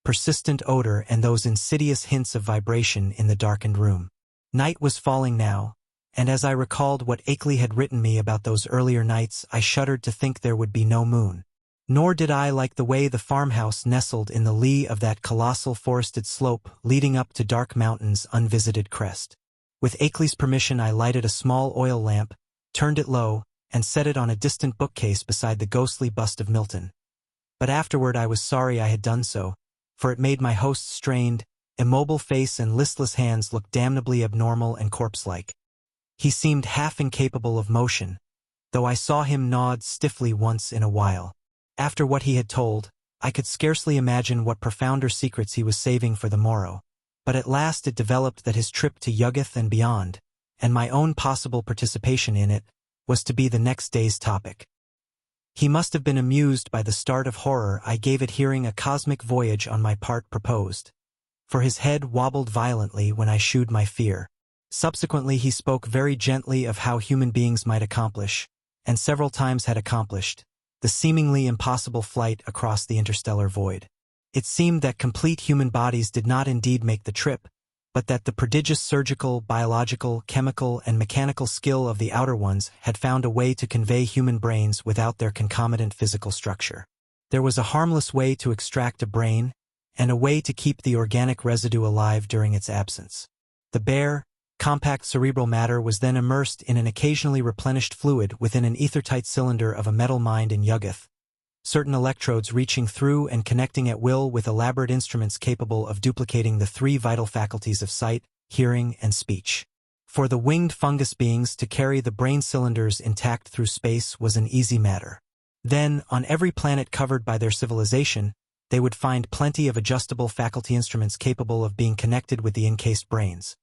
persistent odor and those insidious hints of vibration in the darkened room. Night was falling now, and as I recalled what Akeley had written me about those earlier nights, I shuddered to think there would be no moon. Nor did I like the way the farmhouse nestled in the lee of that colossal forested slope leading up to Dark Mountain's unvisited crest. With Akeley's permission, I lighted a small oil lamp, turned it low, and set it on a distant bookcase beside the ghostly bust of Milton. But afterward I was sorry I had done so, for it made my host's strained, immobile face and listless hands look damnably abnormal and corpse-like. He seemed half incapable of motion, though I saw him nod stiffly once in a while. After what he had told, I could scarcely imagine what profounder secrets he was saving for the morrow. But at last it developed that his trip to Yuggoth and beyond, and my own possible participation in it, was to be the next day's topic. He must have been amused by the start of horror I gave at hearing a cosmic voyage on my part proposed, for his head wobbled violently when I shewed my fear. Subsequently he spoke very gently of how human beings might accomplish, and several times had accomplished, the seemingly impossible flight across the interstellar void. It seemed that complete human bodies did not indeed make the trip, but that the prodigious surgical, biological, chemical, and mechanical skill of the outer ones had found a way to convey human brains without their concomitant physical structure. There was a harmless way to extract a brain, and a way to keep the organic residue alive during its absence. The bare, compact cerebral matter was then immersed in an occasionally replenished fluid within an ether-tight cylinder of a metal mind in Yuggoth, certain electrodes reaching through and connecting at will with elaborate instruments capable of duplicating the three vital faculties of sight, hearing, and speech. For the winged fungus beings to carry the brain cylinders intact through space was an easy matter. Then, on every planet covered by their civilization, they would find plenty of adjustable faculty instruments capable of being connected with the encased brains,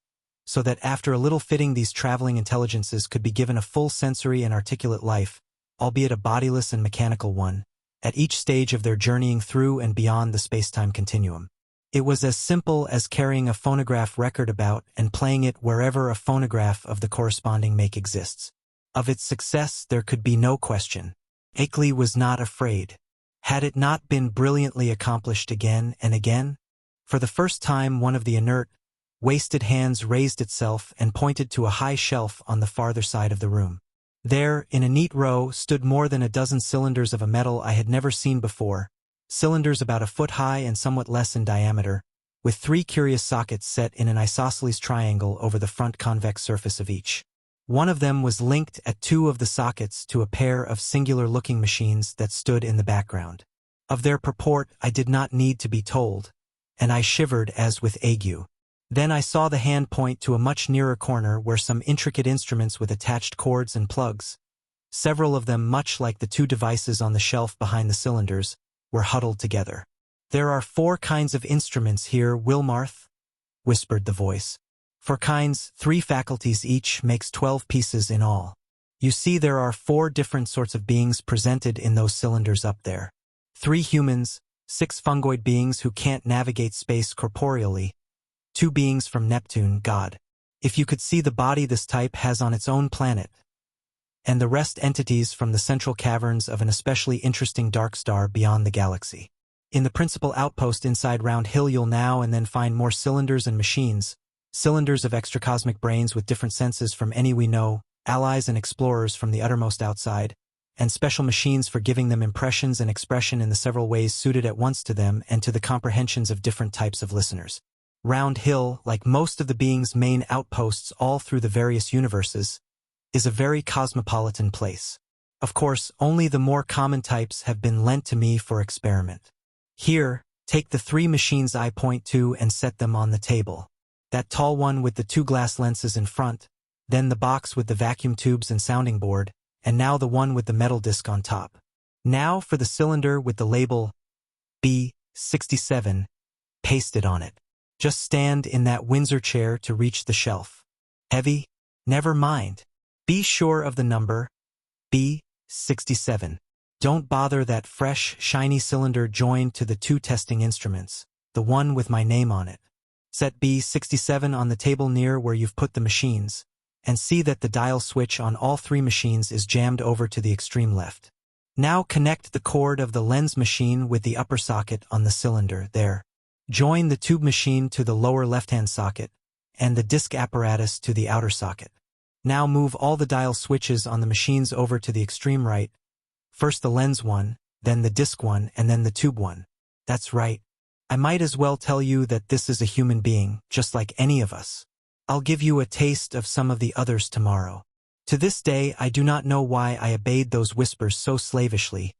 so that after a little fitting these traveling intelligences could be given a full sensory and articulate life, albeit a bodiless and mechanical one, at each stage of their journeying through and beyond the space-time continuum. It was as simple as carrying a phonograph record about and playing it wherever a phonograph of the corresponding make exists. Of its success there could be no question. Akeley was not afraid. Had it not been brilliantly accomplished again and again? For the first time one of the inert, wasted hands raised itself and pointed to a high shelf on the farther side of the room. There, in a neat row, stood more than a dozen cylinders of a metal I had never seen before, cylinders about a foot high and somewhat less in diameter, with three curious sockets set in an isosceles triangle over the front convex surface of each. One of them was linked at two of the sockets to a pair of singular-looking machines that stood in the background. Of their purport I did not need to be told, and I shivered as with ague. Then I saw the hand point to a much nearer corner where some intricate instruments with attached cords and plugs, several of them much like the two devices on the shelf behind the cylinders, were huddled together. "There are 4 kinds of instruments here, Wilmarth," whispered the voice. 4 kinds, 3 faculties each, makes 12 pieces in all. You see, there are 4 different sorts of beings presented in those cylinders up there. 3 humans, 6 fungoid beings who can't navigate space corporeally, 2 beings from Neptune, God, if you could see the body this type has on its own planet, and the rest entities from the central caverns of an especially interesting dark star beyond the galaxy. In the principal outpost inside Round Hill you'll now and then find more cylinders and machines, cylinders of extracosmic brains with different senses from any we know, allies and explorers from the uttermost outside, and special machines for giving them impressions and expression in the several ways suited at once to them and to the comprehensions of different types of listeners. Round Hill, like most of the being's main outposts all through the various universes, is a very cosmopolitan place. Of course, only the more common types have been lent to me for experiment. Here, take the 3 machines I point to and set them on the table. That tall one with the 2 glass lenses in front, then the box with the vacuum tubes and sounding board, and now the one with the metal disc on top. Now for the cylinder with the label B67 pasted on it. Just stand in that Windsor chair to reach the shelf. Heavy? Never mind. Be sure of the number B67. Don't bother that fresh, shiny cylinder joined to the 2 testing instruments, the one with my name on it. Set B67 on the table near where you've put the machines, and see that the dial switch on all 3 machines is jammed over to the extreme left. Now connect the cord of the lens machine with the upper socket on the cylinder there. Join the tube machine to the lower left-hand socket, and the disc apparatus to the outer socket. Now move all the dial switches on the machines over to the extreme right, first the lens one, then the disc one, and then the tube one. That's right. I might as well tell you that this is a human being, just like any of us. I'll give you a taste of some of the others tomorrow. To this day I do not know why I obeyed those whispers so slavishly,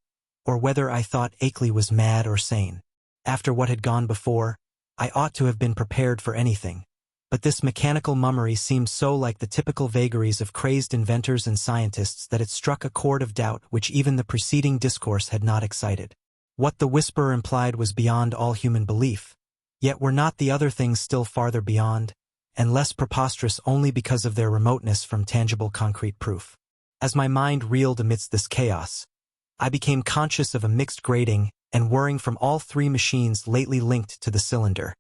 or whether I thought Akeley was mad or sane. After what had gone before, I ought to have been prepared for anything. But this mechanical mummery seemed so like the typical vagaries of crazed inventors and scientists that it struck a chord of doubt which even the preceding discourse had not excited. What the whisperer implied was beyond all human belief, yet were not the other things still farther beyond, and less preposterous only because of their remoteness from tangible concrete proof? As my mind reeled amidst this chaos, I became conscious of a mixed grating and whirring from all 3 machines lately linked to the cylinder.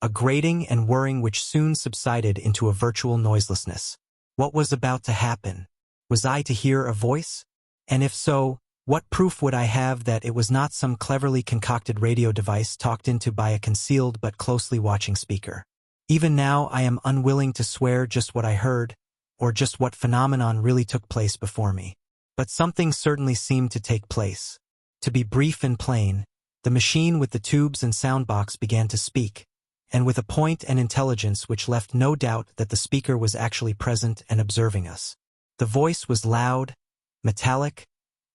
A grating and whirring which soon subsided into a virtual noiselessness. What was about to happen? Was I to hear a voice? And if so, what proof would I have that it was not some cleverly concocted radio device talked into by a concealed but closely watching speaker? Even now I am unwilling to swear just what I heard, or just what phenomenon really took place before me. But something certainly seemed to take place. To be brief and plain, the machine with the tubes and soundbox began to speak, and with a point and intelligence which left no doubt that the speaker was actually present and observing us. The voice was loud, metallic,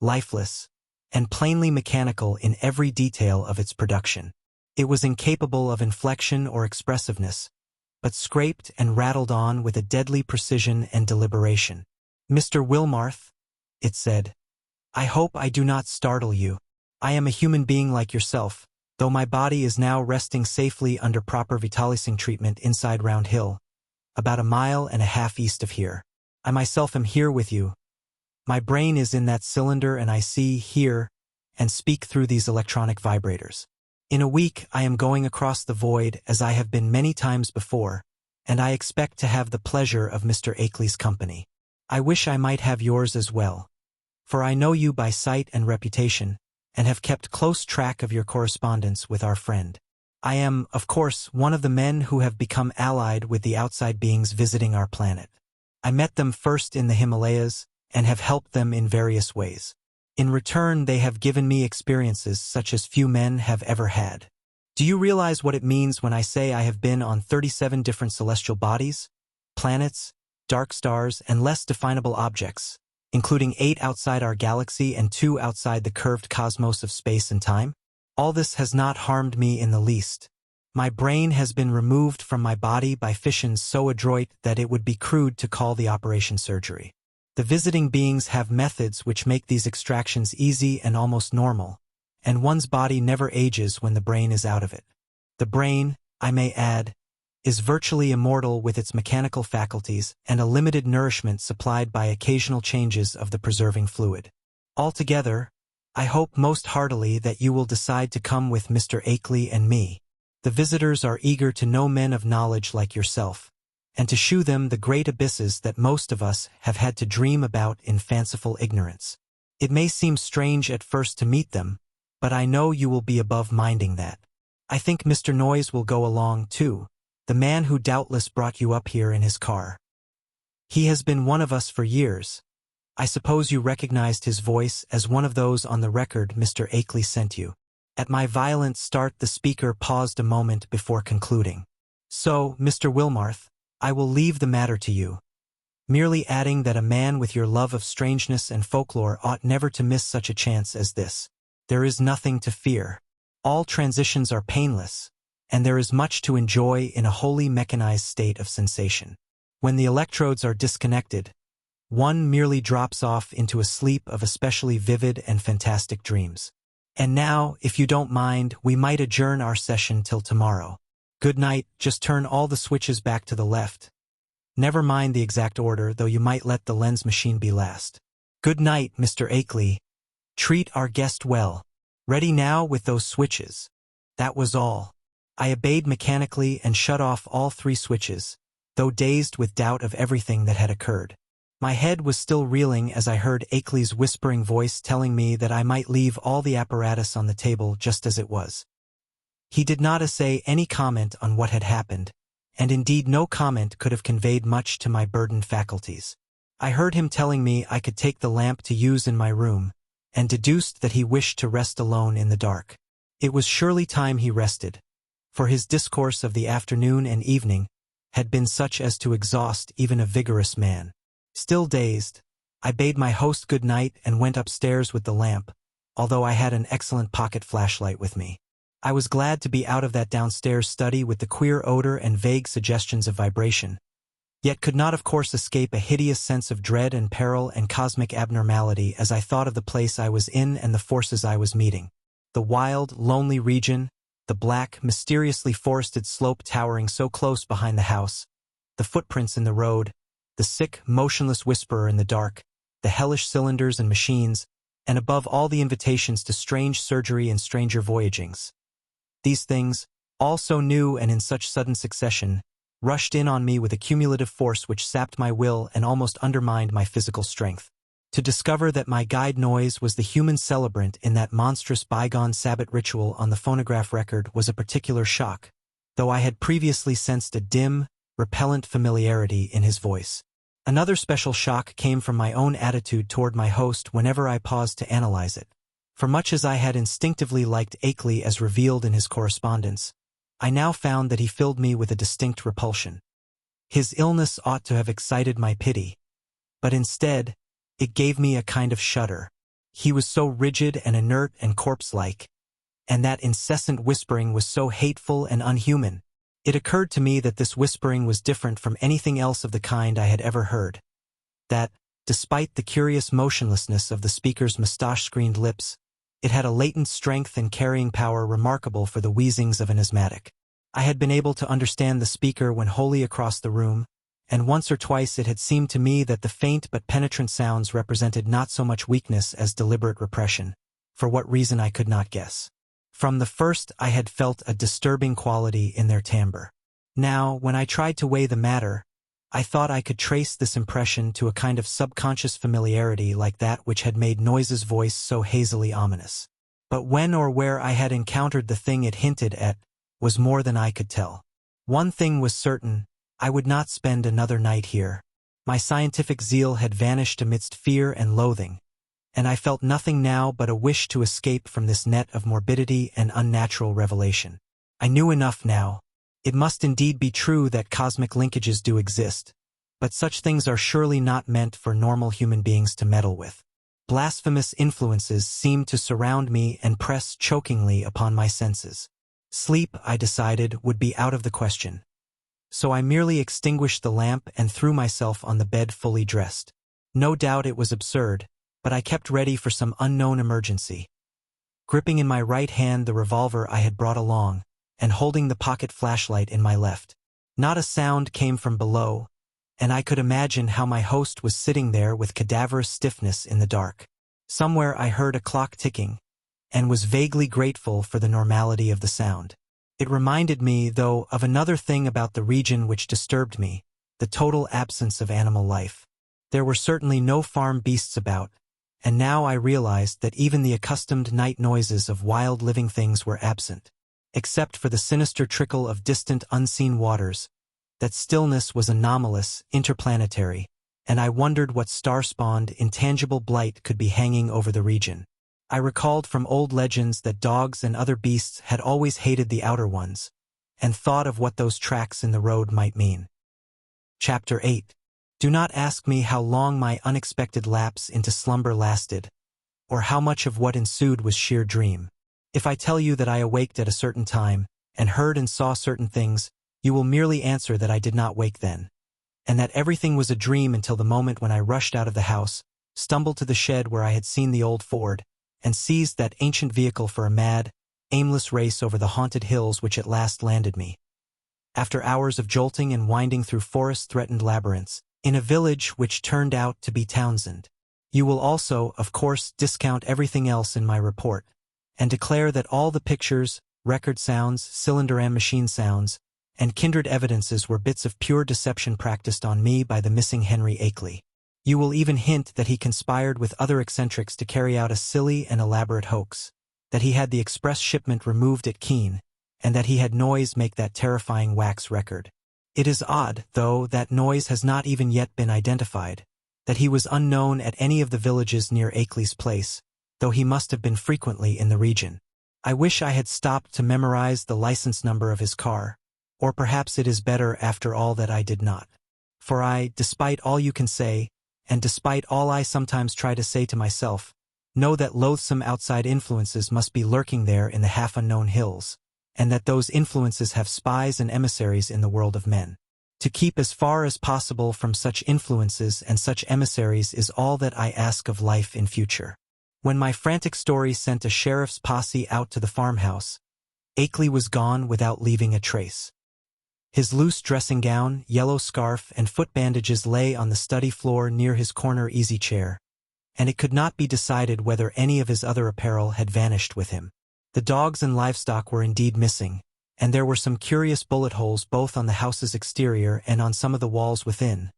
lifeless, and plainly mechanical in every detail of its production. It was incapable of inflection or expressiveness, but scraped and rattled on with a deadly precision and deliberation. "Mr. Wilmarth," it said, "I hope I do not startle you. I am a human being like yourself, though my body is now resting safely under proper vitalising treatment inside Round Hill, about 1.5 miles east of here. I myself am here with you. My brain is in that cylinder and I see, hear, and speak through these electronic vibrators. In a week I am going across the void as I have been many times before, and I expect to have the pleasure of Mr. Akeley's company. I wish I might have yours as well, for I know you by sight and reputation, and have kept close track of your correspondence with our friend. I am, of course, one of the men who have become allied with the outside beings visiting our planet. I met them first in the Himalayas, and have helped them in various ways. In return, they have given me experiences such as few men have ever had. Do you realize what it means when I say I have been on 37 different celestial bodies, planets, dark stars, and less definable objects, including 8 outside our galaxy and 2 outside the curved cosmos of space and time? All this has not harmed me in the least. My brain has been removed from my body by fissions so adroit that it would be crude to call the operation surgery. The visiting beings have methods which make these extractions easy and almost normal, and one's body never ages when the brain is out of it. The brain, I may add, is virtually immortal with its mechanical faculties and a limited nourishment supplied by occasional changes of the preserving fluid. Altogether, I hope most heartily that you will decide to come with Mr. Akeley and me. The visitors are eager to know men of knowledge like yourself, and to shew them the great abysses that most of us have had to dream about in fanciful ignorance. It may seem strange at first to meet them, but I know you will be above minding that. I think Mr. Noyes will go along, too, the man who doubtless brought you up here in his car. He has been one of us for years. I suppose you recognized his voice as one of those on the record Mr. Akeley sent you. At my violent start, the speaker paused a moment before concluding. So, Mr. Wilmarth, I will leave the matter to you, merely adding that a man with your love of strangeness and folklore ought never to miss such a chance as this. There is nothing to fear. All transitions are painless, and there is much to enjoy in a wholly mechanized state of sensation. When the electrodes are disconnected, one merely drops off into a sleep of especially vivid and fantastic dreams. And now, if you don't mind, we might adjourn our session till tomorrow. Good night. Just turn all the switches back to the left. Never mind the exact order, though you might let the lens machine be last. Good night, Mr. Akeley. Treat our guest well. Ready now with those switches. That was all. I obeyed mechanically and shut off all 3 switches, though dazed with doubt of everything that had occurred. My head was still reeling as I heard Akeley's whispering voice telling me that I might leave all the apparatus on the table just as it was. He did not essay any comment on what had happened, and indeed no comment could have conveyed much to my burdened faculties. I heard him telling me I could take the lamp to use in my room, and deduced that he wished to rest alone in the dark. It was surely time he rested, for his discourse of the afternoon and evening had been such as to exhaust even a vigorous man. Still dazed, I bade my host good night and went upstairs with the lamp, although I had an excellent pocket flashlight with me. I was glad to be out of that downstairs study with the queer odor and vague suggestions of vibration, yet could not of course escape a hideous sense of dread and peril and cosmic abnormality as I thought of the place I was in and the forces I was meeting. The wild, lonely region, the black, mysteriously forested slope towering so close behind the house, the footprints in the road, the sick, motionless whisperer in the dark, the hellish cylinders and machines, and above all the invitations to strange surgery and stranger voyagings. These things, all so new and in such sudden succession, rushed in on me with a cumulative force which sapped my will and almost undermined my physical strength. To discover that my guide Noyes was the human celebrant in that monstrous bygone Sabbat ritual on the phonograph record was a particular shock, though I had previously sensed a dim, repellent familiarity in his voice. Another special shock came from my own attitude toward my host whenever I paused to analyze it. For much as I had instinctively liked Akeley as revealed in his correspondence, I now found that he filled me with a distinct repulsion. His illness ought to have excited my pity, but instead, it gave me a kind of shudder. He was so rigid and inert and corpse-like, and that incessant whispering was so hateful and unhuman. It occurred to me that this whispering was different from anything else of the kind I had ever heard. That, despite the curious motionlessness of the speaker's mustache-screened lips, it had a latent strength and carrying power remarkable for the wheezings of an asthmatic. I had been able to understand the speaker when wholly across the room, and once or twice it had seemed to me that the faint but penetrant sounds represented not so much weakness as deliberate repression, for what reason I could not guess. From the first I had felt a disturbing quality in their timbre. Now, when I tried to weigh the matter, I thought I could trace this impression to a kind of subconscious familiarity like that which had made Noyes's voice so hazily ominous. But when or where I had encountered the thing it hinted at was more than I could tell. One thing was certain, I would not spend another night here. My scientific zeal had vanished amidst fear and loathing, and I felt nothing now but a wish to escape from this net of morbidity and unnatural revelation. I knew enough now. It must indeed be true that cosmic linkages do exist, but such things are surely not meant for normal human beings to meddle with. Blasphemous influences seemed to surround me and press chokingly upon my senses. Sleep, I decided, would be out of the question. So I merely extinguished the lamp and threw myself on the bed fully dressed. No doubt it was absurd, but I kept ready for some unknown emergency. Gripping in my right hand the revolver I had brought along, and holding the pocket flashlight in my left. Not a sound came from below, and I could imagine how my host was sitting there with cadaverous stiffness in the dark. Somewhere I heard a clock ticking, and was vaguely grateful for the normality of the sound. It reminded me, though, of another thing about the region which disturbed me, the total absence of animal life. There were certainly no farm beasts about, and now I realized that even the accustomed night noises of wild living things were absent. Except for the sinister trickle of distant unseen waters, that stillness was anomalous, interplanetary, and I wondered what star-spawned, intangible blight could be hanging over the region. I recalled from old legends that dogs and other beasts had always hated the outer ones, and thought of what those tracks in the road might mean. Chapter 8. Do not ask me how long my unexpected lapse into slumber lasted, or how much of what ensued was sheer dream. If I tell you that I awaked at a certain time, and heard and saw certain things, you will merely answer that I did not wake then, and that everything was a dream until the moment when I rushed out of the house, stumbled to the shed where I had seen the old Ford, and seized that ancient vehicle for a mad, aimless race over the haunted hills which at last landed me, after hours of jolting and winding through forest-threatened labyrinths, in a village which turned out to be Townsend. You will also, of course, discount everything else in my report, and declare that all the pictures, record sounds, cylinder and machine sounds, and kindred evidences were bits of pure deception practiced on me by the missing Henry Akeley. You will even hint that he conspired with other eccentrics to carry out a silly and elaborate hoax, that he had the express shipment removed at Keene, and that he had Noyes make that terrifying wax record. It is odd, though, that Noyes has not even yet been identified, that he was unknown at any of the villages near Akeley's place, though he must have been frequently in the region. I wish I had stopped to memorize the license number of his car, or perhaps it is better after all that I did not. For I, despite all you can say, and despite all I sometimes try to say to myself, know that loathsome outside influences must be lurking there in the half-unknown hills, and that those influences have spies and emissaries in the world of men. To keep as far as possible from such influences and such emissaries is all that I ask of life in future. When my frantic story sent a sheriff's posse out to the farmhouse, Akeley was gone without leaving a trace. His loose dressing gown, yellow scarf, and foot bandages lay on the study floor near his corner easy-chair, and it could not be decided whether any of his other apparel had vanished with him. The dogs and livestock were indeed missing, and there were some curious bullet holes both on the house's exterior and on some of the walls within.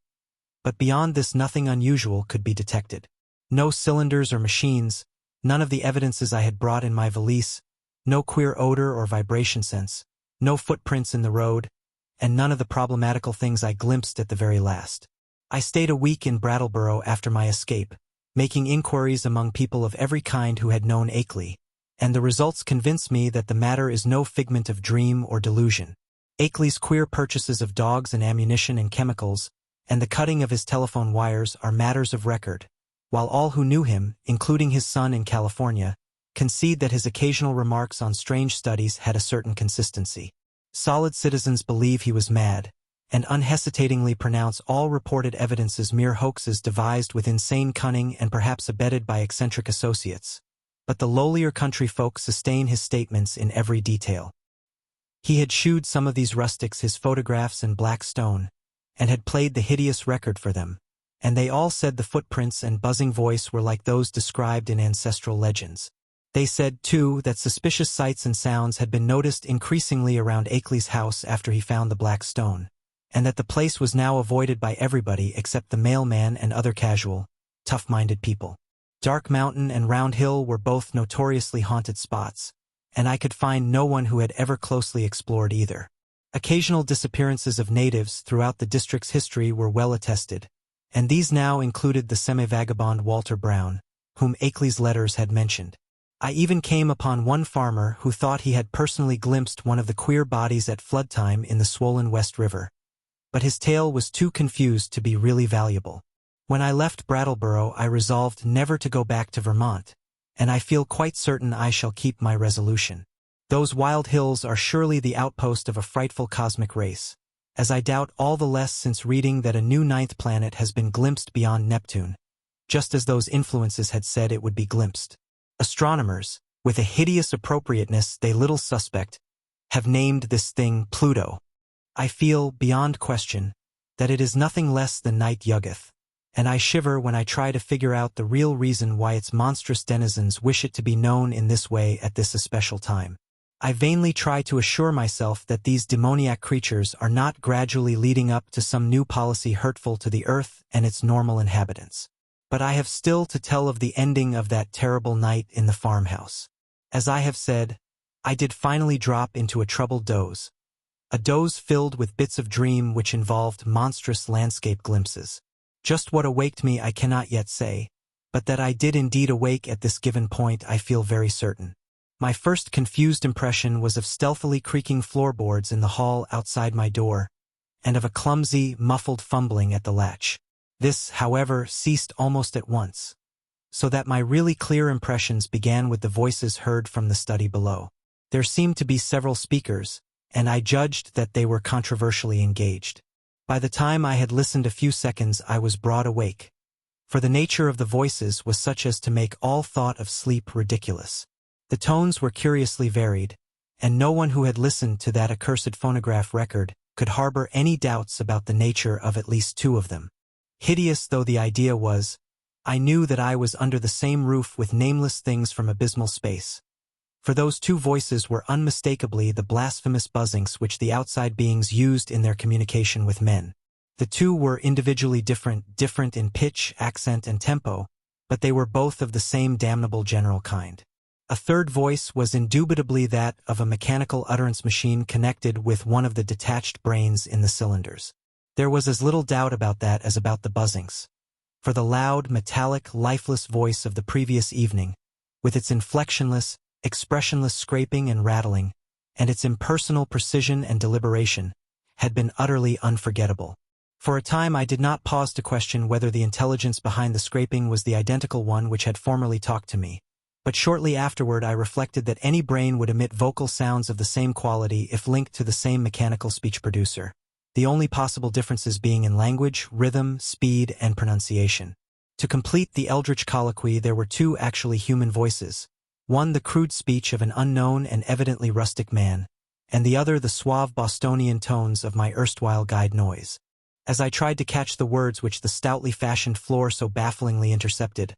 But beyond this nothing unusual could be detected. No cylinders or machines, none of the evidences I had brought in my valise, no queer odor or vibration sense, no footprints in the road, and none of the problematical things I glimpsed at the very last. I stayed a week in Brattleboro after my escape, making inquiries among people of every kind who had known Akeley, and the results convince me that the matter is no figment of dream or delusion. Akeley's queer purchases of dogs and ammunition and chemicals, and the cutting of his telephone wires are matters of record, while all who knew him, including his son in California, concede that his occasional remarks on strange studies had a certain consistency. Solid citizens believe he was mad, and unhesitatingly pronounce all reported evidences mere hoaxes devised with insane cunning and perhaps abetted by eccentric associates. But the lowlier country folk sustain his statements in every detail. He had shewed some of these rustics his photographs in black stone, and had played the hideous record for them, and they all said the footprints and buzzing voice were like those described in ancestral legends. They said, too, that suspicious sights and sounds had been noticed increasingly around Akeley's house after he found the black stone, and that the place was now avoided by everybody except the mailman and other casual, tough-minded people. Dark Mountain and Round Hill were both notoriously haunted spots, and I could find no one who had ever closely explored either. Occasional disappearances of natives throughout the district's history were well attested, and these now included the semi-vagabond Walter Brown, whom Akeley's letters had mentioned. I even came upon one farmer who thought he had personally glimpsed one of the queer bodies at flood time in the swollen West River, but his tale was too confused to be really valuable. When I left Brattleboro, I resolved never to go back to Vermont, and I feel quite certain I shall keep my resolution. Those wild hills are surely the outpost of a frightful cosmic race, as I doubt all the less since reading that a new ninth planet has been glimpsed beyond Neptune, just as those influences had said it would be glimpsed. Astronomers, with a hideous appropriateness they little suspect, have named this thing Pluto. I feel, beyond question, that it is nothing less than Night Yuggeth, and I shiver when I try to figure out the real reason why its monstrous denizens wish it to be known in this way at this especial time. I vainly try to assure myself that these demoniac creatures are not gradually leading up to some new policy hurtful to the earth and its normal inhabitants. But I have still to tell of the ending of that terrible night in the farmhouse. As I have said, I did finally drop into a troubled doze. A doze filled with bits of dream which involved monstrous landscape glimpses. Just what awaked me I cannot yet say, but that I did indeed awake at this given point I feel very certain. My first confused impression was of stealthily creaking floorboards in the hall outside my door, and of a clumsy, muffled fumbling at the latch. This, however, ceased almost at once, so that my really clear impressions began with the voices heard from the study below. There seemed to be several speakers, and I judged that they were controversially engaged. By the time I had listened a few seconds I was broad awake, for the nature of the voices was such as to make all thought of sleep ridiculous. The tones were curiously varied, and no one who had listened to that accursed phonograph record could harbor any doubts about the nature of at least two of them. Hideous though the idea was, I knew that I was under the same roof with nameless things from abysmal space. For those two voices were unmistakably the blasphemous buzzings which the outside beings used in their communication with men. The two were individually different in pitch, accent, and tempo, but they were both of the same damnable general kind. A third voice was indubitably that of a mechanical utterance machine connected with one of the detached brains in the cylinders. There was as little doubt about that as about the buzzings. For the loud, metallic, lifeless voice of the previous evening, with its inflectionless, expressionless scraping and rattling, and its impersonal precision and deliberation, had been utterly unforgettable. For a time I did not pause to question whether the intelligence behind the scraping was the identical one which had formerly talked to me. But shortly afterward I reflected that any brain would emit vocal sounds of the same quality if linked to the same mechanical speech producer, the only possible differences being in language, rhythm, speed, and pronunciation. To complete the eldritch colloquy there were two actually human voices, one the crude speech of an unknown and evidently rustic man, and the other the suave Bostonian tones of my erstwhile guide Noise. As I tried to catch the words which the stoutly fashioned floor so bafflingly intercepted,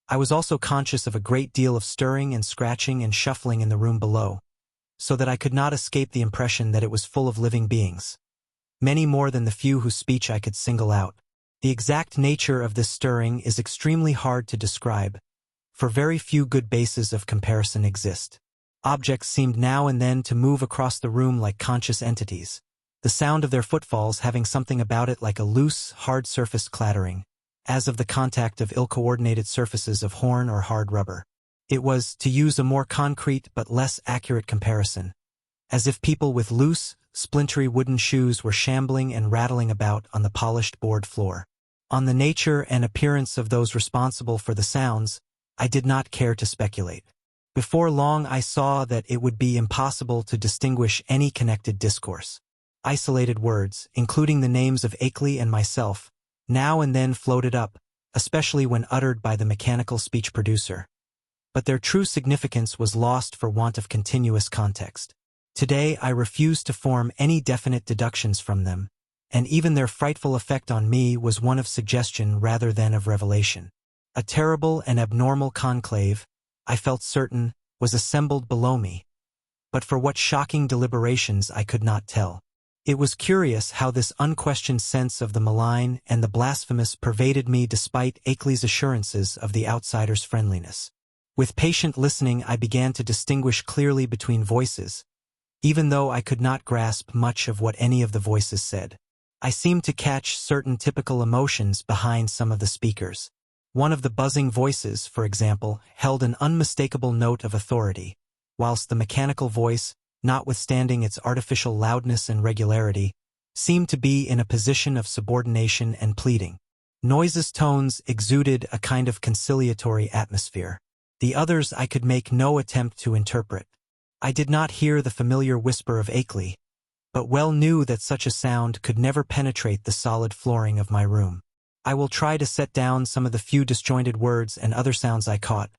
I was also conscious of a great deal of stirring and scratching and shuffling in the room below, so that I could not escape the impression that it was full of living beings, many more than the few whose speech I could single out. The exact nature of this stirring is extremely hard to describe, for very few good bases of comparison exist. Objects seemed now and then to move across the room like conscious entities, the sound of their footfalls having something about it like a loose, hard-surfaced clattering, as of the contact of ill-coordinated surfaces of horn or hard rubber. It was, to use a more concrete but less accurate comparison, as if people with loose, splintery wooden shoes were shambling and rattling about on the polished board floor. On the nature and appearance of those responsible for the sounds, I did not care to speculate. Before long I saw that it would be impossible to distinguish any connected discourse. Isolated words, including the names of Akeley and myself, now and then floated up, especially when uttered by the mechanical speech producer. But their true significance was lost for want of continuous context. Today I refuse to form any definite deductions from them, and even their frightful effect on me was one of suggestion rather than of revelation. A terrible and abnormal conclave, I felt certain, was assembled below me, but for what shocking deliberations I could not tell. It was curious how this unquestioned sense of the malign and the blasphemous pervaded me despite Akeley's assurances of the outsider's friendliness. With patient listening I began to distinguish clearly between voices, even though I could not grasp much of what any of the voices said. I seemed to catch certain typical emotions behind some of the speakers. One of the buzzing voices, for example, held an unmistakable note of authority, whilst the mechanical voice, notwithstanding its artificial loudness and regularity, seemed to be in a position of subordination and pleading. Noise's tones exuded a kind of conciliatory atmosphere. The others I could make no attempt to interpret. I did not hear the familiar whisper of Akeley, but well knew that such a sound could never penetrate the solid flooring of my room. I will try to set down some of the few disjointed words and other sounds I caught,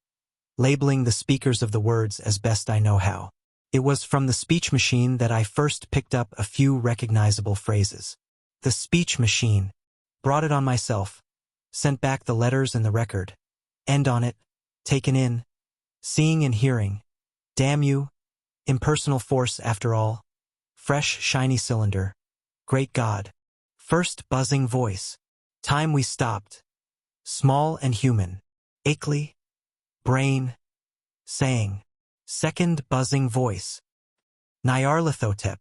labeling the speakers of the words as best I know how. It was from the speech machine that I first picked up a few recognizable phrases. The speech machine. Brought it on myself. Sent back the letters and the record. End on it. Taken in. Seeing and hearing. Damn you. Impersonal force after all. Fresh, shiny cylinder. Great God. First buzzing voice. Time we stopped. Small and human. Akeley. Brain. Saying. Second buzzing voice. Nyarlathotep.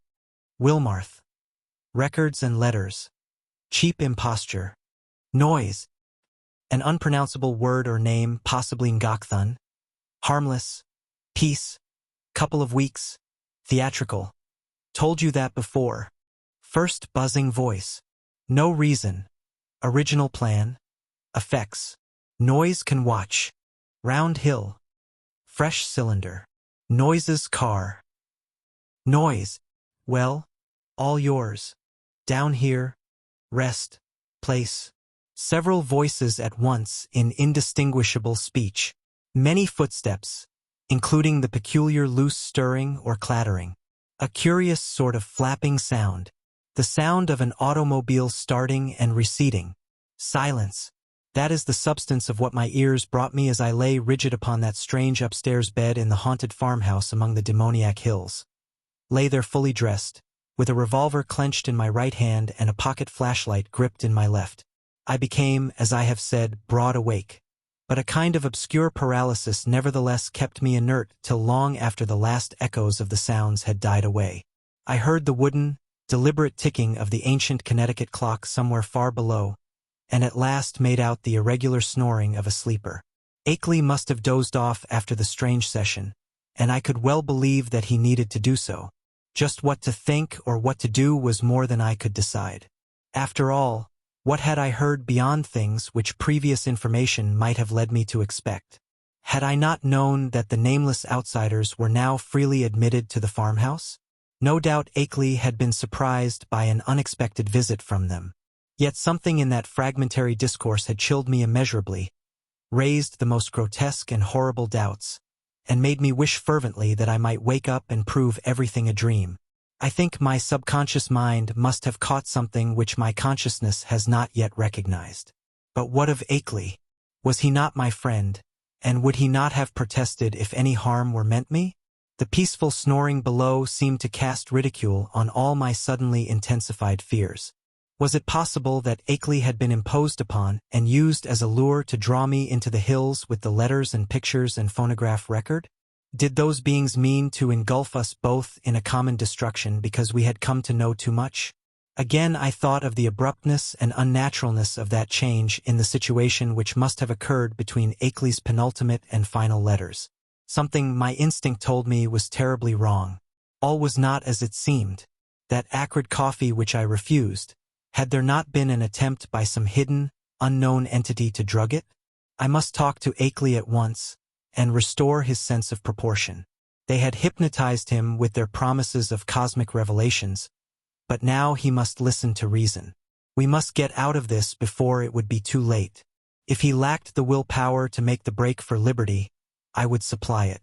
Wilmarth. Records and letters. Cheap imposture. Noise. An unpronounceable word or name, possibly Ngakthun. Harmless. Peace. Couple of weeks. Theatrical. Told you that before. First buzzing voice. No reason. Original plan. Effects. Noise can watch. Round hill. Fresh cylinder. Noise's car. Noise. Well, all yours. Down here. Rest. Place. Several voices at once in indistinguishable speech. Many footsteps, including the peculiar loose stirring or clattering. A curious sort of flapping sound. The sound of an automobile starting and receding. Silence. That is the substance of what my ears brought me as I lay rigid upon that strange upstairs bed in the haunted farmhouse among the demoniac hills. Lay there fully dressed, with a revolver clenched in my right hand and a pocket flashlight gripped in my left. I became, as I have said, broad awake, but a kind of obscure paralysis nevertheless kept me inert till long after the last echoes of the sounds had died away. I heard the wooden, deliberate ticking of the ancient Connecticut clock somewhere far below, and at last made out the irregular snoring of a sleeper. Akeley must have dozed off after the strange session, and I could well believe that he needed to do so. Just what to think or what to do was more than I could decide. After all, what had I heard beyond things which previous information might have led me to expect? Had I not known that the nameless outsiders were now freely admitted to the farmhouse? No doubt Akeley had been surprised by an unexpected visit from them. Yet something in that fragmentary discourse had chilled me immeasurably, raised the most grotesque and horrible doubts, and made me wish fervently that I might wake up and prove everything a dream. I think my subconscious mind must have caught something which my consciousness has not yet recognized. But what of Akeley? Was he not my friend, and would he not have protested if any harm were meant me? The peaceful snoring below seemed to cast ridicule on all my suddenly intensified fears. Was it possible that Akeley had been imposed upon and used as a lure to draw me into the hills with the letters and pictures and phonograph record? Did those beings mean to engulf us both in a common destruction because we had come to know too much? Again I thought of the abruptness and unnaturalness of that change in the situation which must have occurred between Akeley's penultimate and final letters. Something my instinct told me was terribly wrong. All was not as it seemed. That acrid coffee which I refused, had there not been an attempt by some hidden, unknown entity to drug it? I must talk to Akeley at once, and restore his sense of proportion. They had hypnotized him with their promises of cosmic revelations, but now he must listen to reason. We must get out of this before it would be too late. If he lacked the willpower to make the break for liberty, I would supply it.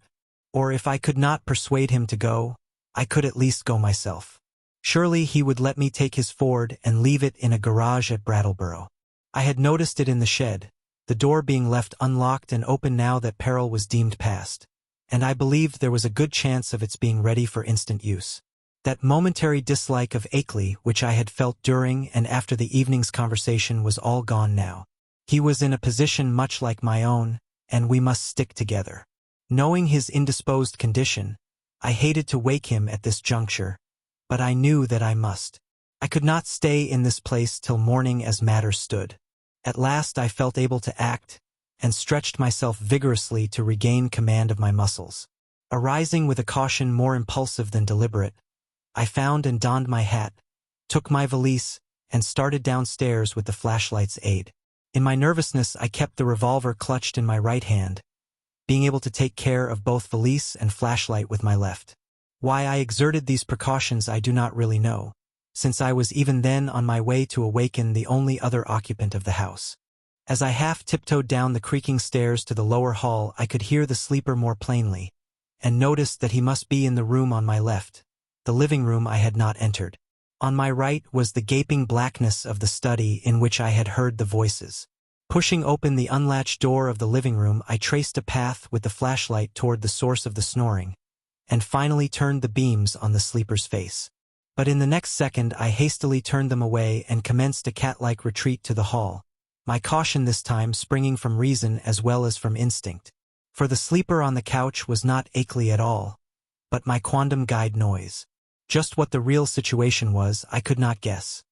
Or if I could not persuade him to go, I could at least go myself. Surely he would let me take his Ford and leave it in a garage at Brattleboro. I had noticed it in the shed, the door being left unlocked and open now that peril was deemed past, and I believed there was a good chance of its being ready for instant use. That momentary dislike of Akeley which I had felt during and after the evening's conversation was all gone now. He was in a position much like my own, and we must stick together. Knowing his indisposed condition, I hated to wake him at this juncture, but I knew that I must. I could not stay in this place till morning as matters stood. At last I felt able to act, and stretched myself vigorously to regain command of my muscles. Arising with a caution more impulsive than deliberate, I found and donned my hat, took my valise, and started downstairs with the flashlight's aid. In my nervousness, I kept the revolver clutched in my right hand, being able to take care of both valise and flashlight with my left. Why I exerted these precautions I do not really know, since I was even then on my way to awaken the only other occupant of the house. As I half tiptoed down the creaking stairs to the lower hall, I could hear the sleeper more plainly, and noticed that he must be in the room on my left, the living room I had not entered. On my right was the gaping blackness of the study in which I had heard the voices. Pushing open the unlatched door of the living room, I traced a path with the flashlight toward the source of the snoring, and finally turned the beams on the sleeper's face. But in the next second I hastily turned them away and commenced a cat-like retreat to the hall, my caution this time springing from reason as well as from instinct. For the sleeper on the couch was not Akeley at all, but my quondam guide Noise. Just what the real situation was, I could not guess.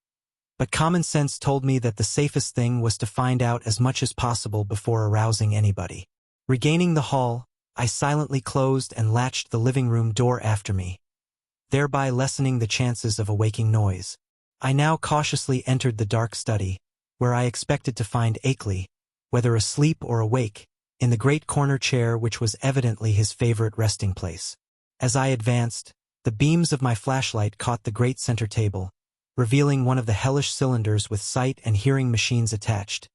But common sense told me that the safest thing was to find out as much as possible before arousing anybody. Regaining the hall, I silently closed and latched the living room door after me, thereby lessening the chances of awaking Noise. I now cautiously entered the dark study, where I expected to find Akeley, whether asleep or awake, in the great corner chair which was evidently his favorite resting place. As I advanced, the beams of my flashlight caught the great center table, revealing one of the hellish cylinders with sight and hearing machines attached,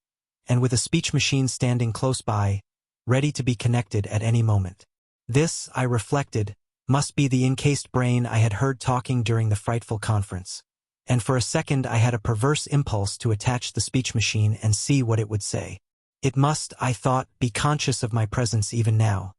and with a speech machine standing close by, ready to be connected at any moment. This, I reflected, must be the encased brain I had heard talking during the frightful conference, and for a second I had a perverse impulse to attach the speech machine and see what it would say. It must, I thought, be conscious of my presence even now,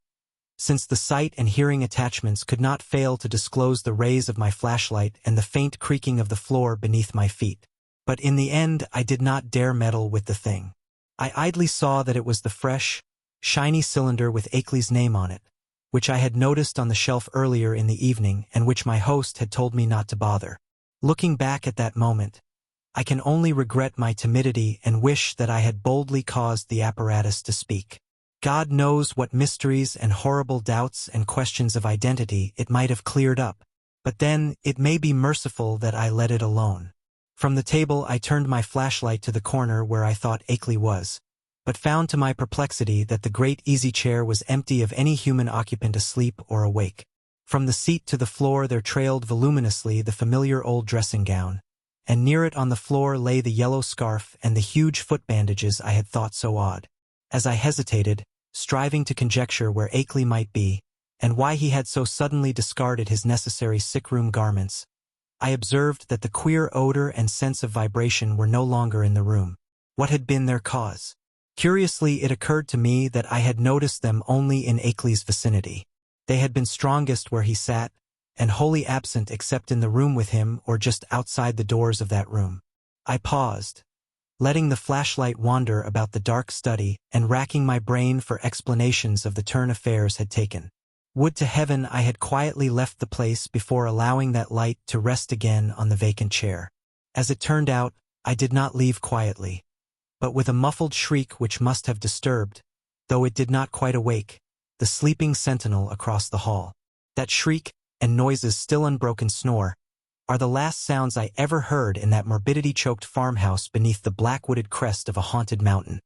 since the sight and hearing attachments could not fail to disclose the rays of my flashlight and the faint creaking of the floor beneath my feet. But in the end I did not dare meddle with the thing. I idly saw that it was the fresh, shiny cylinder with Akeley's name on it, which I had noticed on the shelf earlier in the evening and which my host had told me not to bother. Looking back at that moment, I can only regret my timidity and wish that I had boldly caused the apparatus to speak. God knows what mysteries and horrible doubts and questions of identity it might have cleared up, but then it may be merciful that I let it alone. From the table I turned my flashlight to the corner where I thought Akeley was, but found to my perplexity that the great easy chair was empty of any human occupant asleep or awake. From the seat to the floor there trailed voluminously the familiar old dressing gown, and near it on the floor lay the yellow scarf and the huge foot bandages I had thought so odd. As I hesitated, striving to conjecture where Akeley might be, and why he had so suddenly discarded his necessary sick-room garments, I observed that the queer odor and sense of vibration were no longer in the room. What had been their cause? Curiously, it occurred to me that I had noticed them only in Akeley's vicinity. They had been strongest where he sat, and wholly absent except in the room with him or just outside the doors of that room. I paused, letting the flashlight wander about the dark study and racking my brain for explanations of the turn affairs had taken. Would to heaven I had quietly left the place before allowing that light to rest again on the vacant chair. As it turned out, I did not leave quietly, but with a muffled shriek which must have disturbed, though it did not quite awake, the sleeping sentinel across the hall. That shriek, and Noise's still unbroken snore, are the last sounds I ever heard in that morbidity-choked farmhouse beneath the black-wooded crest of a haunted mountain.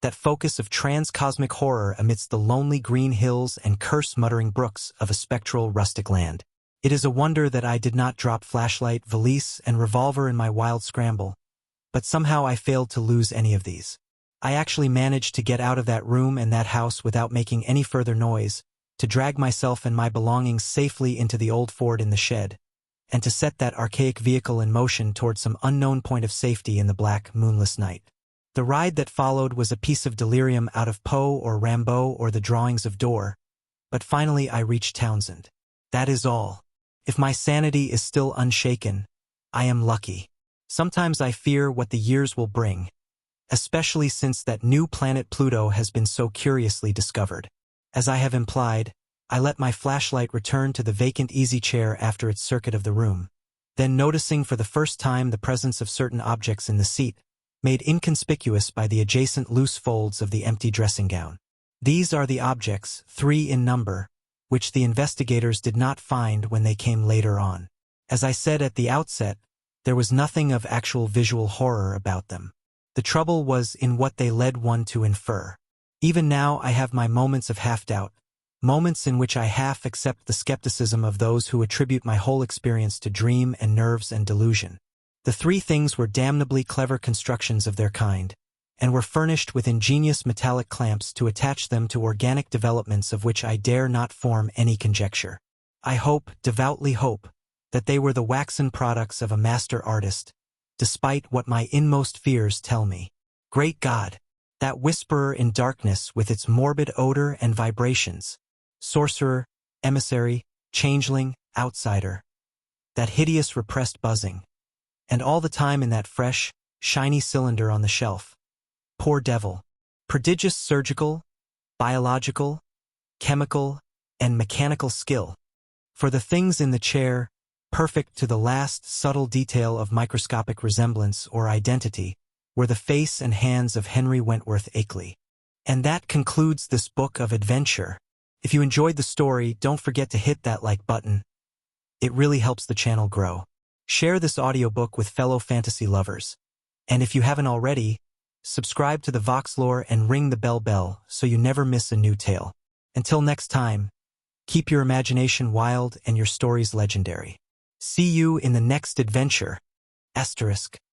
That focus of trans-cosmic horror amidst the lonely green hills and curse-muttering brooks of a spectral rustic land. It is a wonder that I did not drop flashlight, valise, and revolver in my wild scramble, but somehow I failed to lose any of these. I actually managed to get out of that room and that house without making any further noise, to drag myself and my belongings safely into the old Ford in the shed, and to set that archaic vehicle in motion toward some unknown point of safety in the black, moonless night. The ride that followed was a piece of delirium out of Poe or Rimbaud or the drawings of Doré, but finally I reached Townsend. That is all. If my sanity is still unshaken, I am lucky. Sometimes I fear what the years will bring, especially since that new planet Pluto has been so curiously discovered. As I have implied, I let my flashlight return to the vacant easy chair after its circuit of the room. Then, noticing for the first time the presence of certain objects in the seat, made inconspicuous by the adjacent loose folds of the empty dressing gown. These are the objects, 3 in number, which the investigators did not find when they came later on. As I said at the outset, There was nothing of actual visual horror about them. The trouble was in what they led one to infer. Even now I have my moments of half-doubt, moments in which I half accept the skepticism of those who attribute my whole experience to dream and nerves and delusion. The three things were damnably clever constructions of their kind, and were furnished with ingenious metallic clamps to attach them to organic developments of which I dare not form any conjecture. I hope, devoutly hope, that they were the waxen products of a master artist, despite what my inmost fears tell me. Great God! That whisperer in darkness with its morbid odor and vibrations. Sorcerer, emissary, changeling, outsider. That hideous repressed buzzing. And all the time in that fresh, shiny cylinder on the shelf. Poor devil. Prodigious surgical, biological, chemical, and mechanical skill. For the things in the chair, perfect to the last subtle detail of microscopic resemblance or identity, were the face and hands of Henry Wentworth Akeley. And that concludes this book of adventure. If you enjoyed the story, don't forget to hit that like button. It really helps the channel grow. Share this audiobook with fellow fantasy lovers. And if you haven't already, subscribe to the Voxlore and ring the bell so you never miss a new tale. Until next time, keep your imagination wild and your stories legendary. See you in the next adventure. ***.